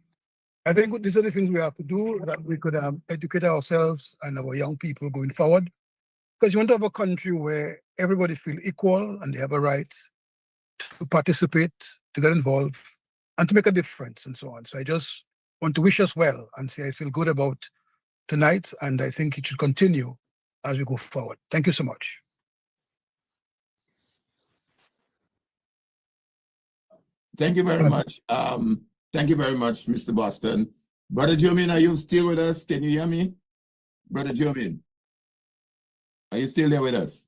I think these are the things we have to do, that we could educate ourselves and our young people going forward. Because you want to have a country where everybody feel equal and they have a right to participate, to get involved, and to make a difference and so on. So I just want to wish us well and say I feel good about tonight, and I think it should continue as we go forward. Thank you so much. Thank you very much. Thank you very much, Mr. Boston. Brother Jomin, are you still with us? Can you hear me? Brother Jomin, are you still there with us?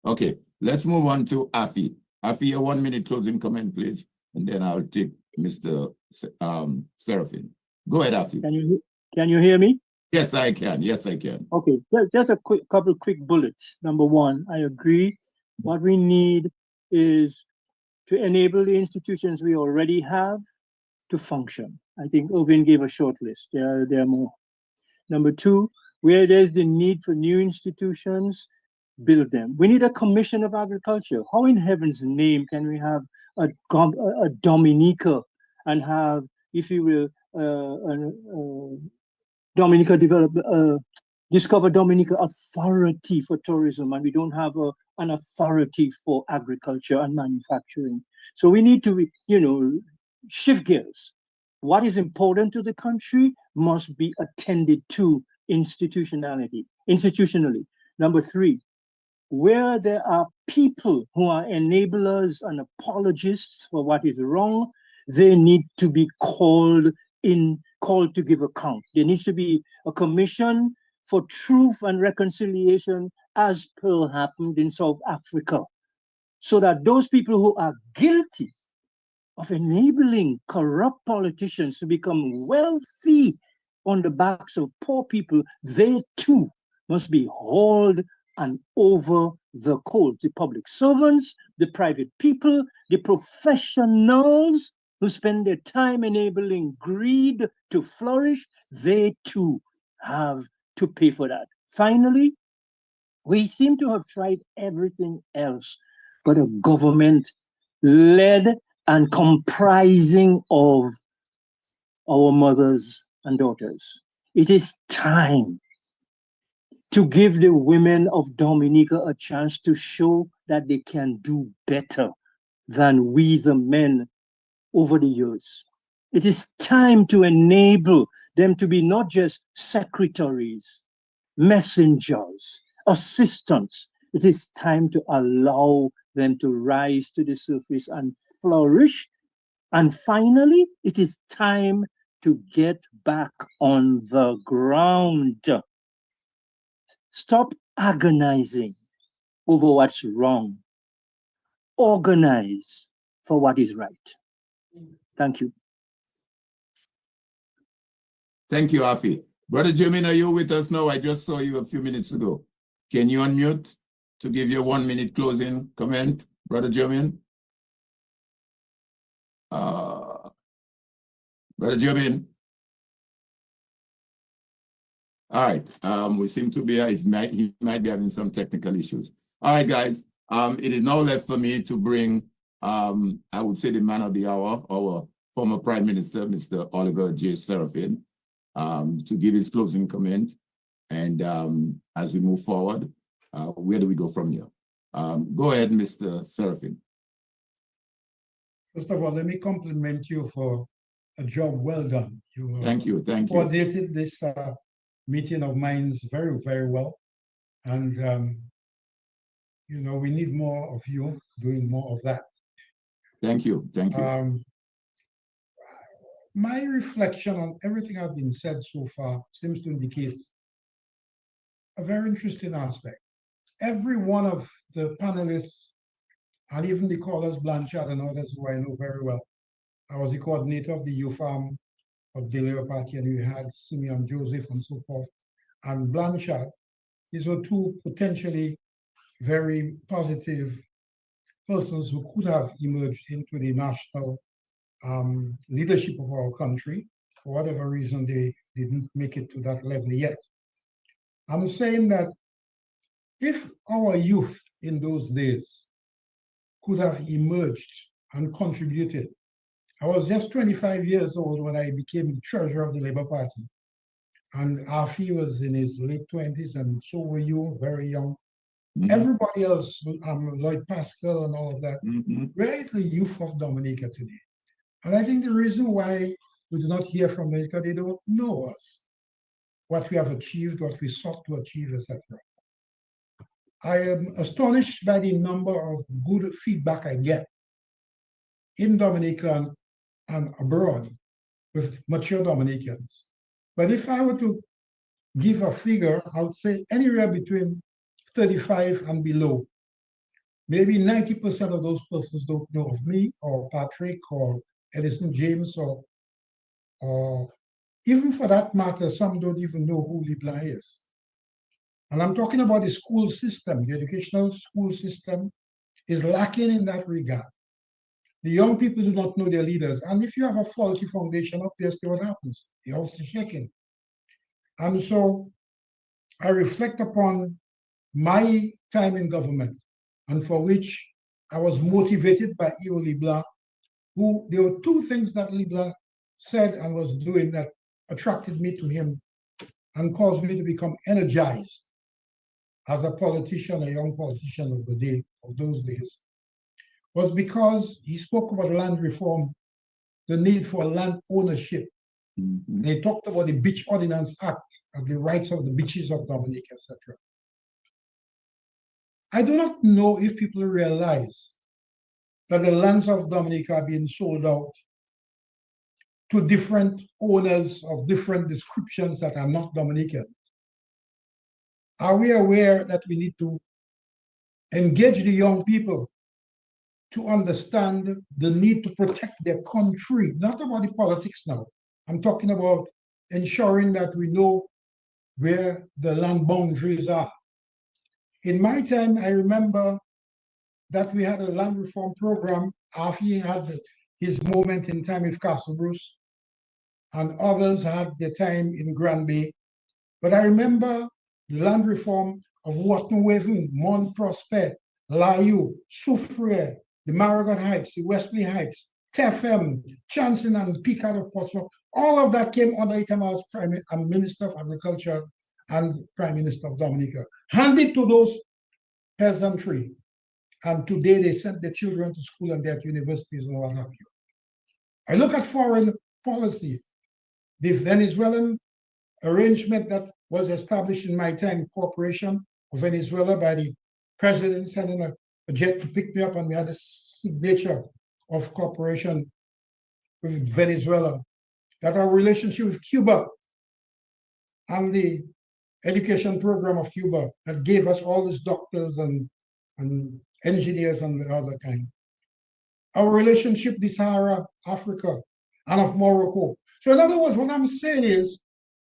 Okay, let's move on to Afi. Afi, a 1 minute closing comment, please. And then I'll take Mr. Seraphim. Go ahead, Afi. Can you hear me? Yes, I can. Yes, I can. Okay, just a couple quick bullets. Number one, I agree. What we need is to enable the institutions we already have to function. I think Irvin gave a short list. There are more. Number two, where there's the need for new institutions, build them. We need a commission of agriculture. How in heaven's name can we have a Dominica and have, if you will, Dominica discover Dominica authority for tourism, and we don't have an authority for agriculture and manufacturing. So we need to, shift gears. What is important to the country must be attended to institutionally. Number three, where there are people who are enablers and apologists for what is wrong, they need to be called to give account. There needs to be a commission for truth and reconciliation, as Pearl happened in South Africa, so that those people who are guilty of enabling corrupt politicians to become wealthy on the backs of poor people, they too must be hauled and over the coals. The public servants, the private people, the professionals who spend their time enabling greed to flourish, they too have to pay for that. Finally, we seem to have tried everything else but a government led and comprising of our mothers and daughters. It is time to give the women of Dominica a chance to show that they can do better than we, the men, over the years. It is time to enable them to be not just secretaries, messengers, assistants. It is time to allow them to rise to the surface and flourish. And finally, it is time to get back on the ground. Stop agonizing over what's wrong. Organize for what is right. Thank you. Thank you, Afi. Brother Jimin, are you with us now? I just saw you a few minutes ago. Can you unmute to give your 1 minute closing comment, Brother Jimin? Brother Jimin? All right, we seem to be, he might be having some technical issues. All right, guys, it is now left for me to bring, I would say the man of the hour, our former Prime Minister, Mr. Oliver J. Seraphim, to give his closing comment. And as we move forward, where do we go from here? Go ahead, Mr. Seraphim. First of all, let me compliment you for a job well done. Thank you. Coordinated this meeting of minds very, very well. And, you know, we need more of you doing more of that. Thank you. Thank you. My reflection on everything I've been said so far seems to indicate a very interesting aspect. Every one of the panelists, and even the callers, Blanchard and others who I know very well, I was the coordinator of the youth arm of the Labour Party, and you had Simeon Joseph and so forth, and Blanchard. These were two potentially very positive persons who could have emerged into the national leadership of our country. For whatever reason, they didn't make it to that level yet. I'm saying that if our youth in those days could have emerged and contributed. I was just 25 years old when I became the treasurer of the Labour Party. And Afi was in his late 20s, and so were you, very young. Everybody else, Lloyd Pascal and all of that, where is the youth of Dominica today? And I think the reason why we do not hear from them is because they don't know us, what we have achieved, what we sought to achieve, etc. I am astonished by the number of good feedback I get in Dominica and abroad with mature Dominicans. But if I were to give a figure, I would say anywhere between 35 and below. Maybe 90% of those persons don't know of me or Patrick or Edison James or even for that matter, some don't even know who Libla is. And I'm talking about the school system. The educational school system is lacking in that regard. The young people do not know their leaders. And if you have a faulty foundation, obviously what happens? The house is shaking. And so I reflect upon my time in government, and for which I was motivated by E.O. Libla, who there were two things that Libla said and was doing that attracted me to him and caused me to become energized as a politician, a young politician of the day, of those days, was because he spoke about land reform, the need for land ownership. And he talked about the Beach Ordinance Act and the rights of the beaches of Dominica, etc. I do not know if people realize that the lands of Dominica are being sold out to different owners of different descriptions that are not Dominican. Are we aware that we need to engage the young people to understand the need to protect their country? Not about the politics now. I'm talking about ensuring that we know where the land boundaries are. In my time, I remember that we had a land reform program. Afi had his moment in time with Castle Bruce, and others had their time in Grand Bay. But I remember the land reform of Watton-Waven, Mont Prospect, Layu, Soufriere, the Marigot Heights, the Wesley Heights, Tefem, Chanson, and Picard of Portsmouth. All of that came under the time I was Minister of Agriculture and Prime Minister of Dominica. Handed to those peasantry. And today they send their children to school and they're at universities and what have you. I look at foreign policy. The Venezuelan arrangement that was established in my time, Corporation of Venezuela, by the president sending a jet to pick me up, and we had a signature of cooperation with Venezuela, that our relationship with Cuba and the education program of Cuba that gave us all these doctors and engineers and the other kind. Our relationship with Sahara, Africa, and of Morocco. So in other words, what I'm saying is,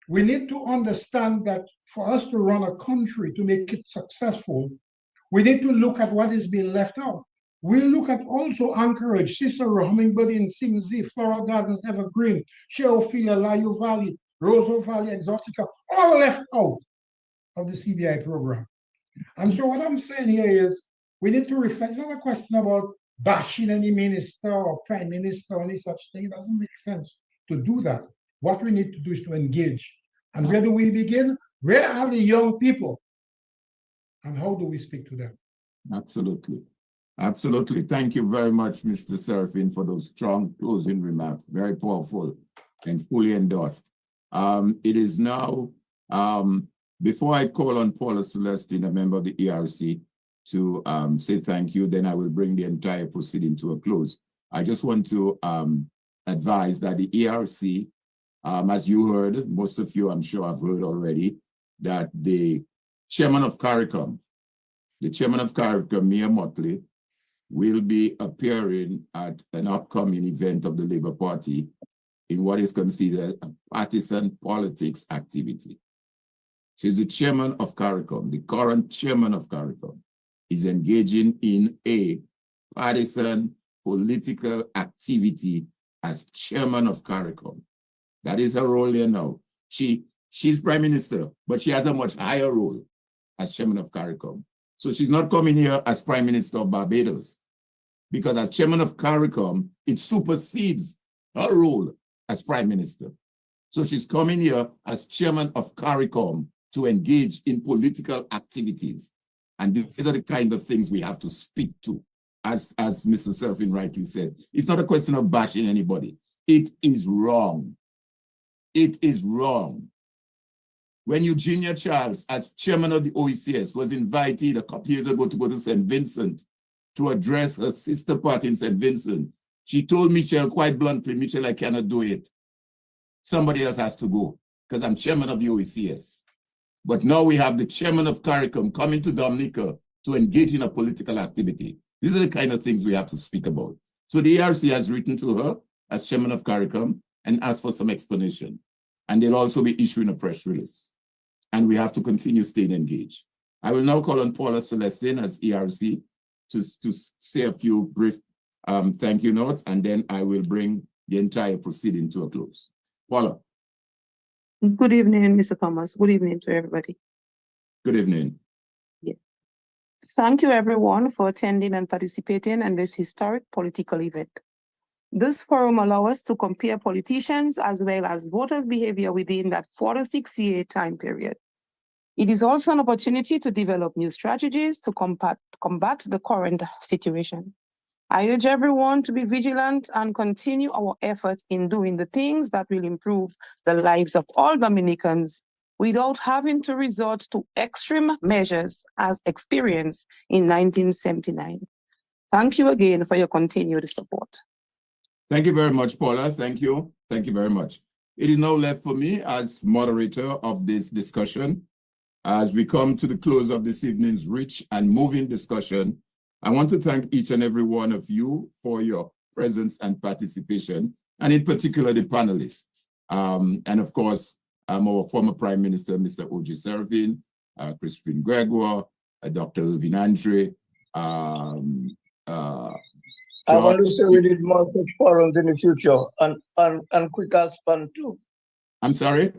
we need to understand that for us to run a country, to make it successful, we need to look at what is being left out. We look at also Anchorage, Cicero, Hummingbird in Simsey, Floral Gardens, Evergreen, Cheophilia, Layu Valley, Roseau Valley, Exotica, all left out of the CBI program. And so what I'm saying here is, we need to reflect. It's not a question about bashing any minister or prime minister or any such thing. It doesn't make sense to do that. What we need to do is to engage. And where do we begin? Where are the young people? And how do we speak to them? Absolutely. Absolutely. Thank you very much, Mr. Serafin, for those strong closing remarks. Very powerful and fully endorsed. It is now Before I call on Paula Celestine, a member of the ERC, to say thank you, then I will bring the entire proceeding to a close. I just want to advise that the ERC, as you heard, most of you I'm sure have heard already, that the chairman of CARICOM, Mayor Motley, will be appearing at an upcoming event of the Labour Party in what is considered a partisan politics activity. She's the chairman of CARICOM. The current chairman of CARICOM is engaging in a partisan political activity as chairman of CARICOM. That is her role there now. She's prime minister, but she has a much higher role as chairman of CARICOM. So she's not coming here as prime minister of Barbados, because as chairman of CARICOM, it supersedes her role as prime minister. So she's coming here as chairman of CARICOM to engage in political activities. And these are the kind of things we have to speak to. As Mr. Serafin rightly said, it's not a question of bashing anybody. It is wrong. It is wrong. When Eugenia Charles, as chairman of the OECS, was invited a couple years ago to go to St. Vincent to address her sister party in St. Vincent, she told Michelle quite bluntly, Michelle, I cannot do it. Somebody else has to go because I'm chairman of the OECS. But now we have the chairman of CARICOM coming to Dominica to engage in a political activity. These are the kind of things we have to speak about. So the ERC has written to her as chairman of CARICOM and asked for some explanation. And they'll also be issuing a press release. And we have to continue staying engaged. I will now call on Paula Celestine as ERC to say a few brief thank you notes, and then I will bring the entire proceeding to a close. Paula. Good evening, Mr. Thomas. Good evening to everybody. Good evening. Yeah. Thank you, everyone, for attending and participating in this historic political event. This forum allows us to compare politicians as well as voters' behavior within that 4 to 6 year time period. It is also an opportunity to develop new strategies to combat the current situation. I urge everyone to be vigilant and continue our efforts in doing the things that will improve the lives of all Dominicans without having to resort to extreme measures as experienced in 1979. Thank you again for your continued support. Thank you very much, Paula. Thank you. Thank you very much. It is now left for me as moderator of this discussion. As we come to the close of this evening's rich and moving discussion, I want to thank each and every one of you for your presence and participation, and in particular the panelists. And of course, our former Prime Minister, Mr. O.J. Serafin, Crispin Gregoire, Dr. Irvin Andre. I want to say we need more such forums in the future and quicker span too. I'm sorry?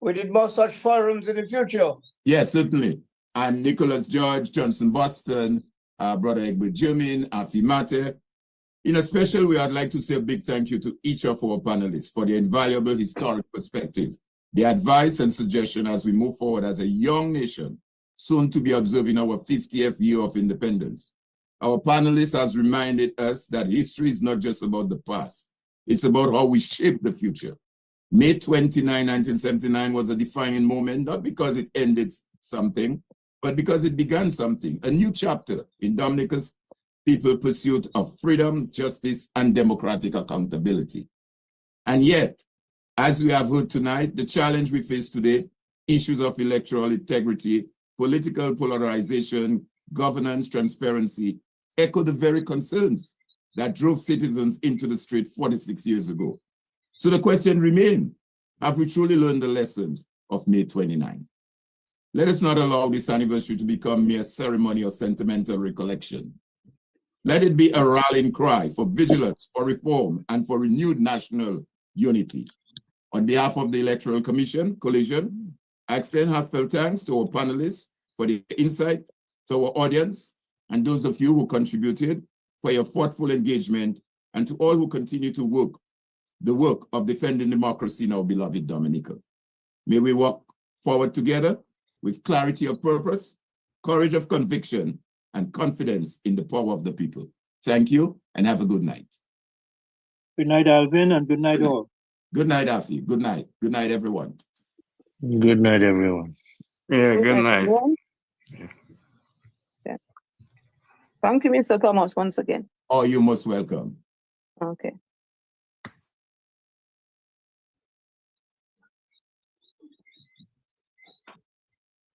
We need more such forums in the future. Yes, certainly. And Nicholas George, Johnson Boston, Brother Egbert Jermaine, Afi Mate. In a special way, I'd like to say a big thank you to each of our panelists for their invaluable historic perspective, their advice and suggestion as we move forward as a young nation, soon to be observing our 50th year of independence. Our panelists has reminded us that history is not just about the past. It's about how we shape the future. May 29, 1979 was a defining moment, not because it ended something, but because it began something, a new chapter in Dominica's people's pursuit of freedom, justice, and democratic accountability. And yet, as we have heard tonight, the challenge we face today, issues of electoral integrity, political polarization, governance, transparency, echo the very concerns that drove citizens into the street 46 years ago. So the question remains, have we truly learned the lessons of May 29? Let us not allow this anniversary to become mere ceremony or sentimental recollection. Let it be a rallying cry for vigilance, for reform, and for renewed national unity. On behalf of the Electoral Coalition, I extend heartfelt thanks to our panelists for the insight, to our audience, and those of you who contributed for your thoughtful engagement, and to all who continue to work the work of defending democracy in our beloved Dominica. May we walk forward together with clarity of purpose, courage of conviction, and confidence in the power of the people. Thank you, and have a good night. Good night, Alvin, and good night all. Good night, Afi. Good night. Good night, everyone. Good night, everyone. Yeah, good night. everyone. Yeah. Thank you, Mr. Thomas, once again. Oh, you're most welcome. Okay.